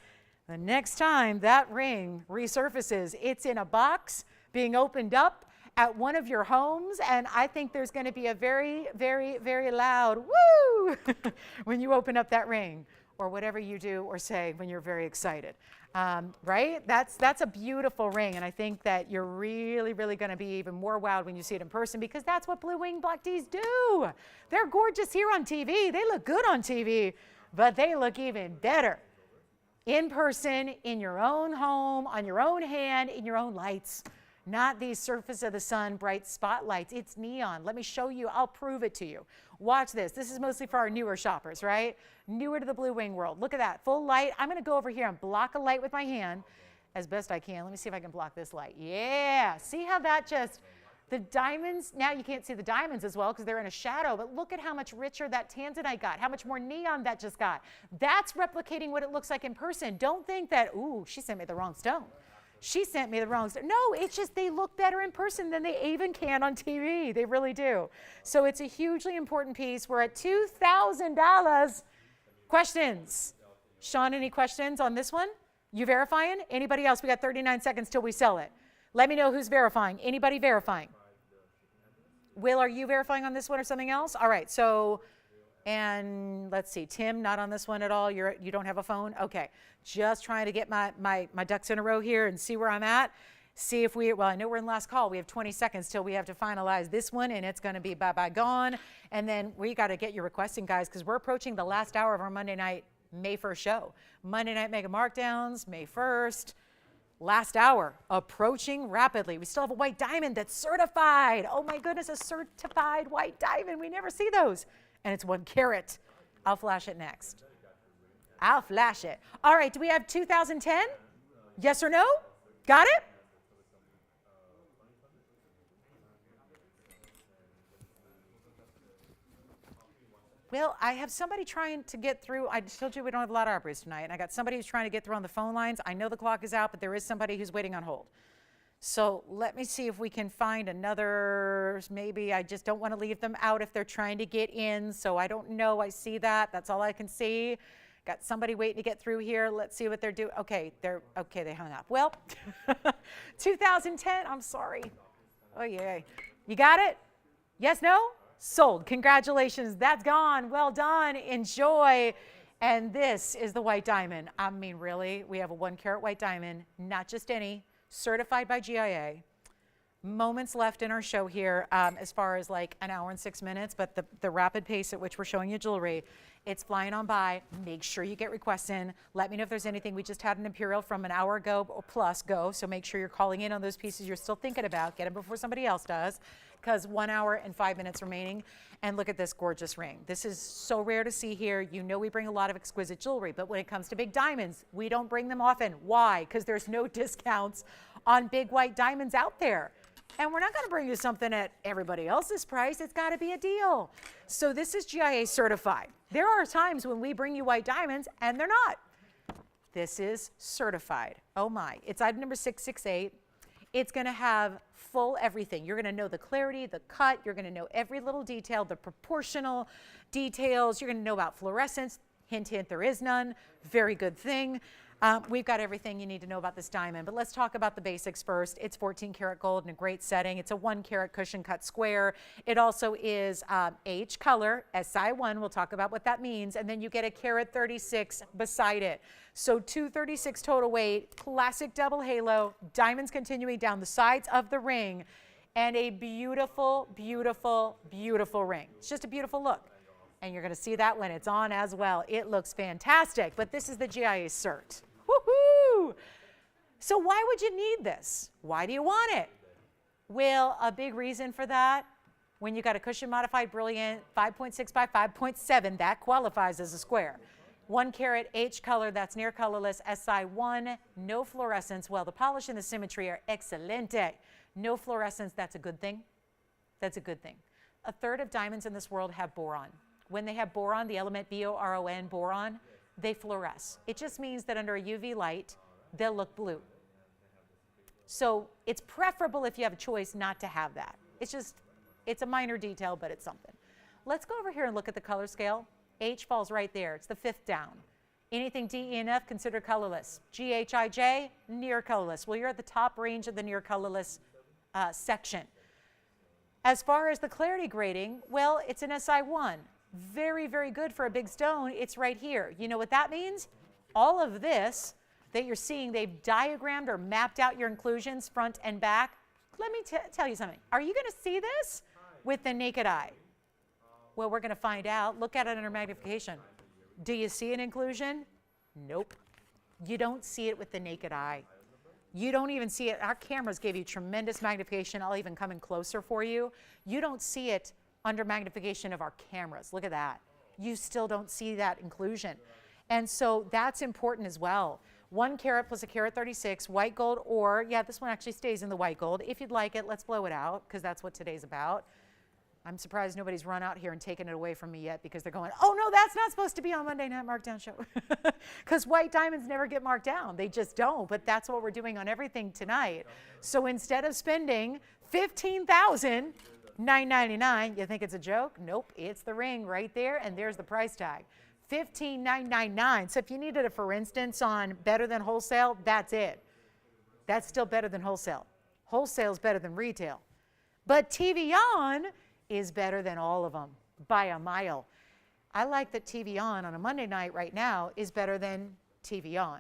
The next time that ring resurfaces, it's in a box being opened up at one of your homes, and I think there's going to be a very, very, very loud woo when you open up that ring. or whatever you do or say when you're very excited, right? That's a beautiful ring, and I think that you're really, really going to be even more wowed when you see it in person, because that's what blue wing black Ds do. They're gorgeous here on TV. They look good on TV, but they look even better in person, in your own home, on your own hand, in your own lights. Not these surface of the sun bright spotlights. It's neon. Let me show you. I'll prove it to you. Watch this. This is mostly for our newer shoppers, right? Newer to the blue wing world. Look at that. Full light. I'm going to go over here and block a light with my hand as best I can. Let me see if I can block this light. Yeah. See how that just, the diamonds, now you can't see the diamonds as well because they're in a shadow, but look at how much richer that tanzanite got, how much more neon that just got. That's replicating what it looks like in person. Don't think that, ooh, she sent me the wrong stone. She sent me the wrong stuff. No, it's just they look better in person than they even can on TV. They really do. So it's a hugely important piece. We're at $2,000. Questions? Sean, any questions on this one? You verifying? Anybody else? We got 39 seconds till we sell it. Let me know who's verifying. Anybody verifying? Will, are you verifying on this one or something else? All right, so, and let's see, Tim, not on this one at all. You don't have a phone? Okay, just trying to get my ducks in a row here and see where I'm at. See if well, I know we're in last call. We have 20 seconds till we have to finalize this one, and it's going to be bye-bye gone. And then we got to get your requesting, guys, because we're approaching the last hour of our Monday night, May 1st show. Monday night mega markdowns, May 1st. Last hour, approaching rapidly. We still have a white diamond that's certified. Oh my goodness, a certified white diamond. We never see those. And it's 1 carat. I'll flash it next. I'll flash it. All right, do we have 2010? Yes or no? Got it? Well, I have somebody trying to get through. I told you we don't have a lot of operators tonight, and I got somebody who's trying to get through on the phone lines. I know the clock is out, but there is somebody who's waiting on hold. So let me see if we can find another. Maybe I just don't want to leave them out if they're trying to get in, so I don't know. I see that. That's all I can see. Got somebody waiting to get through here. Let's see what they're doing. Okay, they hung up. Well, 2010, I'm sorry. Oh, yeah. You got it? Yes, no? Sold. Congratulations. That's gone. Well done. Enjoy. And this is the white diamond. I mean, really, we have a 1 carat white diamond, not just any, certified by GIA. Moments left in our show here, as far as like an hour and 6 minutes, but the rapid pace at which we're showing you jewelry, it's flying on by. Make sure you get requests in. Let me know if there's anything. We just had an Imperial from an hour ago or plus go, so make sure you're calling in on those pieces you're still thinking about. Get them before somebody else does, because 1 hour and 5 minutes remaining. And look at this gorgeous ring. This is so rare to see here. You know we bring a lot of exquisite jewelry, but when it comes to big diamonds, we don't bring them often. Why? Because there's no discounts on big white diamonds out there. And we're not going to bring you something at everybody else's price. It's got to be a deal. So this is GIA certified. There are times when we bring you white diamonds and they're not. This is certified. Oh my. It's item number 668. It's going to have full everything. You're going to know the clarity, the cut. You're going to know every little detail, the proportional details. You're going to know about fluorescence. Hint, hint, there is none. Very good thing. We've got everything you need to know about this diamond, but let's talk about the basics first. It's 14 karat gold in a great setting. It's a 1 carat cushion cut square. It also is H color, SI1. We'll talk about what that means. And then you get a carat 36 beside it. So 236 total weight, classic double halo, diamonds continuing down the sides of the ring, and a beautiful, beautiful, beautiful ring. It's just a beautiful look. And you're going to see that when it's on as well. It looks fantastic, but this is the GIA cert. Woohoo! So why would you need this? Why do you want it? Well, a big reason for that, when you got a cushion modified brilliant 5.6 by 5.7, that qualifies as a square. 1 carat H color, that's near colorless, SI1, no fluorescence. Well, the polish and the symmetry are excelente. No fluorescence, that's a good thing. That's a good thing. A third of diamonds in this world have boron. When they have boron, the element B-O-R-O-N, boron, they fluoresce. It just means that under a UV light, they'll look blue. So it's preferable if you have a choice not to have that. It's a minor detail, but it's something. Let's go over here and look at the color scale. H falls right there. It's the 5th down. Anything D, E, and F considered colorless. G, H, I, J, near colorless. Well, you're at the top range of the near colorless section. As far as the clarity grading, well, it's an SI1. Very, very good for a big stone. It's right here. You know what that means? All of this that you're seeing, they've diagrammed or mapped out your inclusions front and back. Let me tell you something. Are you going to see this with the naked eye? Well, we're going to find out. Look at it under magnification. Do you see an inclusion? Nope. You don't see it with the naked eye. You don't even see it. Our cameras gave you tremendous magnification. I'll even come in closer for you. You don't see it under magnification of our cameras. Look at that. You still don't see that inclusion. And so that's important as well. 1 carat plus a carat 36, white gold, or yeah, this one actually stays in the white gold. If you'd like it, let's blow it out, because that's what today's about. I'm surprised nobody's run out here and taken it away from me yet, because they're going, oh no, that's not supposed to be on Monday Night Markdown Show. Because white diamonds never get marked down. They just don't, but that's what we're doing on everything tonight. So instead of spending $15,999, you think it's a joke? Nope, it's the ring right there, and there's the price tag. $15,999. So if you needed it, for instance, on better than wholesale, that's it. That's still better than wholesale. Wholesale is better than retail. But TVON is better than all of them by a mile. I like that TVON on a Monday night right now is better than TVON,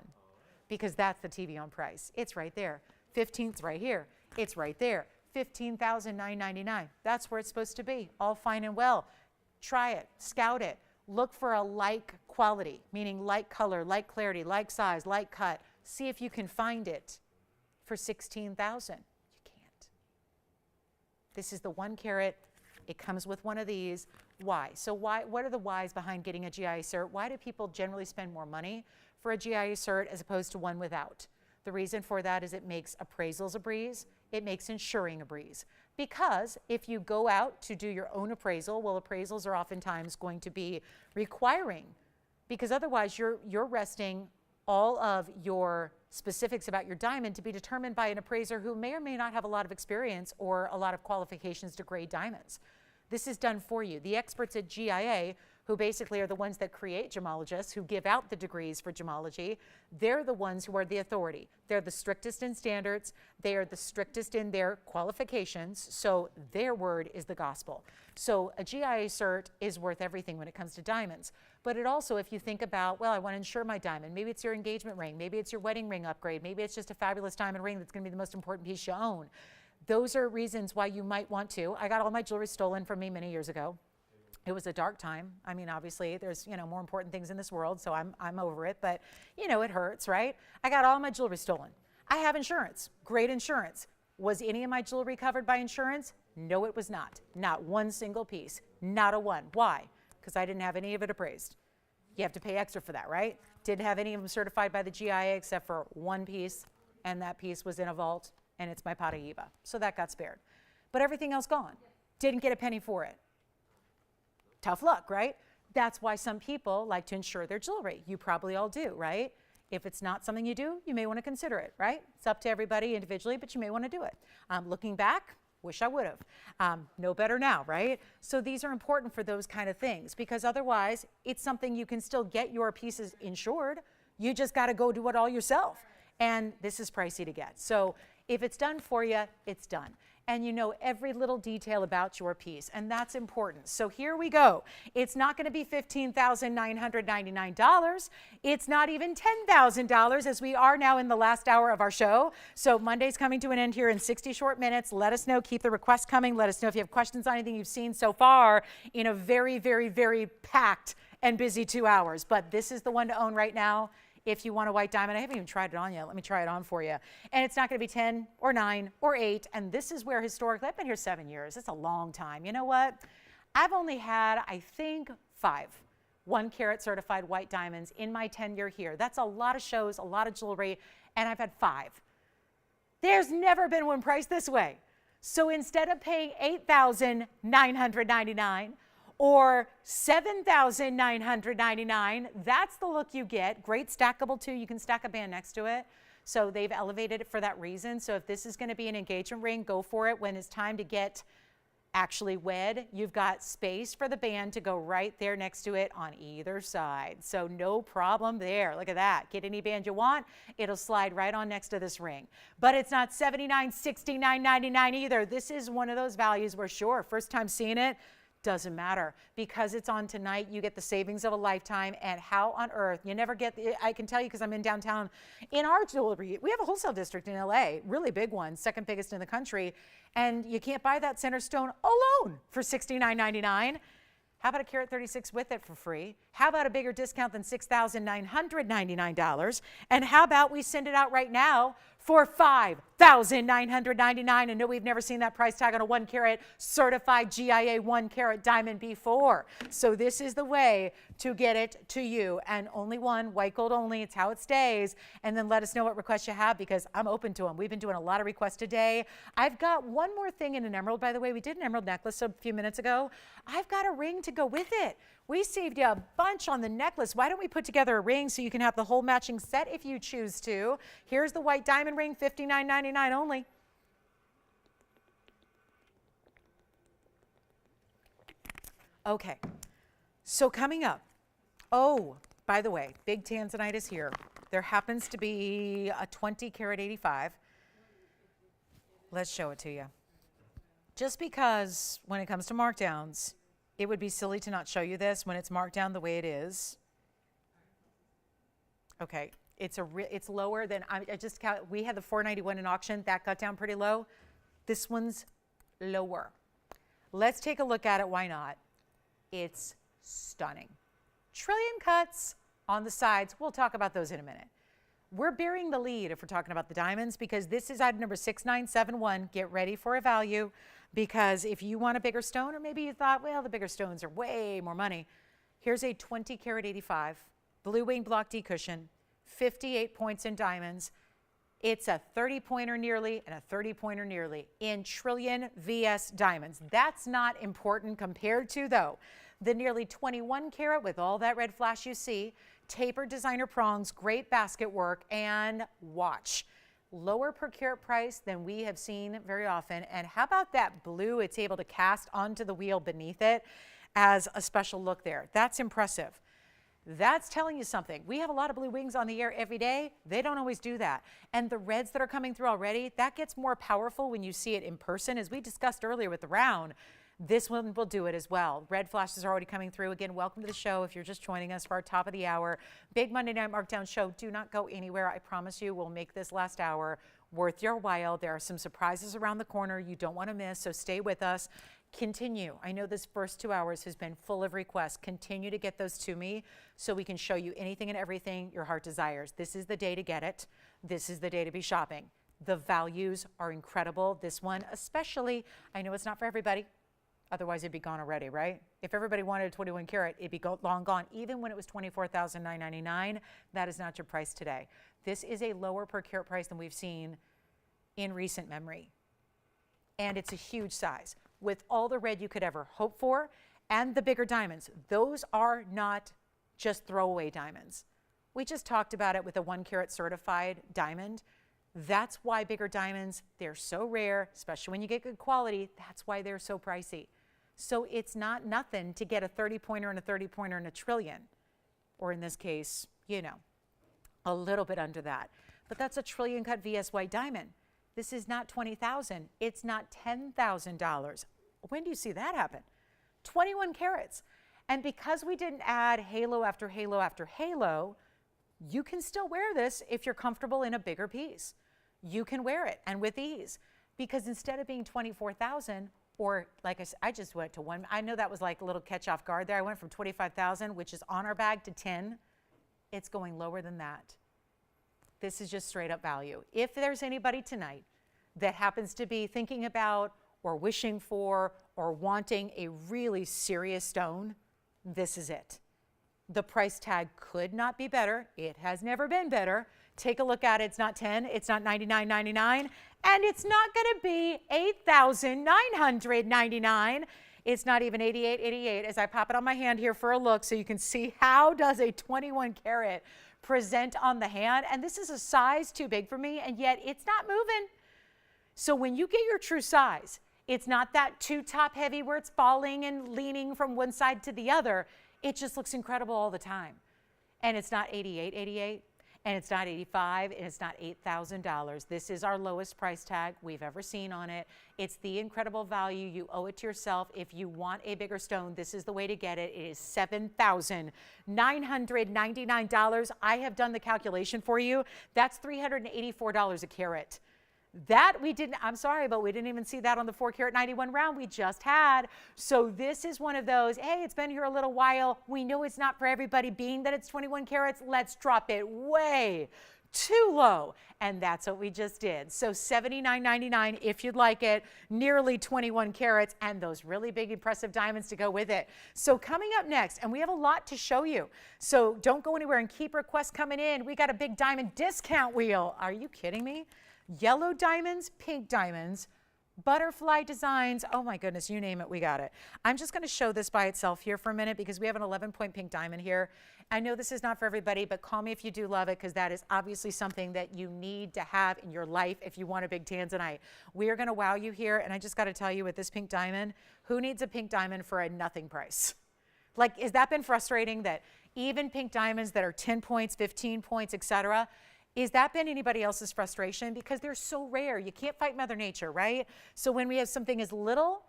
because that's the TVON price. It's right there. 15th right here. It's right there. $15,999. That's where it's supposed to be. All fine and well. Try it. Scout it. Look for a like quality, meaning like color, like clarity, like size, like cut. See if you can find it for $16,000. You can't. This is the 1 carat. It comes with one of these. Why? So what are the whys behind getting a GIA cert? Why do people generally spend more money for a GIA cert as opposed to one without? The reason for that is it makes appraisals a breeze. It makes insuring a breeze. Because if you go out to do your own appraisal, well, appraisals are oftentimes going to be requiring, because otherwise you're resting all of your specifics about your diamond to be determined by an appraiser who may or may not have a lot of experience or a lot of qualifications to grade diamonds. This is done for you. The experts at GIA, who basically are the ones that create gemologists, who give out the degrees for gemology, they're the ones who are the authority. They're the strictest in standards. They are the strictest in their qualifications. So their word is the gospel. So a GIA cert is worth everything when it comes to diamonds. But it also, if you think about, well, I want to insure my diamond. Maybe it's your engagement ring. Maybe it's your wedding ring upgrade. Maybe it's just a fabulous diamond ring that's going to be the most important piece you own. Those are reasons why you might want to. I got all my jewelry stolen from me many years ago. It was a dark time. I mean, obviously, there's, more important things in this world, so I'm over it. But, it hurts, right? I got all my jewelry stolen. I have insurance, great insurance. Was any of my jewelry covered by insurance? No, it was not. Not one single piece, not a one. Why? Because I didn't have any of it appraised. You have to pay extra for that, right? Didn't have any of them certified by the GIA except for one piece, and that piece was in a vault, and it's my Paraíba. So that got spared. But everything else gone. Didn't get a penny for it. Tough luck, right? That's why some people like to insure their jewelry. You probably all do, right? If it's not something you do, you may want to consider it, right? It's up to everybody individually, but you may want to do it. Looking back, wish I would have. Know better now, right? So these are important for those kind of things, because otherwise it's something you can still get your pieces insured. You just got to go do it all yourself. And this is pricey to get. So if it's done for you, it's done. And you know every little detail about your piece, and that's important. So here we go. It's not going to be $15,999. It's not even $10,000, as we are now in the last hour of our show. So Monday's coming to an end here in 60 short minutes. Let us know. Keep the requests coming. Let us know if you have questions on anything you've seen so far in a very, very, very packed and busy 2 hours. But this is the one to own right now. If you want a white diamond, I haven't even tried it on yet. Let me try it on for you. And it's not going to be 10 or 9 or 8. And this is where historically, I've been here 7 years. It's a long time. You know what? I've only had, I think, 5 1 carat certified white diamonds in my tenure here. That's a lot of shows, a lot of jewelry, and I've had 5. There's never been one priced this way. So instead of paying $8,999, or $7,999, that's the look you get. Great stackable too, you can stack a band next to it. So they've elevated it for that reason. So if this is gonna be an engagement ring, go for it. When it's time to get actually wed, you've got space for the band to go right there next to it on either side. So no problem there, look at that. Get any band you want, it'll slide right on next to this ring. But it's not $79, $69, $99 either. This is one of those values where sure, first time seeing it, Doesn't matter, because it's on tonight. You get the savings of a lifetime. And how on earth, you never get, I can tell you because I'm in downtown. In our jewelry, we have a wholesale district in LA, really big one, second biggest in the country, and you can't buy that center stone alone for $69.99. How about a carat 36 with it for free? How about a bigger discount than $6,999? And how about we send it out right now for $5,999? And no, we've never seen that price tag on a 1 carat certified GIA 1 carat diamond before. So this is the way to get it to you. And only one, white gold only. It's how it stays. And then let us know what requests you have, because I'm open to them. We've been doing a lot of requests today. I've got one more thing in an emerald, by the way. We did an emerald necklace a few minutes ago. I've got a ring to go with it. We saved you a bunch on the necklace. Why don't we put together a ring so you can have the whole matching set if you choose to? Here's the white diamond ring, $59.99 only. Okay, so coming up, oh, by the way, big tanzanite is here. There happens to be a 20 karat 85. Let's show it to you. Just because when it comes to markdowns, it would be silly to not show you this when it's marked down the way it is. Okay, it's lower than, we had the 491 in auction. That got down pretty low. This one's lower. Let's take a look at it. Why not? It's stunning. Trillion cuts on the sides. We'll talk about those in a minute. We're bearing the lead if we're talking about the diamonds, because this is item number 6971. Get ready for a value, because if you want a bigger stone, or maybe you thought, well, the bigger stones are way more money. Here's a 20 karat 85 blue wing block D cushion, 58 points in diamonds. It's a 30 pointer nearly and a 30 pointer nearly in trillion VS diamonds. That's not important compared to, though, the nearly 21 karat with all that red flash you see, tapered designer prongs, great basket work, and watch. Lower per carat price than we have seen very often. And how about that blue? It's able to cast onto the wheel beneath it as a special look there. That's impressive. That's telling you something. We have a lot of blue wings on the air every day. They don't always do that. And the reds that are coming through already, that gets more powerful when you see it in person. As we discussed earlier with the round, this one will do it as well. Red flashes are already coming through. Again, welcome to the show. If you're just joining us for our top of the hour, big Monday night markdown show. Do not go anywhere. I promise you we'll make this last hour worth your while. There are some surprises around the corner you don't want to miss, so stay with us. Continue. I know this first 2 hours has been full of requests. Continue to get those to me so we can show you anything and everything your heart desires. This is the day to get it. This is the day to be shopping. The values are incredible. This one especially. I know it's not for everybody. Otherwise, it'd be gone already, right? If everybody wanted a 21 karat, it'd be long gone. Even when it was $24,999, that is not your price today. This is a lower per carat price than we've seen in recent memory. And it's a huge size with all the red you could ever hope for and the bigger diamonds. Those are not just throwaway diamonds. We just talked about it with a 1 carat certified diamond. That's why bigger diamonds, they're so rare, especially when you get good quality. That's why they're so pricey. So it's not nothing to get a 30 pointer and a 30 pointer and a trillion, or in this case, you know, a little bit under that. But that's a trillion cut VS white diamond. This is not $20,000. It's not $10,000. When do you see that happen? 21 carats. And because we didn't add halo after halo after halo, you can still wear this if you're comfortable in a bigger piece. You can wear it, and with ease, because instead of being 24,000, or like I just went to one, I know that was like a little catch off guard there. I went from 25,000, which is on our bag, to 10. It's going lower than that. This is just straight up value. If there's anybody tonight that happens to be thinking about or wishing for or wanting a really serious stone, this is it. The price tag could not be better. It has never been better. Take a look at it. It's not 10, it's not $99.99, and it's not going to be $8,999. It's not even $88.88. As I pop it on my hand here for a look so you can see how does a 21 karat present on the hand. And this is a size too big for me, and yet it's not moving. So when you get your true size, it's not that too top heavy where it's falling and leaning from one side to the other. It just looks incredible all the time. And it's not $88.88. And it's not $85 and it's not $8,000. This is our lowest price tag we've ever seen on it. It's the incredible value. You owe it to yourself. If you want a bigger stone, this is the way to get it. It is $7,999. I have done the calculation for you. That's $384 a carat. That we didn't, I'm sorry, but we didn't even see that on the 4 carat 91 round we just had. So this is one of those, hey, it's been here a little while. We know it's not for everybody, being that it's 21 carats. Let's drop it way too low. And that's what we just did. So $79.99 if you'd like it, nearly 21 carats, and those really big, impressive diamonds to go with it. So coming up next, and we have a lot to show you. So don't go anywhere and keep requests coming in. We got a big diamond discount wheel. Are you kidding me? Yellow diamonds, pink diamonds, butterfly designs. Oh my goodness, you name it, we got it. I'm just going to show this by itself here for a minute because we have an 11-point pink diamond here. I know this is not for everybody, but call me if you do love it, because that is obviously something that you need to have in your life if you want a big tanzanite. We are going to wow you here, and I just got to tell you, with this pink diamond, who needs a pink diamond for a nothing price? Like, has that been frustrating that even pink diamonds that are 10 points, 15 points, etc., is that been anybody else's frustration? Because they're so rare. You can't fight Mother Nature, right? So when we have something as little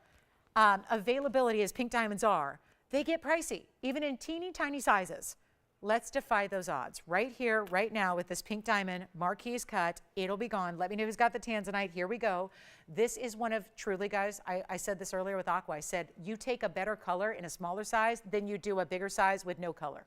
availability as pink diamonds are, they get pricey, even in teeny tiny sizes. Let's defy those odds. Right here, right now, with this pink diamond, marquise cut, it'll be gone. Let me know who's got the tanzanite. Here we go. This is one of, truly, guys, I said this earlier with aqua. I said, you take a better color in a smaller size than you do a bigger size with no color.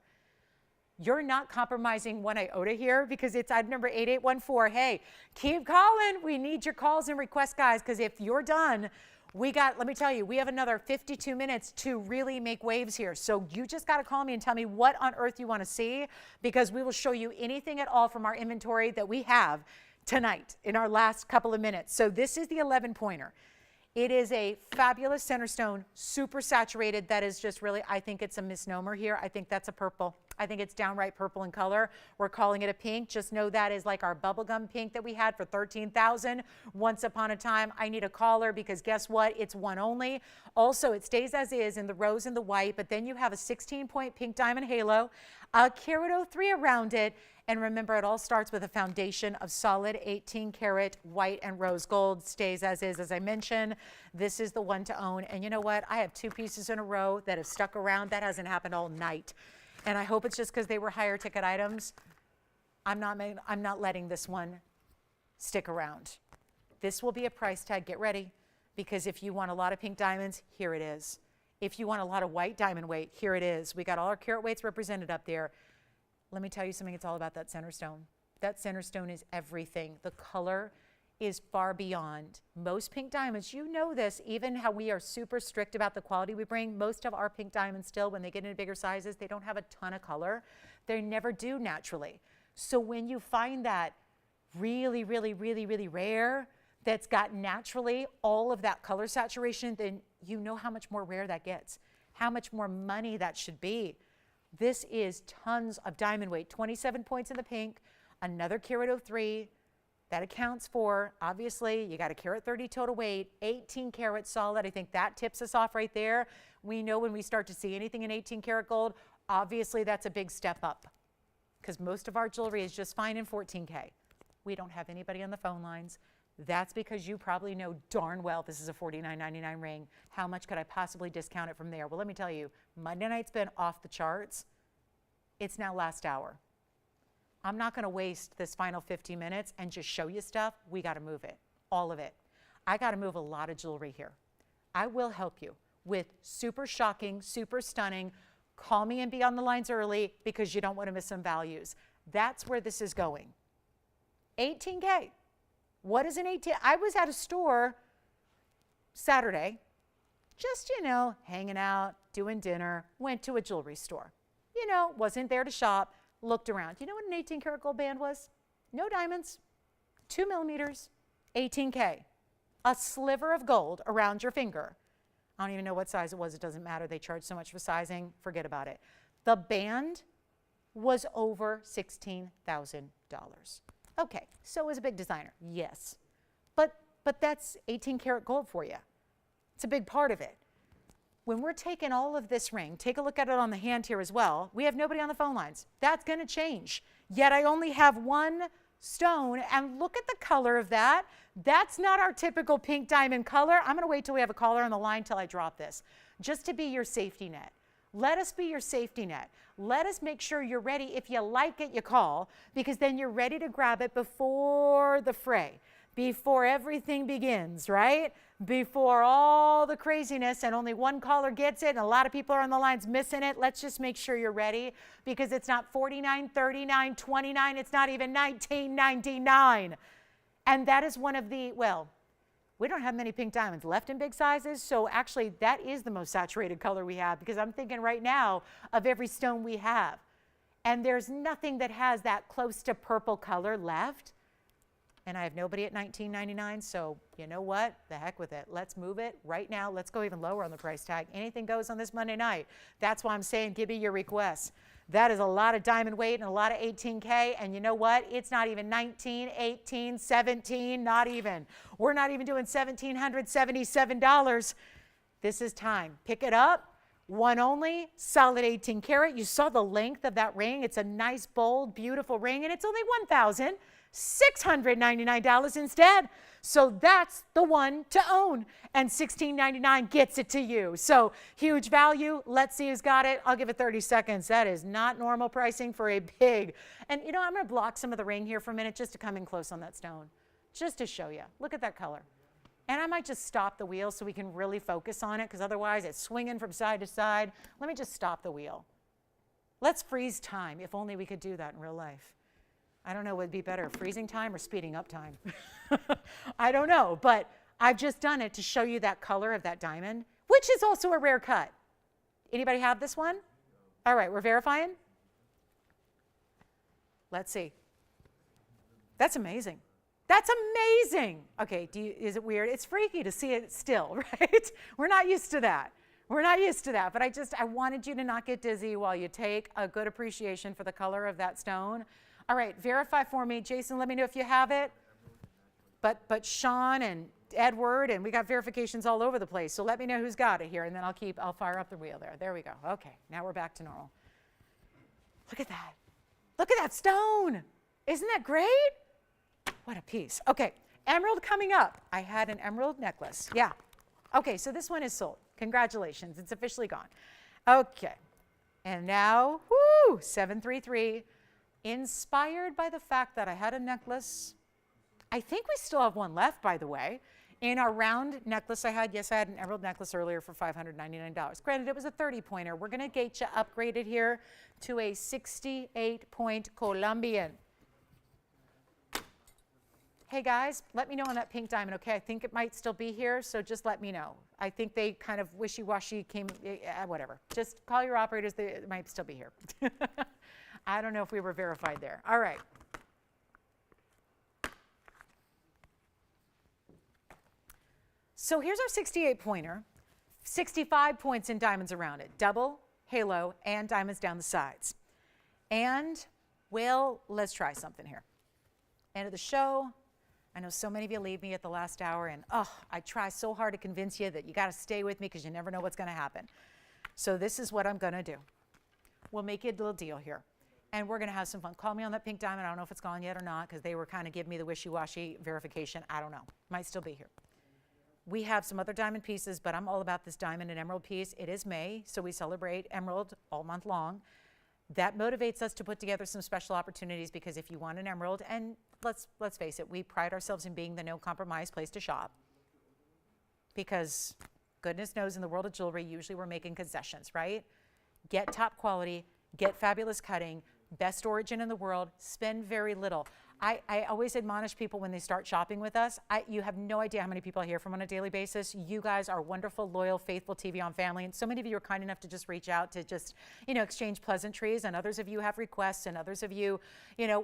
You're not compromising one iota here, because it's item number 8814. Hey, keep calling. We need your calls and requests, guys, because if you're done, we got, let me tell you, we have another 52 minutes to really make waves here. So you just got to call me and tell me what on earth you want to see, because we will show you anything at all from our inventory that we have tonight in our last couple of minutes. So this is the 11-pointer. It is a fabulous center stone, super saturated. That is just really, I think it's a misnomer here. I think that's a purple. I think it's downright purple in color. We're calling it a pink. Just know that is like our bubblegum pink that we had for $13,000 once upon a time. I need a caller, because guess what? It's one only. Also, it stays as is in the rose and the white, but then you have a 16-point pink diamond halo, a carat 03 around it. And remember, it all starts with a foundation of solid 18-karat white and rose gold. Stays as is, as I mentioned. This is the one to own. And you know what? I have 2 pieces in a row that have stuck around. That hasn't happened all night. And I hope it's just because they were higher ticket items. I'm not letting this one stick around. This will be a price tag. Get ready, because if you want a lot of pink diamonds, here it is. If you want a lot of white diamond weight, here it is. We got all our carat weights represented up there. Let me tell you something, it's all about that center stone. That center stone is everything. The color is far beyond. Most pink diamonds, you know this, even how we are super strict about the quality we bring. Most of our pink diamonds still, when they get into bigger sizes, they don't have a ton of color. They never do naturally. So when you find that really, really, really, really rare, that's got naturally all of that color saturation, then you know how much more rare that gets, how much more money that should be. This is tons of diamond weight, 27 points in the pink, another carat 03. That accounts for, obviously, you got a carat 30 total weight, 18 karat solid. I think that tips us off right there. We know when we start to see anything in 18 karat gold, obviously that's a big step up, because most of our jewelry is just fine in 14K. We don't have anybody on the phone lines. That's because you probably know darn well this is a $49.99 ring. How much could I possibly discount it from there? Well, let me tell you, Monday night's been off the charts. It's now last hour. I'm not going to waste this final 50 minutes and just show you stuff. We got to move it, all of it. I got to move a lot of jewelry here. I will help you with super shocking, super stunning. Call me and be on the lines early, because you don't want to miss some values. That's where this is going. 18K. What is an 18? I was at a store Saturday, just, you know, hanging out, doing dinner, went to a jewelry store. You know, wasn't there to shop, looked around. You know what an 18 karat gold band was? No diamonds, 2 millimeters, 18K. A sliver of gold around your finger. I don't even know what size it was. It doesn't matter. They charge so much for sizing. Forget about it. The band was over $16,000. Okay, so it was a big designer, yes. But that's 18 karat gold for you. It's a big part of it. When we're taking all of this ring, take a look at it on the hand here as well. We have nobody on the phone lines. That's going to change. yet I only have one stone, and look at the color of that. That's not our typical pink diamond color. I'm going to wait till we have a caller on the line till I drop this, just to be your safety net. Let us be your safety net. Let us make sure you're ready. If you like it, you call, because then you're ready to grab it before the fray, before everything begins, right? Before all the craziness, and only one caller gets it, and a lot of people are on the lines missing it. Let's just make sure you're ready, because it's not $49, $39, $29. It's not even $19.99. And that is one of the, well, we don't have many pink diamonds left in big sizes, so actually that is the most saturated color we have, because I'm thinking right now of every stone we have. And there's nothing that has that close to purple color left. And I have nobody at $19.99, so you know what? The heck with it. Let's move it right now. Let's go even lower on the price tag. Anything goes on this Monday night. That's why I'm saying give me your requests. That is a lot of diamond weight and a lot of 18K, and you know what? It's not even 19, 18, 17, not even. We're not even doing $1,777. This is time. Pick it up. One only, solid 18 karat. You saw the length of that ring. It's a nice, bold, beautiful ring, and it's only $1,699 instead. So that's the one to own, and $16.99 gets it to you. So huge value. Let's see who's got it. I'll give it 30 seconds. That is not normal pricing for a big. And you know, I'm going to block some of the ring here for a minute just to come in close on that stone, just to show you. Look at that color. And I might just stop the wheel so we can really focus on it, because otherwise it's swinging from side to side. Let me just stop the wheel. Let's freeze time. If only we could do that in real life. I don't know what would be better, freezing time or speeding up time. I don't know, but I've just done it to show you that color of that diamond, which is also a rare cut. Anybody have this one? All right, we're verifying. Let's see. That's amazing. That's amazing. Okay, is it weird? It's freaky to see it still, right? We're not used to that. We're not used to that, but I wanted you to not get dizzy while you take a good appreciation for the color of that stone. All right, verify for me. Jason, let me know if you have it. But Sean and Edward, and we got verifications all over the place, so let me know who's got it here, and then I'll fire up the wheel there. There we go. Okay, now we're back to normal. Look at that. Look at that stone. Isn't that great? What a piece. Okay, emerald coming up. I had an emerald necklace. Yeah. Okay, so this one is sold. Congratulations. It's officially gone. Okay. And now, 733. Inspired by the fact that I had a necklace. I think we still have one left, by the way. In our round necklace I had an emerald necklace earlier for $599. Granted, it was a 30-pointer. We're going to get you upgraded here to a 68-point Colombian. Hey guys, let me know on that pink diamond, okay? I think it might still be here, so just let me know. I think they kind of wishy-washy came, whatever. Just call your operators, they might still be here. I don't know if we were verified there. All right. So here's our 68-pointer, 65 points in diamonds around it, double, halo, and diamonds down the sides. And, well, let's try something here. End of the show. I know so many of you leave me at the last hour, and I try so hard to convince you that you got to stay with me because you never know what's going to happen. So this is what I'm going to do. We'll make you a little deal here, and we're going to have some fun. Call me on that pink diamond. I don't know if it's gone yet or not, because they were kind of giving me the wishy-washy verification. I don't know. Might still be here. We have some other diamond pieces, but I'm all about this diamond and emerald piece. It is May, so we celebrate emerald all month long. That motivates us to put together some special opportunities, because if you want an emerald, and let's face it, we pride ourselves in being the no compromise place to shop, because goodness knows in the world of jewelry, usually we're making concessions, right? Get top quality, get fabulous cutting, best origin in the world, spend very little. I always admonish people when they start shopping with us. You have no idea how many people I hear from on a daily basis. You guys are wonderful, loyal, faithful TVON family, and so many of you are kind enough to just reach out to just, exchange pleasantries, and others of you have requests, and others of you,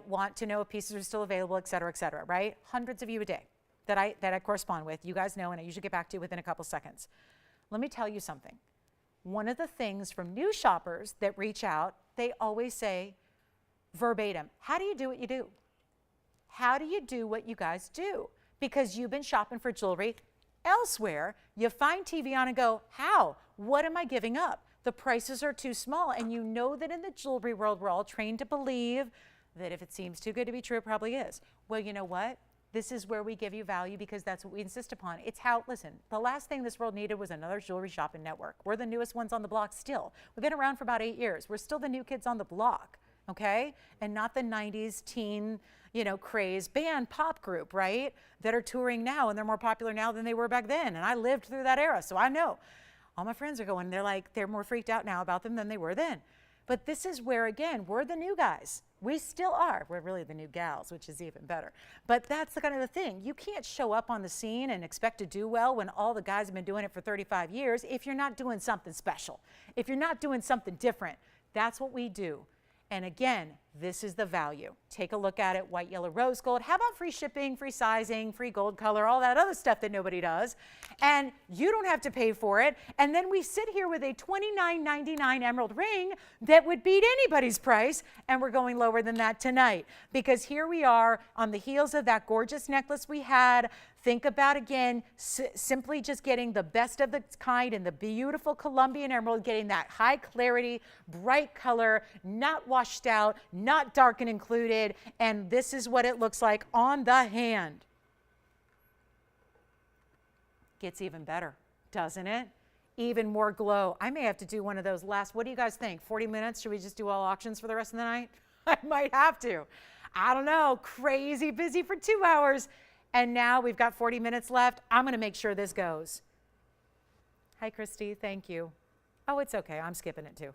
want to know if pieces are still available, et cetera, right? Hundreds of you a day that I correspond with. You guys know, and I usually get back to you within a couple seconds. Let me tell you something. One of the things from new shoppers that reach out, they always say verbatim, how do you do what you do? How do you do what you guys do? Because you've been shopping for jewelry elsewhere. You find TVON and go, how? What am I giving up? The prices are too small. And you know that in the jewelry world, we're all trained to believe that if it seems too good to be true, it probably is. Well, you know what? This is where we give you value because that's what we insist upon. It's how, listen, the last thing this world needed was another jewelry shopping network. We're the newest ones on the block still. We've been around for about 8 years. We're still the new kids on the block, okay? And not the 90s teen, craze band pop group, right? That are touring now, and they're more popular now than they were back then. And I lived through that era, so I know. All my friends are going, they're more freaked out now about them than they were then. But this is where, again, we're the new guys. We still are. We're really the new gals, which is even better. But that's the kind of the thing. You can't show up on the scene and expect to do well when all the guys have been doing it for 35 years if you're not doing something special, if you're not doing something different. That's what we do. And again, this is the value. Take a look at it, white, yellow, rose gold. How about free shipping, free sizing, free gold color, all that other stuff that nobody does? And you don't have to pay for it. And then we sit here with a $29.99 emerald ring that would beat anybody's price. And we're going lower than that tonight because here we are on the heels of that gorgeous necklace we had. Think about, again, simply just getting the best of its kind in the beautiful Colombian emerald, getting that high clarity, bright color, not washed out, not dark and included. And this is what it looks like on the hand. Gets even better, doesn't it? Even more glow. I may have to do one of those last, what do you guys think? 40 minutes? Should we just do all auctions for the rest of the night? I might have to. I don't know. Crazy busy for 2 hours. And now we've got 40 minutes left. I'm going to make sure this goes. Hi, Christy. Thank you. Oh, it's okay. I'm skipping it too.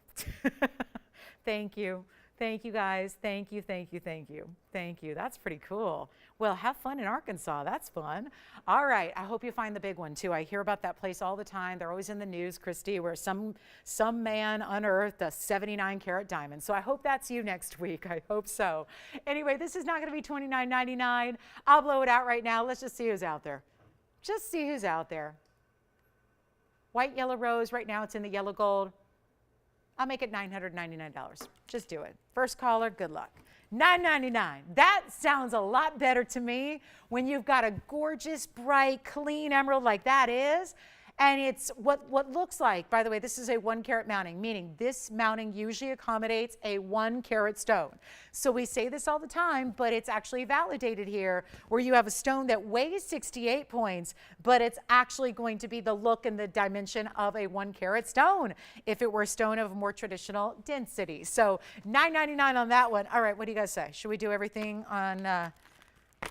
Thank you. Thank you, guys. Thank you, thank you, thank you. Thank you. That's pretty cool. Well, have fun in Arkansas. That's fun. All right. I hope you find the big one, too. I hear about that place all the time. They're always in the news, Christy, where some man unearthed a 79-carat diamond. So I hope that's you next week. I hope so. Anyway, this is not going to be $29.99. I'll blow it out right now. Let's just see who's out there. Just see who's out there. White, yellow, rose. Right now it's in the yellow gold. I'll make it $999. Just do it. First caller, good luck. $9.99. That sounds a lot better to me when you've got a gorgeous, bright, clean emerald like that is. And it's what looks like, by the way, this is a 1-carat mounting, meaning this mounting usually accommodates a 1-carat stone. So we say this all the time, but it's actually validated here where you have a stone that weighs 68 points, but it's actually going to be the look and the dimension of a 1-carat stone if it were a stone of a more traditional density. So $9.99 on that one. All right, what do you guys say? Should we do everything on a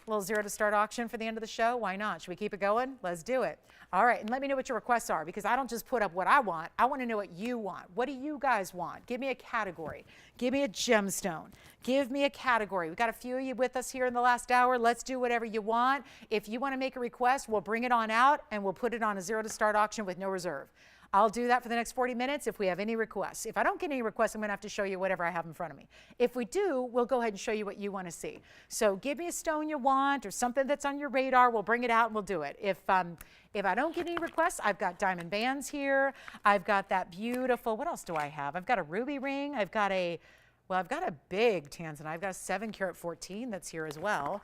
little zero to start auction for the end of the show? Why not? Should we keep it going? Let's do it. All right, and let me know what your requests are because I don't just put up what I want. I want to know what you want. What do you guys want? Give me a category. Give me a gemstone. Give me a category. We've got a few of you with us here in the last hour. Let's do whatever you want. If you want to make a request, we'll bring it on out and we'll put it on a zero to start auction with no reserve. I'll do that for the next 40 minutes if we have any requests. If I don't get any requests, I'm going to have to show you whatever I have in front of me. If we do, we'll go ahead and show you what you want to see. So give me a stone you want or something that's on your radar. We'll bring it out and we'll do it. If I don't get any requests, I've got diamond bands here. I've got that beautiful, what else do I have? I've got a ruby ring. I've got a big tanzanite. I've got a 7-carat 14 that's here as well.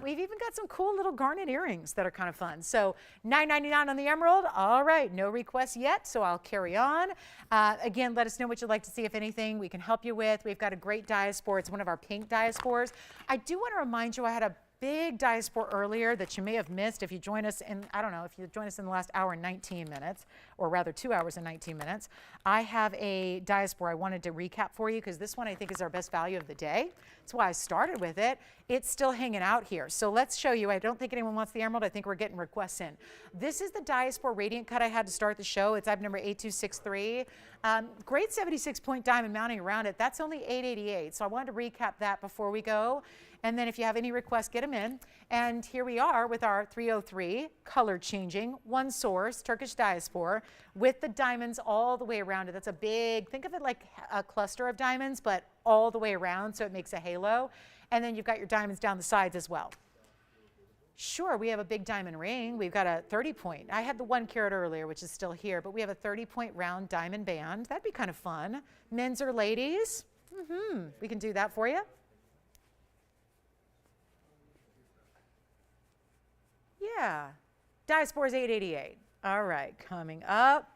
We've even got some cool little garnet earrings that are kind of fun. So $9.99 on the emerald. All right, no requests yet, so I'll carry on. Again, let us know what you'd like to see, if anything, we can help you with. We've got a great diaspora. It's one of our pink diasporas. I do want to remind you I had a big diaspora earlier that you may have missed if you join us in, I don't know, if you join us in the last hour and 19 minutes, or rather 2 hours and 19 minutes. I have a diaspora I wanted to recap for you because this one I think is our best value of the day. That's why I started with it. It's still hanging out here. So let's show you. I don't think anyone wants the emerald. I think we're getting requests in. This is the diaspora radiant cut I had to start the show. It's item number 8263. Great 76-point diamond mounting around it. That's only $888. So I wanted to recap that before we go. And then if you have any requests, get them in. And here we are with our 303 color changing, one source, Turkish diaspora, with the diamonds all the way around it. That's a big, think of it like a cluster of diamonds, but all the way around, so it makes a halo. And then you've got your diamonds down the sides as well. Sure, we have a big diamond ring. We've got a 30-point. I had the 1-carat earlier, which is still here, but we have a 30-point round diamond band. That'd be kind of fun. Men's or ladies? We can do that for you. Yeah, diaspora is $888. All right, coming up.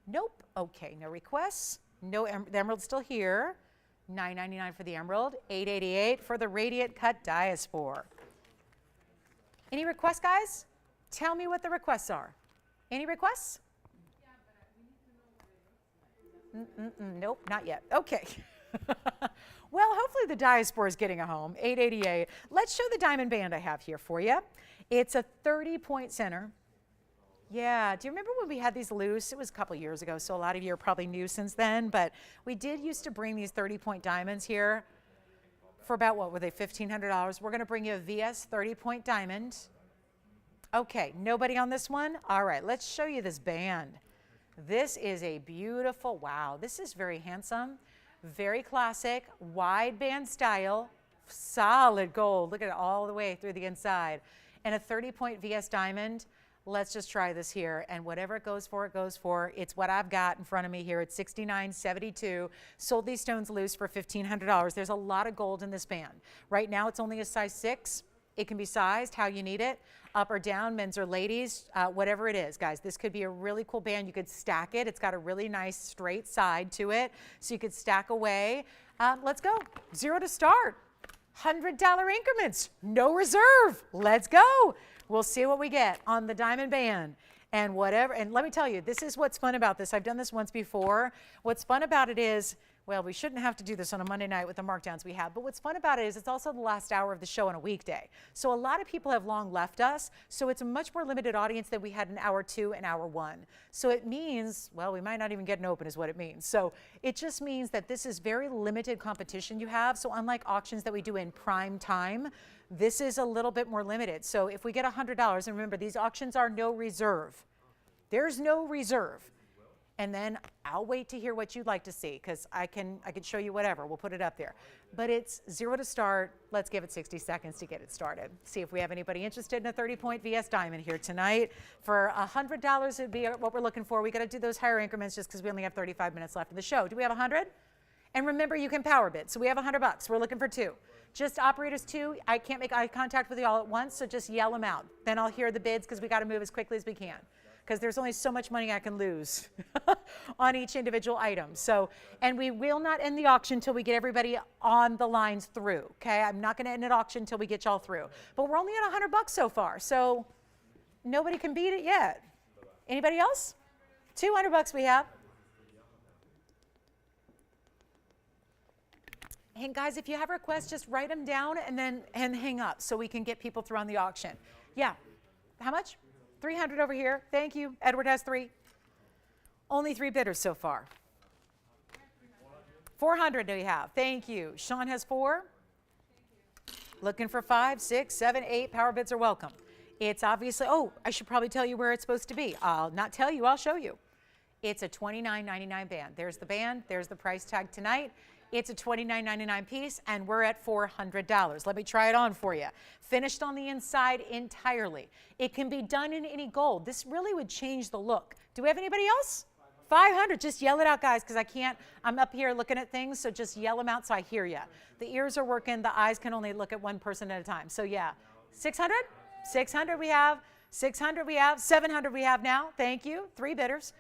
Nope. Okay, no requests. No, the emerald's still here. $9.99 for the emerald, $8.88 for the radiant cut diaspore. Any requests, guys? Tell me what the requests are. Any requests? Nope, not yet. Okay. Well, hopefully the diaspora is getting a home. $8.88. Let's show the diamond band I have here for you. It's a 30-point center. Yeah, do you remember when we had these loose? It was a couple years ago, so a lot of you are probably new since then, but we did used to bring these 30-point diamonds here for about, what were they, $1,500. We're going to bring you a VS 30-point diamond. Okay, nobody on this one? All right, let's show you this band. This is a beautiful, wow, this is very handsome, very classic, wide band style, solid gold. Look at it all the way through the inside. And a 30-point VS diamond. Let's just try this here, and whatever it goes for, it goes for. It's what I've got in front of me here. It's $69.72. Sold these stones loose for $1,500. There's a lot of gold in this band. Right now, it's only a size 6. It can be sized how you need it, up or down, men's or ladies, whatever it is, guys. This could be a really cool band. You could stack it. It's got a really nice straight side to it, so you could stack away. Let's go. 0 to start. $100 increments. No reserve. Let's go. We'll see what we get on the diamond band and whatever. And let me tell you, this is what's fun about this. I've done this once before. What's fun about it is, well, we shouldn't have to do this on a Monday night with the markdowns we have, but what's fun about it is it's also the last hour of the show on a weekday. So a lot of people have long left us, so it's a much more limited audience than we had in hour 2 and hour 1. So it means, well, we might not even get an open is what it means. So it just means that this is very limited competition you have. So unlike auctions that we do in prime time, this is a little bit more limited. So if we get $100, and remember, these auctions are no reserve. There's no reserve. And then I'll wait to hear what you'd like to see, because I can show you whatever. We'll put it up there. But it's 0 to start. Let's give it 60 seconds to get it started. See if we have anybody interested in a 30-point VS diamond here tonight. For $100 would be what we're looking for. We got to do those higher increments just because we only have 35 minutes left in the show. Do we have 100? And remember, you can power bid. So we have $100. We're looking for 2. Just operators 2. I can't make eye contact with you all at once, so just yell them out. Then I'll hear the bids because we got to move as quickly as we can, because there's only so much money I can lose on each individual item. So, and we will not end the auction until we get everybody on the lines through, okay? I'm not going to end an auction until we get y'all through. But we're only at $100 so far, so nobody can beat it yet. Anybody else? $200 we have. And guys, if you have requests, just write them down and then hang up so we can get people through on the auction. Yeah. How much? 300 over here. Thank you. Edward has 3. Only 3 bidders so far. 400 do we have? Thank you. Sean has 4. Looking for 5, 6, 7, 8. Power bids are welcome. It's obviously, oh, I should probably tell you where it's supposed to be. I'll not tell you, I'll show you. It's a $29.99 band. There's the band. There's the price tag tonight. It's a $29.99 piece, and we're at $400. Let me try it on for you. Finished on the inside entirely. It can be done in any gold. This really would change the look. Do we have anybody else? 500. Just yell it out, guys, because I can't. I'm up here looking at things, so just yell them out so I hear you. The ears are working. The eyes can only look at one person at a time. So, yeah. 600? 600 we have. 600 we have. 700 we have now. Thank you. 3 bidders.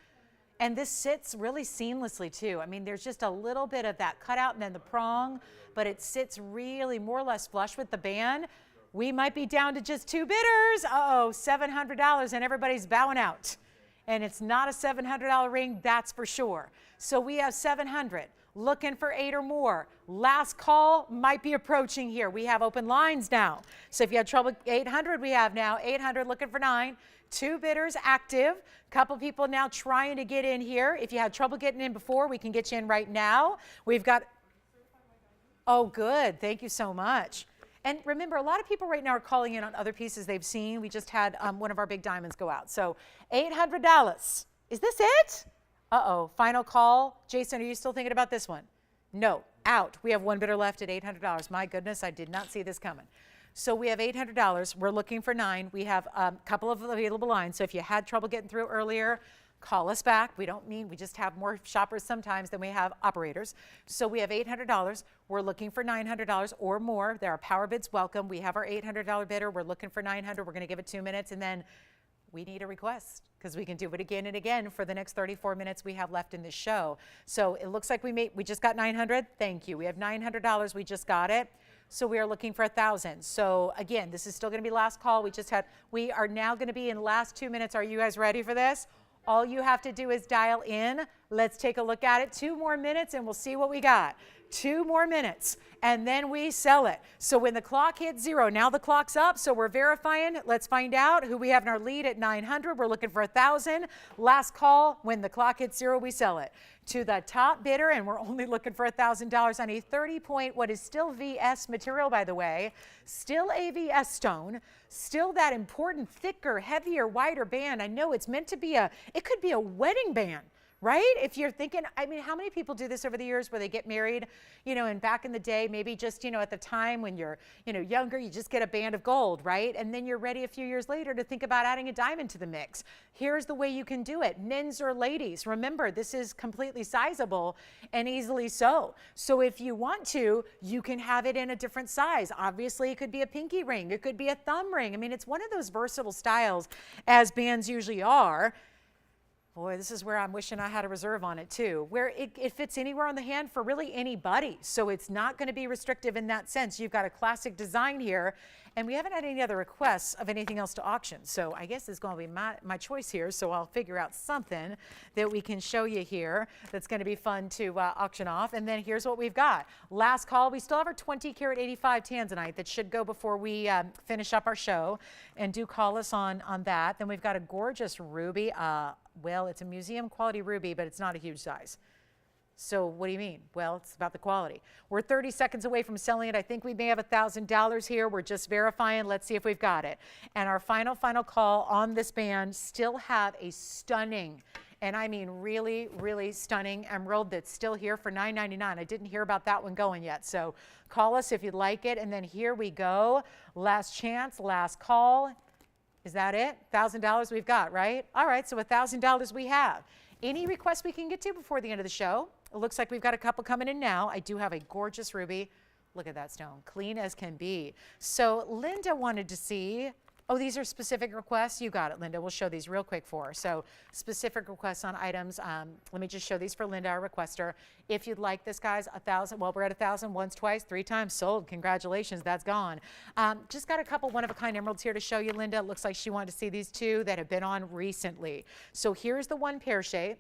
And this sits really seamlessly, too. I mean, there's just a little bit of that cutout and then the prong, but it sits really more or less flush with the band. We might be down to just 2 bidders. Uh-oh, $700, and everybody's bowing out. And it's not a $700 ring, that's for sure. So we have 700. Looking for 8 or more. Last call might be approaching here. We have open lines now. So if you had trouble, 800 we have now. 800 looking for 9. 2 bidders active. Couple people now trying to get in here. If you had trouble getting in before, we can get you in right now. We've got, oh good, thank you so much. And remember, a lot of people right now are calling in on other pieces they've seen. We just had one of our big diamonds go out. So $800. Is this it? Uh-oh, final call. Jason, are you still thinking about this one? No, out. We have 1 bidder left at $800. My goodness, I did not see this coming. So we have $800. We're looking for 9. We have a couple of available lines. So if you had trouble getting through earlier, call us back. We just have more shoppers sometimes than we have operators. So we have $800. We're looking for $900 or more. There are power bids welcome. We have our $800 bidder. We're looking for $900. We're going to give it 2 minutes, and then we need a request because we can do it again and again for the next 34 minutes we have left in this show. So it looks like we just got 900. Thank you. We have $900. We just got it. So we are looking for 1,000. So again, this is still going to be last call. We are now going to be in the last 2 minutes. Are you guys ready for this? All you have to do is dial in. Let's take a look at it. 2 more minutes and we'll see what we got. 2 more minutes and then we sell it. So when the clock hits 0, now the clock's up. So we're verifying. Let's find out who we have in our lead at 900. We're looking for 1,000. Last call. When the clock hits 0, we sell it to the top bidder, and we're only looking for $1,000 on a 30-point, what is still VS material, by the way, still a VS stone, still that important, thicker, heavier, wider band. I know it's meant to be it could be a wedding band. Right? If you're thinking, I mean, how many people do this over the years where they get married, and back in the day, maybe just, at the time when you're, younger, you just get a band of gold, right? And then you're ready a few years later to think about adding a diamond to the mix. Here's the way you can do it. Men's or ladies, remember, this is completely sizable and easily so. So if you want to, you can have it in a different size. Obviously, it could be a pinky ring. It could be a thumb ring. I mean, it's one of those versatile styles as bands usually are. Boy, this is where I'm wishing I had a reserve on it too, where it fits anywhere on the hand for really anybody. So it's not going to be restrictive in that sense. You've got a classic design here, and we haven't had any other requests of anything else to auction. So I guess it's going to be my choice here. So I'll figure out something that we can show you here that's going to be fun to auction off. And then here's what we've got. Last call. We still have our 20 karat 85 tanzanite that should go before we finish up our show. And do call us on that. Then we've got a gorgeous ruby. Well, it's a museum quality ruby, but it's not a huge size. So what do you mean? Well, it's about the quality. We're 30 seconds away from selling it. I think we may have $1,000 here. We're just verifying. Let's see if we've got it. And our final call on this band still have a stunning, and I mean really, really stunning emerald that's still here for $9.99. I didn't hear about that one going yet. So call us if you'd like it. And then here we go. Last chance, last call. Is that it? $1,000 we've got, right? All right, so $1,000 we have. Any requests we can get to before the end of the show? It looks like we've got a couple coming in now. I do have a gorgeous ruby. Look at that stone, clean as can be. So Linda wanted to see, oh, these are specific requests. You got it, Linda. We'll show these real quick for her. So specific requests on items. Let me just show these for Linda, our requester. If you'd like this, guys, 1,000. Well, we're at 1,000 once, twice, 3 times sold. Congratulations, that's gone. Just got a couple one-of-a-kind emeralds here to show you, Linda. It looks like she wanted to see these 2 that have been on recently. So here's the one pear shape.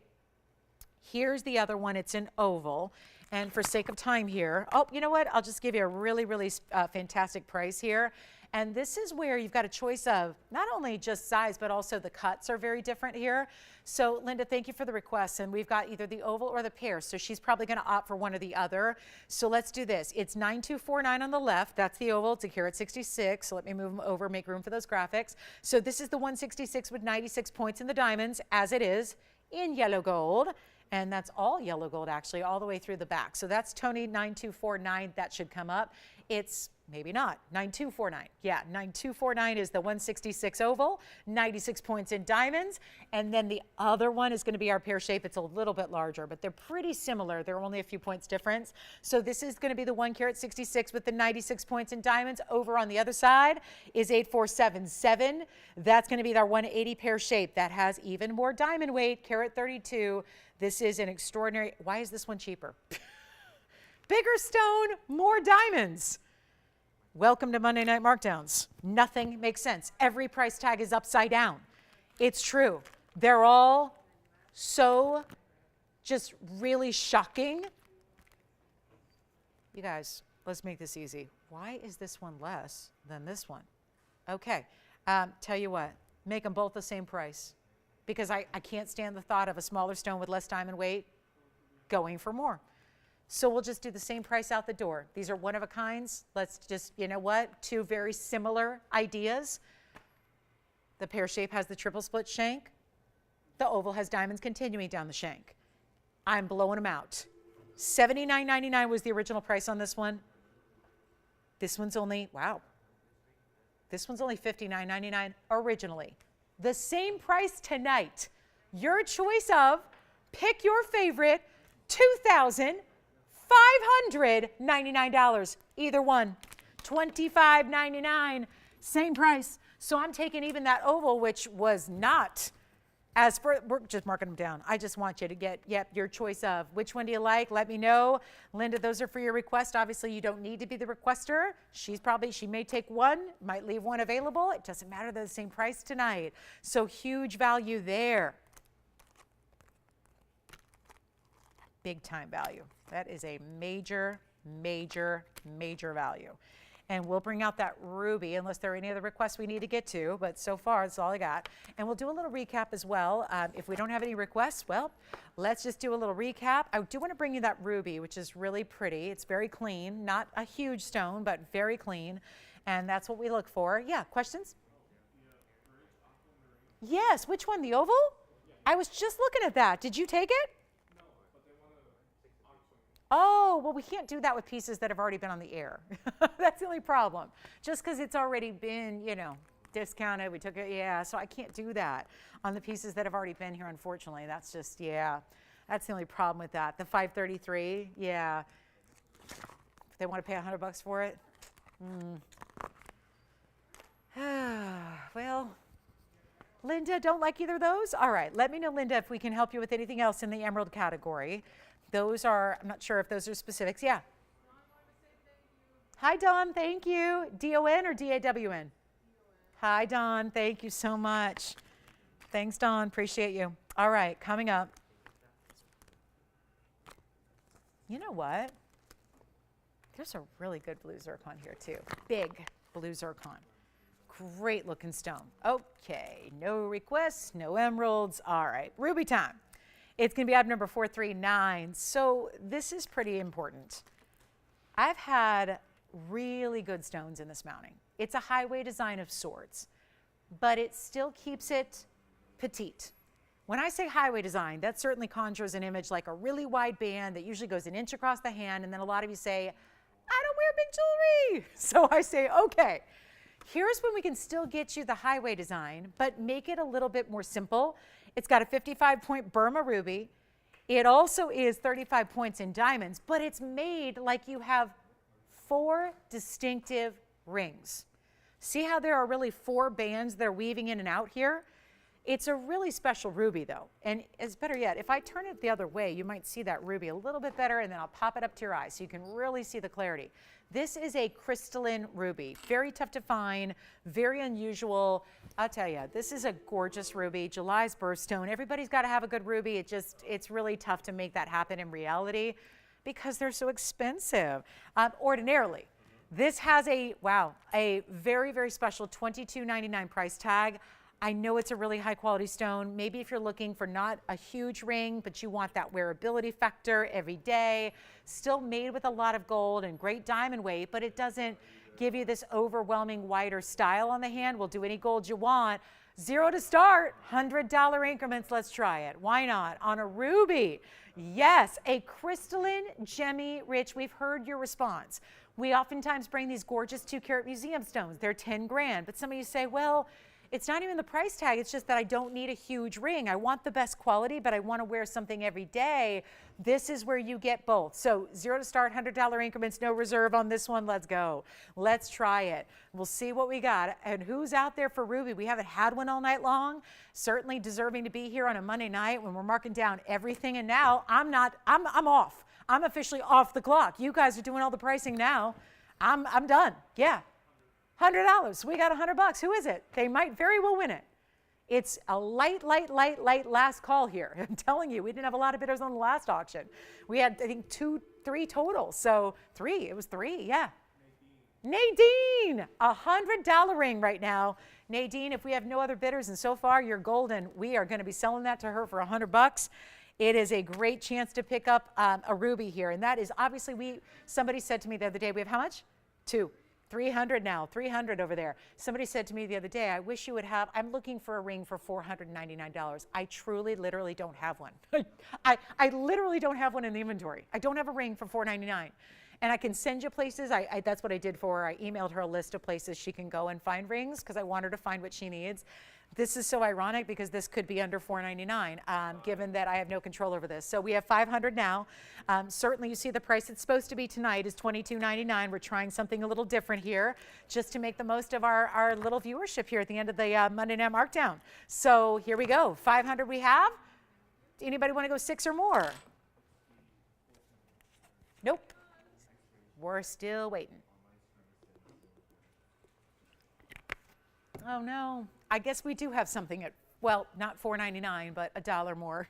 Here's the other one. It's an oval. And for sake of time here, oh, you know what? I'll just give you a really, really fantastic price here. And this is where you've got a choice of not only just size, but also the cuts are very different here. So Linda, thank you for the request. And we've got either the oval or the pear. So she's probably going to opt for one or the other. So let's do this. It's 9249 on the left. That's the oval. It's a carat 66. So let me move them over, make room for those graphics. So this is the 166 with 96 points in the diamonds, as it is in yellow gold. And that's all yellow gold, actually, all the way through the back. So that's Tony 9249. That should come up. It's maybe not 9249. Yeah, 9249 is the 166 oval, 96 points in diamonds. And then the other one is going to be our pear shape. It's a little bit larger, but they're pretty similar. They're only a few points difference. So this is going to be the 1 carat 66 with the 96 points in diamonds. Over on the other side is 8477. That's going to be our 180 pear shape. That has even more diamond weight, carat 32. This is an extraordinary. Why is this one cheaper? Bigger stone, more diamonds. Welcome to Monday Night Markdowns. Nothing makes sense. Every price tag is upside down. It's true. They're all so just really shocking. You guys, let's make this easy. Why is this one less than this one? Okay, tell you what, make them both the same price. Because I can't stand the thought of a smaller stone with less diamond weight going for more. So we'll just do the same price out the door. These are one of a kinds. Let's just, you know what, 2 very similar ideas. The pear shape has the triple split shank. The oval has diamonds continuing down the shank. I'm blowing them out. $79.99 was the original price on this one. This one's only, wow. This one's only $59.99 originally. The same price tonight. Your choice of, pick your favorite, $2,599. Either one. $25.99. Same price. So I'm taking even that oval, which was not as for, we're just marking them down. I just want you to get, your choice of which one do you like. Let me know. Linda, those are for your request. Obviously, you don't need to be the requester. She may take one, might leave one available. It doesn't matter. They're the same price tonight. So huge value there. Big time value. That is a major, major, major value. And we'll bring out that ruby unless there are any other requests we need to get to, but so far that's all I got. And we'll do a little recap as well. If we don't have any requests, well, let's just do a little recap. I do want to bring you that ruby, which is really pretty. It's very clean, not a huge stone, but very clean. And that's what we look for. Yeah, questions? Yes, which one, the oval? I was just looking at that. Did you take it? Oh, well, we can't do that with pieces that have already been on the air. That's the only problem. Just because it's already been, discounted, we took it, so I can't do that on the pieces that have already been here, unfortunately. That's just, that's the only problem with that. The 533, if they want to pay $100 for it. Well, Linda, don't like either of those? All right, let me know, Linda, if we can help you with anything else in the emerald category. Those are, I'm not sure if those are specifics. Yeah. Hi, Dawn. Thank you. D-O-N or D-A-W-N? Hi, Dawn. Thank you so much. Thanks, Dawn. Appreciate you. All right, coming up. You know what? There's a really good blue zircon here, too. Big blue zircon. Great looking stone. Okay, no requests, no emeralds. All right, ruby time. It's going to be item number 439. So this is pretty important. I've had really good stones in this mounting. It's a highway design of sorts, but it still keeps it petite. When I say highway design, that certainly conjures an image like a really wide band that usually goes an inch across the hand, and then a lot of you say, I don't wear big jewelry. So I say, okay, here's when we can still get you the highway design, but make it a little bit more simple. It's got a 55-point Burma ruby. It also is 35 points in diamonds, but it's made like you have 4 distinctive rings. See how there are really 4 bands that are weaving in and out here? It's a really special ruby, though. And it's better yet, if I turn it the other way, you might see that ruby a little bit better, and then I'll pop it up to your eye so you can really see the clarity. This is a crystalline ruby. Very tough to find, very unusual. I'll tell you, this is a gorgeous ruby. July's birthstone. Everybody's got to have a good ruby. It's really tough to make that happen in reality because they're so expensive. Ordinarily, this has a very, very special $22.99 price tag. I know it's a really high quality stone. Maybe if you're looking for not a huge ring, but you want that wearability factor every day, still made with a lot of gold and great diamond weight, but it doesn't give you this overwhelming wider style on the hand. We'll do any gold you want. 0 to start, $100 increments. Let's try it. Why not? On a ruby. Yes, a crystalline, gemmy, rich. We've heard your response. We oftentimes bring these gorgeous 2-carat museum stones. They're 10 grand, but some of you say, well, it's not even the price tag. It's just that I don't need a huge ring. I want the best quality, but I want to wear something every day. This is where you get both. So 0 to start, $100 increments, no reserve on this one. Let's go. Let's try it. We'll see what we got. And who's out there for ruby? We haven't had one all night long. Certainly deserving to be here on a Monday night when we're marking down everything. And now I'm off. I'm officially off the clock. You guys are doing all the pricing now. I'm done. Yeah. $100. We got $100. Who is it? They might very well win it. It's a light last call here. I'm telling you, we didn't have a lot of bidders on the last auction. We had, I think, 3 total. So 3. It was 3. Yeah. Nadine, $100 ring right now. Nadine, if we have no other bidders, and so far you're golden, we are going to be selling that to her for $100. It is a great chance to pick up a ruby here, and that is obviously somebody said to me the other day, we have how much? 2. 300 now, 300 over there. Somebody said to me the other day, I wish you would have, I'm looking for a ring for $499. I truly, literally don't have one. I literally don't have one in the inventory. I don't have a ring for $499. And I can send you places. That's what I did for her. I emailed her a list of places she can go and find rings because I want her to find what she needs. This is so ironic because this could be under $499, given that I have no control over this. So we have 500 now. Certainly you see the price it's supposed to be tonight is $22.99. We're trying something a little different here just to make the most of our little viewership here at the end of the Monday Night Markdown. So here we go. 500 we have. Anybody want to go 6 or more? Nope. We're still waiting. Oh no. I guess we do have something at, well, not $4.99, but $1 more.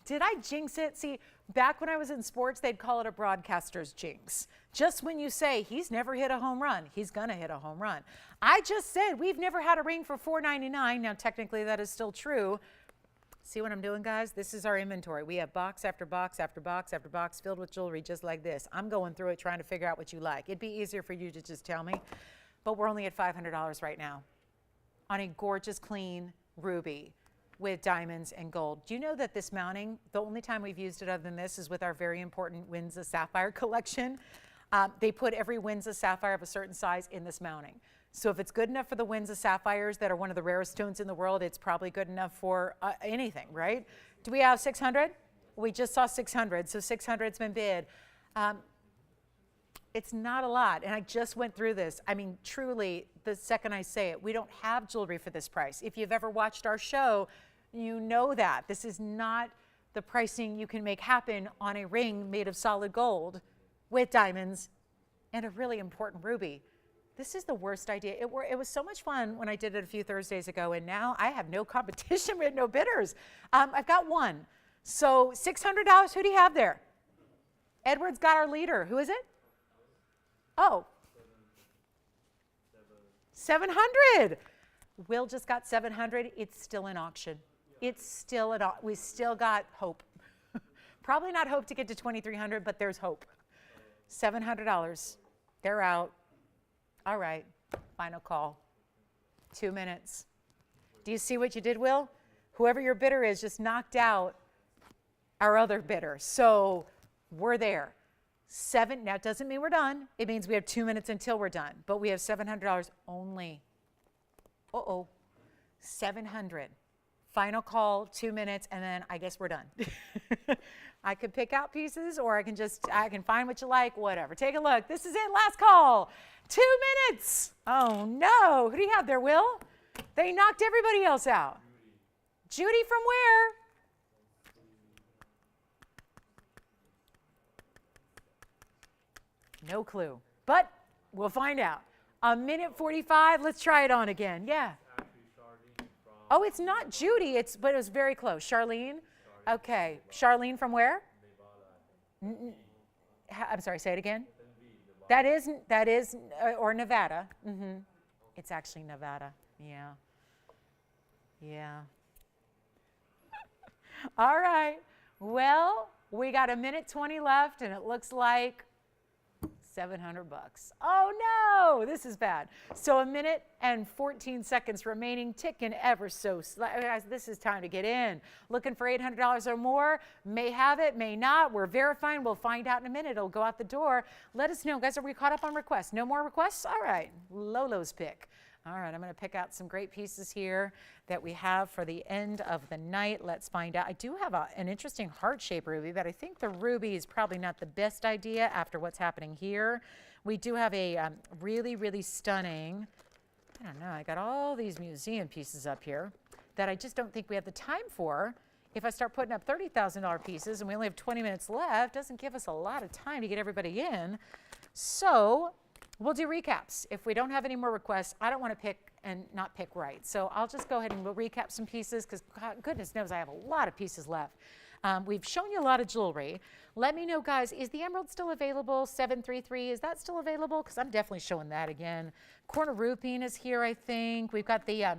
Did I jinx it? See, back when I was in sports, they'd call it a broadcaster's jinx. Just when you say, he's never hit a home run, he's going to hit a home run. I just said, we've never had a ring for $4.99. Now, technically, that is still true. See what I'm doing, guys? This is our inventory. We have box after box after box after box filled with jewelry just like this. I'm going through it trying to figure out what you like. It'd be easier for you to just tell me, but we're only at $500 right now on a gorgeous, clean ruby with diamonds and gold. Do you know that this mounting, the only time we've used it other than this is with our very important Windsor Sapphire collection. They put every Windsor Sapphire of a certain size in this mounting. So if it's good enough for the Windsor Sapphires that are one of the rarest stones in the world, it's probably good enough for anything, right? Do we have 600? We just saw 600, so 600's been bid. It's not a lot, and I just went through this. I mean, truly, the second I say it, we don't have jewelry for this price. If you've ever watched our show, you know that. This is not the pricing you can make happen on a ring made of solid gold with diamonds and a really important ruby. This is the worst idea. It was so much fun when I did it a few Thursdays ago, and now I have no competition. We have no bidders. I've got one. So $600, who do you have there? Edward's got our leader. Who is it? Oh, 700. Will just got 700. It's still in auction. It's still at we still got hope. Probably not hope to get to 2,300, but there's hope. $700. They're out. All right. Final call. 2 minutes. Do you see what you did, Will? Whoever your bidder is just knocked out our other bidder. So we're there. Now, it doesn't mean we're done. It means we have 2 minutes until we're done. But we have $700 only. 700. Final call, 2 minutes, and then I guess we're done. I could pick out pieces, or I can find what you like, whatever. Take a look. This is it. Last call. 2 minutes. Oh, no. Who do you have there, Will? They knocked everybody else out. Judy from where? No clue, but we'll find out. 1:45, let's try it on again. Yeah. Oh, it's not Judy, but it was very close. Charlene? Okay. Charlene from where? I'm sorry, say it again. That is, or Nevada. It's actually Nevada. Yeah. Yeah. All right. Well, we got 1:20 left, and it looks like $700. Oh no, this is bad. So 1:14 remaining, ticking ever so slightly. Guys, this is time to get in. Looking for $800 or more, may have it, may not. We're verifying, we'll find out in a minute. It'll go out the door. Let us know. Guys, are we caught up on requests? No more requests? All right, Lolo's pick. All right, I'm gonna pick out some great pieces here that we have for the end of the night. Let's find out. I do have an interesting heart-shaped ruby, but I think the ruby is probably not the best idea after what's happening here. We do have a really, really stunning, I don't know, I got all these museum pieces up here that I just don't think we have the time for. If I start putting up $30,000 pieces and we only have 20 minutes left, doesn't give us a lot of time to get everybody in. So we'll do recaps. If we don't have any more requests, I don't want to pick and not pick right. So I'll just go ahead and we'll recap some pieces because goodness knows I have a lot of pieces left. We've shown you a lot of jewelry. Let me know, guys, is the emerald still available? 733, is that still available? Because I'm definitely showing that again. Corner Rupine is here, I think. We've got the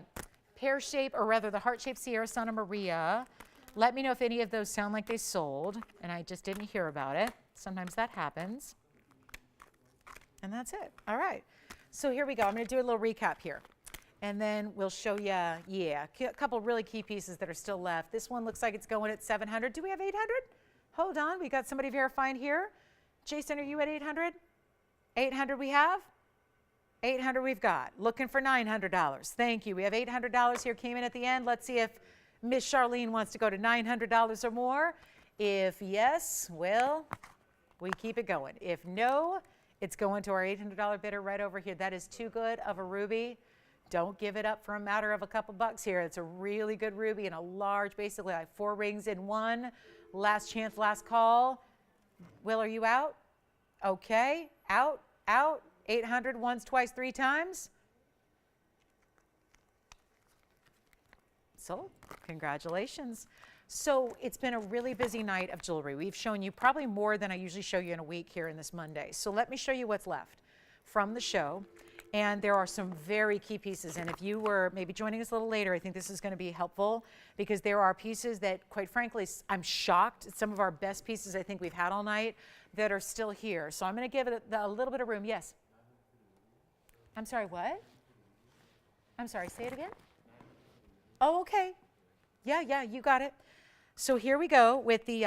pear shape, or rather the heart-shaped Sierra Santa Maria. Let me know if any of those sound like they sold and I just didn't hear about it. Sometimes that happens. And that's it. All right. So here we go. I'm going to do a little recap here. And then we'll show you, a couple really key pieces that are still left. This one looks like it's going at 700. Do we have 800? Hold on. We got somebody verifying here. Jason, are you at 800? 800 we have? 800 we've got. Looking for $900. Thank you. We have $800 here, came in at the end. Let's see if Miss Charlene wants to go to $900 or more. If yes, well, we keep it going. If no, it's going to our $800 bidder right over here. That is too good of a ruby. Don't give it up for a matter of a couple bucks here. It's a really good ruby and a large, basically like 4 rings in one. Last chance, last call. Will, are you out? Okay, out, out. 800 once, twice, 3 times. Sold. Congratulations. So it's been a really busy night of jewelry. We've shown you probably more than I usually show you in a week here in this Monday. So let me show you what's left from the show. And there are some very key pieces. And if you were maybe joining us a little later, I think this is going to be helpful because there are pieces that, quite frankly, I'm shocked. It's some of our best pieces I think we've had all night that are still here. So I'm going to give it a little bit of room. Yes. I'm sorry, what? I'm sorry, say it again. Oh, okay. Yeah, you got it. So here we go with the,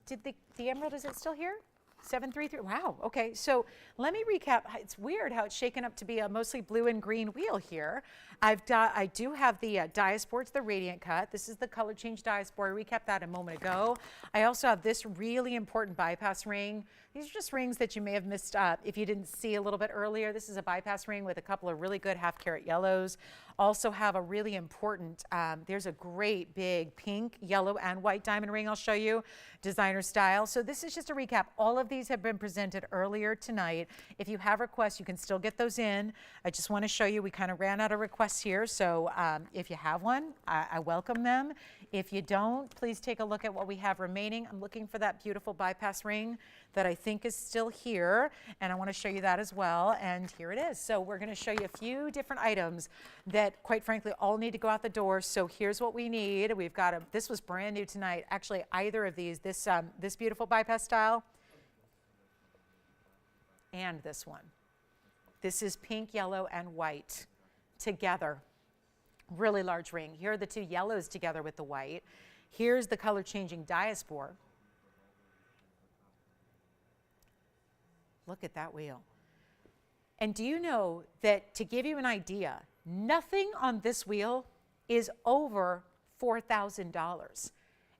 the emerald, is it still here? 733, wow, okay. So let me recap. It's weird how it's shaken up to be a mostly blue and green wheel here. I do have the Diasports, the Radiant Cut. This is the color change Diasport. I recapped that a moment ago. I also have this really important bypass ring. These are just rings that you may have missed if you didn't see a little bit earlier. This is a bypass ring with a couple of really good half-carat yellows. Also have a really important, there's a great big pink, yellow, and white diamond ring I'll show you, designer style. So this is just a recap. All of these have been presented earlier tonight. If you have requests, you can still get those in. I just want to show you, we kind of ran out of requests here. So if you have one, I welcome them. If you don't, please take a look at what we have remaining. I'm looking for that beautiful bypass ring that I think is still here, and I want to show you that as well, and here it is. So we're going to show you a few different items that, quite frankly, all need to go out the door. So here's what we need. We've got this was brand new tonight. Actually, either of these, this beautiful bypass style and this one. This is pink, yellow, and white together. Really large ring. Here are the 2 yellows together with the white. Here's the color changing Diasport. Look at that wheel. And do you know that, to give you an idea, nothing on this wheel is over $4,000.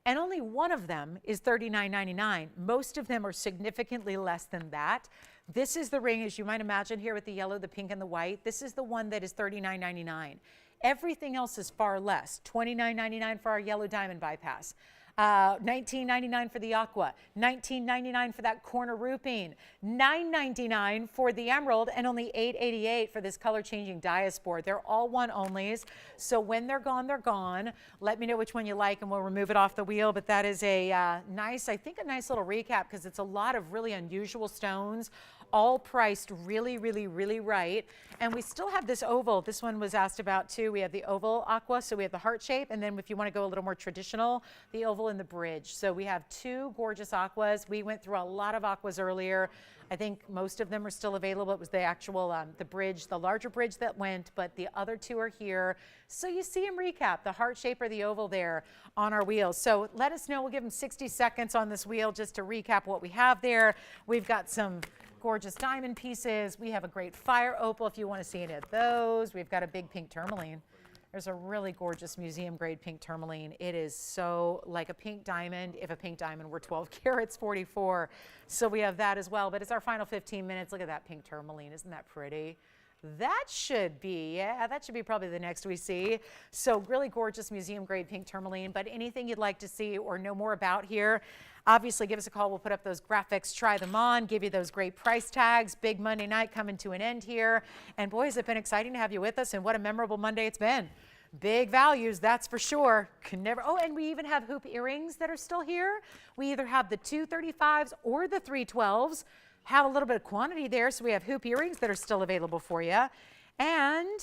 And only one of them is $39.99. Most of them are significantly less than that. This is the ring, as you might imagine here with the yellow, the pink, and the white. This is the one that is $39.99. Everything else is far less. $29.99 for our yellow diamond bypass. $19.99 for the aqua, $19.99 for that corner roofing, $9.99 for the emerald, and only $8.88 for this color changing Diasport. They're all one onlys, so when they're gone, they're gone. Let me know which one you like and we'll remove it off the wheel, but that is a nice little recap because it's a lot of really unusual stones, all priced really, really, really right. And we still have this oval. This one was asked about too. We have the oval aqua, so we have the heart shape, and then if you want to go a little more traditional, the oval and the bridge. So we have 2 gorgeous aquas. We went through a lot of aquas earlier. I think most of them are still available. It was the actual, the bridge, the larger bridge that went, but the other 2 are here. So you see them recap, the heart shape or the oval there on our wheels. So let us know. We'll give them 60 seconds on this wheel just to recap what we have there. We've got some gorgeous diamond pieces. We have a great fire opal if you want to see any of those. We've got a big pink tourmaline. There's a really gorgeous museum grade pink tourmaline. It is so like a pink diamond, if a pink diamond were 12 carats 44. So we have that as well, but it's our final 15 minutes. Look at that pink tourmaline. Isn't that pretty? That should be probably the next we see. So really gorgeous museum grade pink tourmaline, but anything you'd like to see or know more about here, obviously give us a call. We'll put up those graphics, try them on, give you those great price tags. Big Monday night coming to an end here. And boy, has it been exciting to have you with us, and what a memorable Monday it's been. Big values, that's for sure. And we even have hoop earrings that are still here. We either have the 235s or the 312s. Have a little bit of quantity there, so we have hoop earrings that are still available for you. And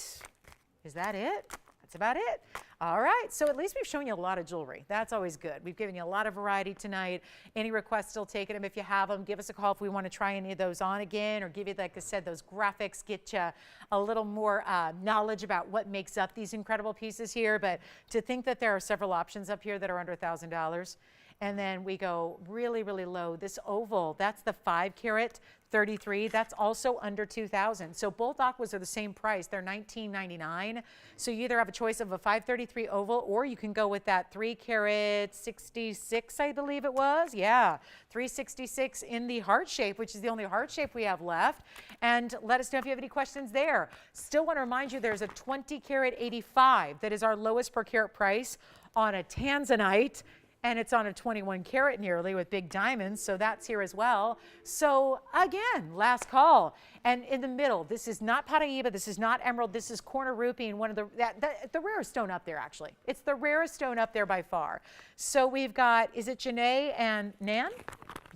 is that it? That's about it. All right, so at least we've shown you a lot of jewelry. That's always good. We've given you a lot of variety tonight. Any requests, still taking them. If you have them, give us a call if we want to try any of those on again, or give you, like I said, those graphics, get you a little more knowledge about what makes up these incredible pieces here. But to think that there are several options up here that are under $1,000, And then we go really, really low. This oval, that's the 5 carat 33. That's also under $2,000. So both aquas are the same price. They're $19.99. So you either have a choice of a 533 oval, or you can go with that 3 carat 66, I believe it was. Yeah, 366 in the heart shape, which is the only heart shape we have left. And let us know if you have any questions there. Still want to remind you there's a 20 carat 85 that is our lowest per carat price on a tanzanite. And it's on a 21 carat nearly with big diamonds, so that's here as well. So again, last call. And in the middle, this is not Paraíba, this is not emerald, this is corner ruby, and one of the rarest stone up there actually. It's the rarest stone up there by far. So we've got, is it Janae and Nan?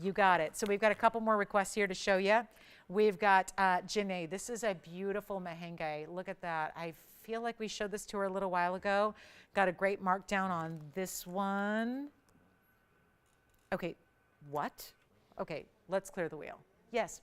You got it. So we've got a couple more requests here to show you. We've got Janae. This is a beautiful mehengue. Look at that. I feel like we showed this to her a little while ago. Got a great markdown on this one. Okay, what? Okay, let's clear the wheel. Yes.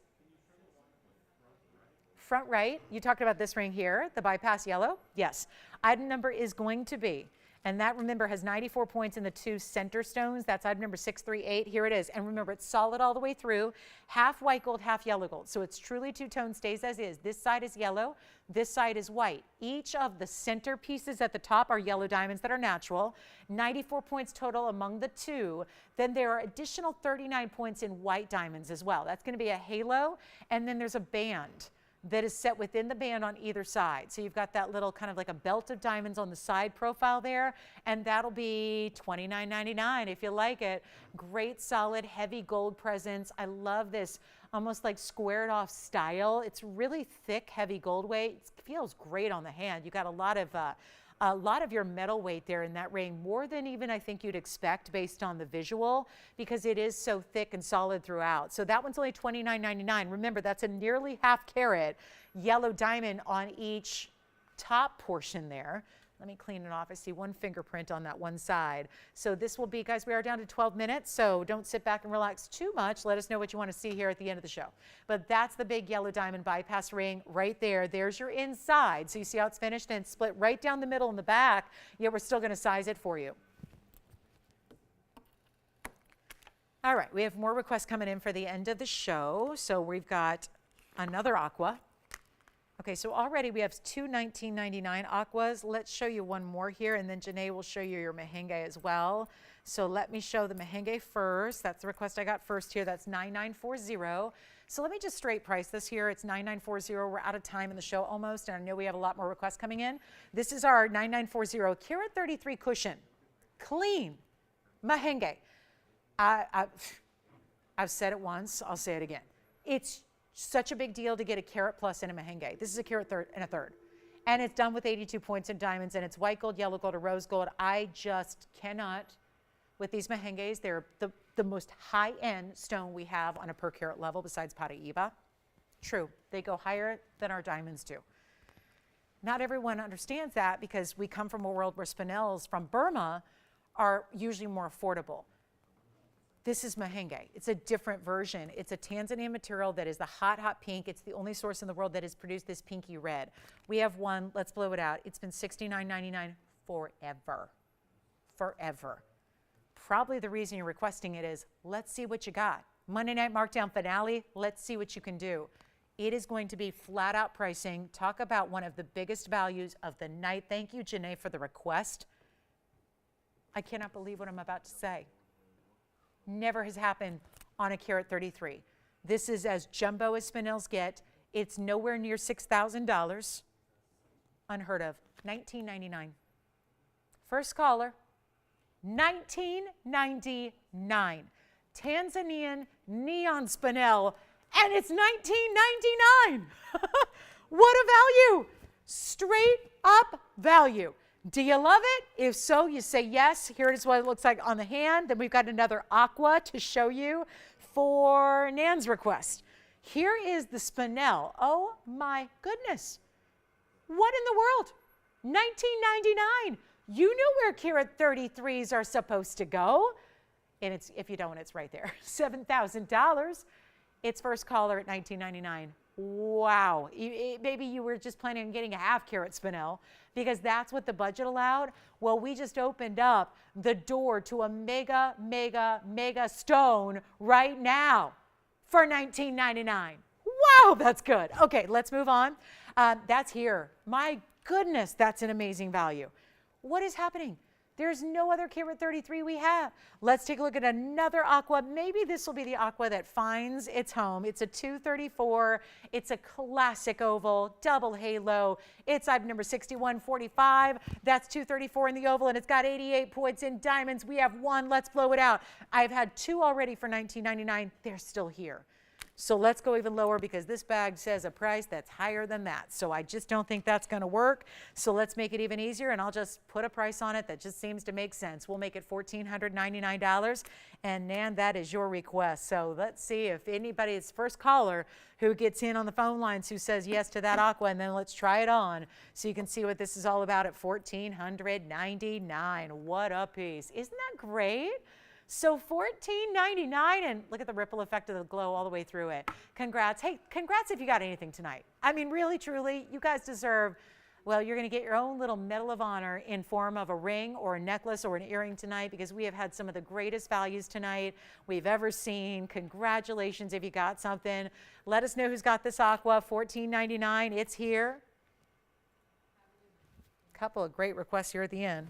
Front right, you talked about this ring here, the bypass yellow. Yes, item number is going to be, and that, remember, has 94 points in the 2 center stones. That's item number 638. Here it is. And remember, it's solid all the way through, half white gold, half yellow gold. So it's truly two-tone, stays as is. This side is yellow, this side is white. Each of the center pieces at the top are yellow diamonds that are natural. 94 points total among the 2. Then there are additional 39 points in white diamonds as well. That's going to be a halo, and then there's a band that is set within the band on either side. So you've got that little kind of like a belt of diamonds on the side profile there, and that'll be $29.99 if you like it. Great solid heavy gold presence. I love this almost like squared off style. It's really thick, heavy gold weight. It feels great on the hand. You got a lot of your metal weight there in that ring, more than even I think you'd expect based on the visual, because it is so thick and solid throughout. So that one's only $29.99. Remember, that's a nearly half carat yellow diamond on each top portion there. Let me clean it off. I see one fingerprint on that one side. So this will be, guys, we are down to 12 minutes, so don't sit back and relax too much. Let us know what you want to see here at the end of the show. But that's the big yellow diamond bypass ring right there. There's your inside. So you see how it's finished and split right down the middle in the back, yet we're still going to size it for you. All right, we have more requests coming in for the end of the show. So we've got another aqua. Okay, so already we have 2 $19.99 aquas. Let's show you one more here, and then Janae will show you your mehengue as well. So let me show the mehengue first. That's the request I got first here. That's $99.40. So let me just straight price this here. It's $99.40. We're out of time in the show almost, and I know we have a lot more requests coming in. This is our $99.40 carat 33 cushion. Clean mehengue. I've said it once. I'll say it again. It's such a big deal to get a carat plus in a mehengue. This is a carat and a third. And it's done with 82 points in diamonds, and it's white gold, yellow gold, or rose gold. I just cannot with these mehengues. They're the most high-end stone we have on a per carat level besides Paraíba. True, they go higher than our diamonds do. Not everyone understands that because we come from a world where spinels from Burma are usually more affordable. This is mehengue. It's a different version. It's a Tanzanian material that is the hot, hot pink. It's the only source in the world that has produced this pinky red. We have one. Let's blow it out. It's been $69.99 forever. Forever. Probably the reason you're requesting it is, let's see what you got. Monday night markdown finale, let's see what you can do. It is going to be flat out pricing. Talk about one of the biggest values of the night. Thank you, Janae, for the request. I cannot believe what I'm about to say. Never has happened on a carat 33. This is as jumbo as spinels get. It's nowhere near $6,000. Unheard of. $19.99. First caller, $19.99. Tanzanian neon spinel, and it's $19.99. What a value. Straight up value. Do you love it? If so, you say yes. Here is what it looks like on the hand. Then we've got another aqua to show you for Nan's request. Here is the spinel. Oh my goodness. What in the world? $19.99. You know where carat 33s are supposed to go. And it's, if you don't, it's right there. $7,000. It's first caller at $19.99. Wow. Maybe you were just planning on getting a half carat spinel because that's what the budget allowed. Well, we just opened up the door to a mega, mega, mega stone right now for $19.99. Wow, that's good. Okay, let's move on. That's here. My goodness, that's an amazing value. What is happening? There's no other carat 33 we have. Let's take a look at another aqua. Maybe this will be the aqua that finds its home. It's a 234. It's a classic oval, double halo. It's item number 6145. That's 234 in the oval, and it's got 88 points in diamonds. We have one. Let's blow it out. I've had two already for $19.99. They're still here. So let's go even lower because this bag says a price that's higher than that. So I just don't think that's going to work. So let's make it even easier, and I'll just put a price on it that just seems to make sense. We'll make it $1,499. And Nan, that is your request. So let's see if anybody's first caller who gets in on the phone lines who says yes to that aqua, and then let's try it on so you can see what this is all about at $1,499. What a piece. Isn't that great? So $14.99, and look at the ripple effect of the glow all the way through it. Congrats. Hey, congrats if you got anything tonight. I mean, really, truly, you guys deserve, well, you're going to get your own little Medal of Honor in form of a ring or a necklace or an earring tonight because we have had some of the greatest values tonight we've ever seen. Congratulations if you got something. Let us know who's got this aqua, $14.99. It's here. A couple of great requests here at the end.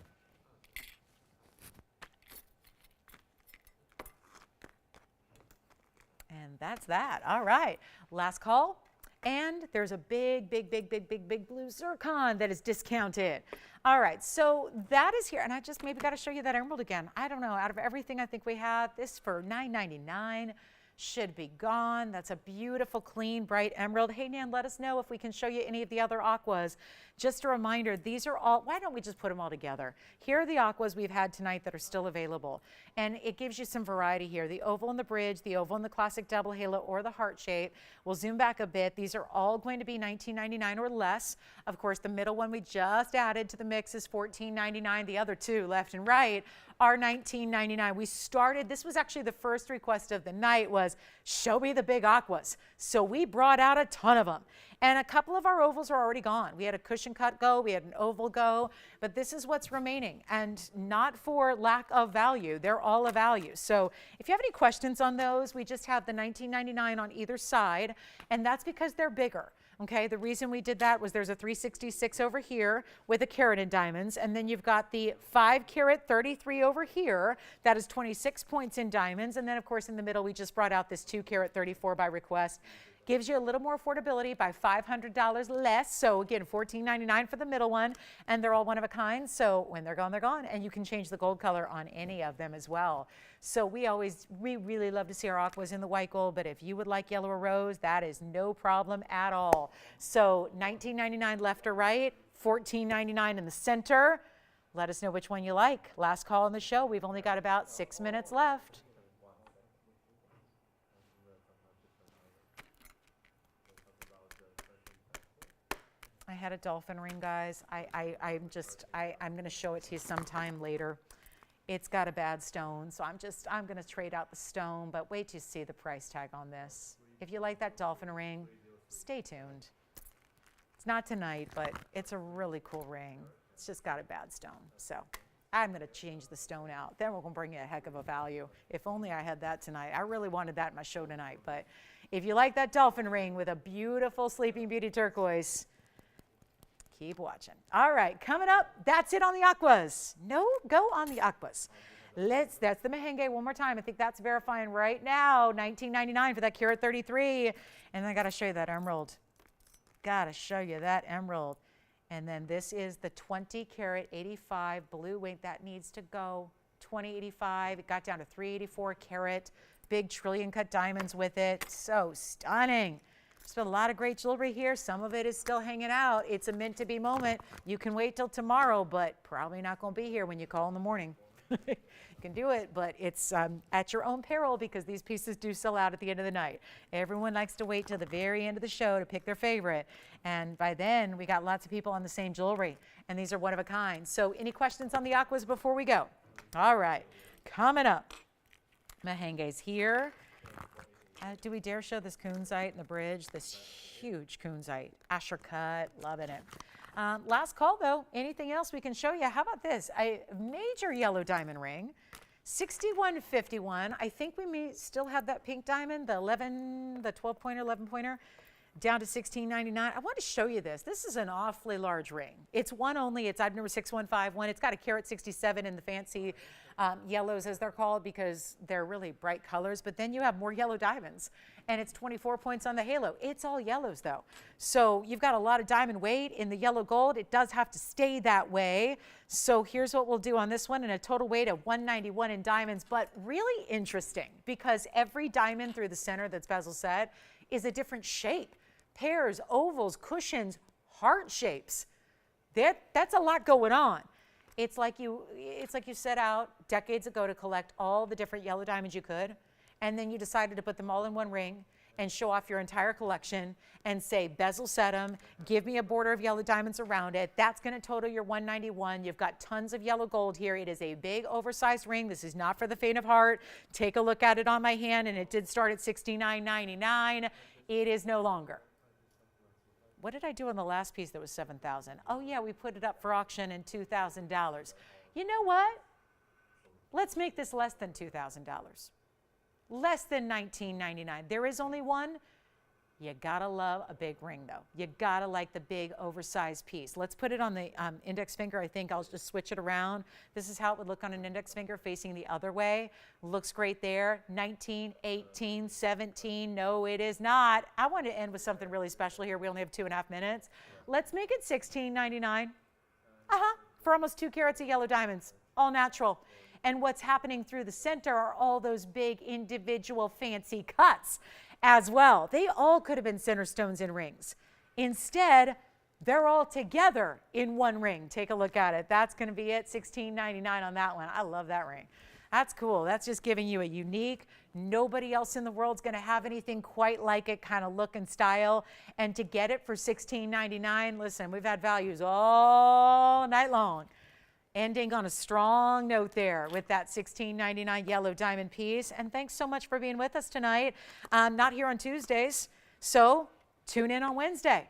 And that's that. All right. Last call. And there's a big, big, big, big, big, big blue zircon that is discounted. All right. So that is here. And I just maybe got to show you that emerald again. I don't know. Out of everything I think we have, this for $9.99 should be gone. That's a beautiful, clean, bright emerald. Hey, Nan, let us know if we can show you any of the other aquas. Just a reminder, these are all, why don't we just put them all together? Here are the aquas we've had tonight that are still available. And it gives you some variety here. The oval and the bridge, the oval and the classic double halo, or the heart shape. We'll zoom back a bit. These are all going to be $19.99 or less. Of course, the middle one we just added to the mix is $14.99. The other two, left and right, are $19.99. We started, this was actually the first request of the night was, show me the big aquas. So we brought out a ton of them. And a couple of our ovals are already gone. We had a cushion cut go, we had an oval go, but this is what's remaining. And not for lack of value, they're all a value. So if you have any questions on those, we just have the $19.99 on either side, and that's because they're bigger. Okay, the reason we did that was there's a 366 over here with a carat in diamonds, and then you've got the 5 carat 33 over here. That is 26 points in diamonds, and then of course in the middle we just brought out this 2 carat 34 by request. Gives you a little more affordability by $500 less. So again, $14.99 for the middle one, and they're all one of a kind. So when they're gone, and you can change the gold color on any of them as well. So we really love to see our aquas in the white gold, but if you would like yellow or rose, that is no problem at all. So $19.99 left or right, $14.99 in the center. Let us know which one you like. Last call on the show. We've only got about 6 minutes left. I had a dolphin ring, guys. I'm going to show it to you sometime later. It's got a bad stone, so I'm going to trade out the stone, but wait till you see the price tag on this. If you like that dolphin ring, stay tuned. It's not tonight, but it's a really cool ring. It's just got a bad stone, so I'm going to change the stone out. Then we're going to bring you a heck of a value. If only I had that tonight. I really wanted that in my show tonight, but if you like that dolphin ring with a beautiful Sleeping Beauty turquoise, keep watching. All right, coming up, that's it on the aquas. No, go on the aquas. That's the merengue one more time. I think that's verifying right now. $19.99 for that carat 33. And then I got to show you that emerald. Got to show you that emerald. And then this is the 20 carat 85 blue weight that needs to go. 2085. It got down to 384 carat. Big trillion cut diamonds with it. So stunning. There's been a lot of great jewelry here. Some of it is still hanging out. It's a meant-to-be moment. You can wait till tomorrow, but probably not going to be here when you call in the morning. You can do it, but it's at your own peril because these pieces do sell out at the end of the night. Everyone likes to wait till the very end of the show to pick their favorite. And by then, we got lots of people on the same jewelry, and these are one of a kind. So any questions on the aquas before we go? All right, coming up. Merengue's here. Do we dare show this kunzite in the bridge? This huge kunzite, Asher cut, loving it. Last call though, anything else we can show you? How about this? A major yellow diamond ring, 6151. I think we may still have that pink diamond, the 12 pointer, 11 pointer, down to 1699. I want to show you this. This is an awfully large ring. It's one only. It's item number 6151. It's got a carat 67 in the fancy yellows, as they're called, because they're really bright colors. But then you have more yellow diamonds, and it's 24 points on the halo. It's all yellows, though. So you've got a lot of diamond weight in the yellow gold. It does have to stay that way. So here's what we'll do on this one, and a total weight of 191 in diamonds. But really interesting, because every diamond through the center that's bezel set is a different shape. Pears, ovals, cushions, heart shapes. That's a lot going on. It's like you set out decades ago to collect all the different yellow diamonds you could, and then you decided to put them all in one ring and show off your entire collection and say, bezel set them, give me a border of yellow diamonds around it. That's going to total your 191. You've got tons of yellow gold here. It is a big oversized ring. This is not for the faint of heart. Take a look at it on my hand, and it did start at $69.99. It is no longer. What did I do on the last piece that was $7,000? Oh yeah, we put it up for auction in $2,000. You know what? Let's make this less than $2,000. Less than $19.99. There is only one. You gotta love a big ring though. You gotta like the big oversized piece. Let's put it on the index finger. I think I'll just switch it around. This is how it would look on an index finger facing the other way. Looks great there. 19, 18, 17. No, it is not. I want to end with something really special here. We only have 2.5 minutes. Let's make it $16.99. For almost 2 carats of yellow diamonds, all natural. And what's happening through the center are all those big individual fancy cuts as well. They all could have been center stones in rings. Instead, they're all together in one ring. Take a look at it. That's going to be it, $16.99 on that one. I love that ring. That's cool. That's just giving you a unique, nobody else in the world's going to have anything quite like it kind of look and style. And to get it for $16.99, listen, we've had values all night long. Ending on a strong note there with that $16.99 yellow diamond piece. And thanks so much for being with us tonight. Not here on Tuesdays, so tune in on Wednesday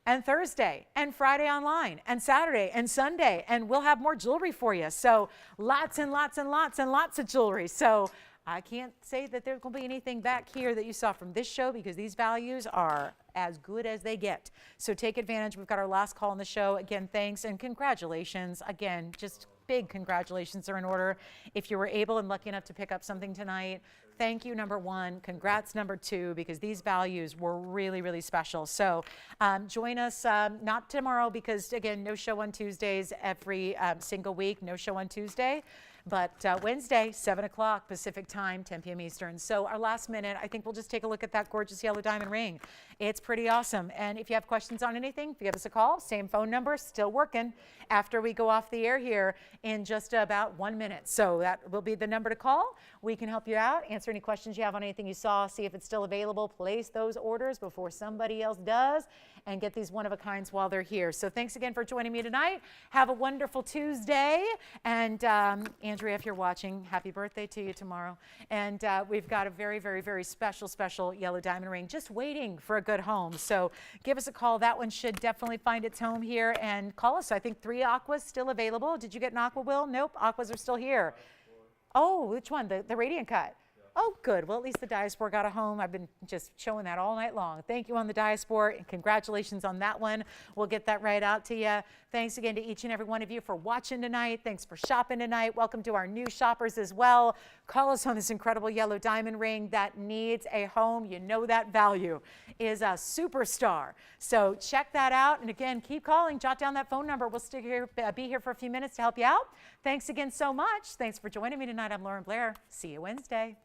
and Thursday and Friday online and Saturday and Sunday, and we'll have more jewelry for you. So lots and lots and lots and lots of jewelry. So I can't say that there's going to be anything back here that you saw from this show, because these values are as good as they get. So take advantage. We've got our last call on the show. Again, thanks and congratulations. Again, just big congratulations are in order. If you were able and lucky enough to pick up something tonight, thank you, number one. Congrats, number two, because these values were really, really special. So join us, not tomorrow, because again, no show on Tuesdays every single week, no show on Tuesday. But Wednesday, 7 o'clock Pacific time, 10 p.m. Eastern. So our last minute, I think we'll just take a look at that gorgeous yellow diamond ring. It's pretty awesome. And if you have questions on anything, give us a call. Same phone number, still working after we go off the air here in just about 1 minute. So that will be the number to call. We can help you out, answer any questions you have on anything you saw, see if it's still available, place those orders before somebody else does, and get these one-of-a-kinds while they're here. So thanks again for joining me tonight. Have a wonderful Tuesday. And Andrea, if you're watching, happy birthday to you tomorrow. And we've got a very, very, very special, special yellow diamond ring just waiting for a good home. So give us a call. That one should definitely find its home here. And call us. I think 3 aquas still available. Did you get an aqua, Will? Nope. Aquas are still here. Oh, which one? The radiant cut. Oh, good. Well, at least the Diaspora got a home. I've been just showing that all night long. Thank you on the Diaspora, and congratulations on that one. We'll get that right out to you. Thanks again to each and every one of you for watching tonight. Thanks for shopping tonight. Welcome to our new shoppers as well. Call us on this incredible yellow diamond ring that needs a home. You know that value is a superstar. So check that out. And again, keep calling. Jot down that phone number. We'll still be here for a few minutes to help you out. Thanks again so much. Thanks for joining me tonight. I'm Lauren Blair. See you Wednesday.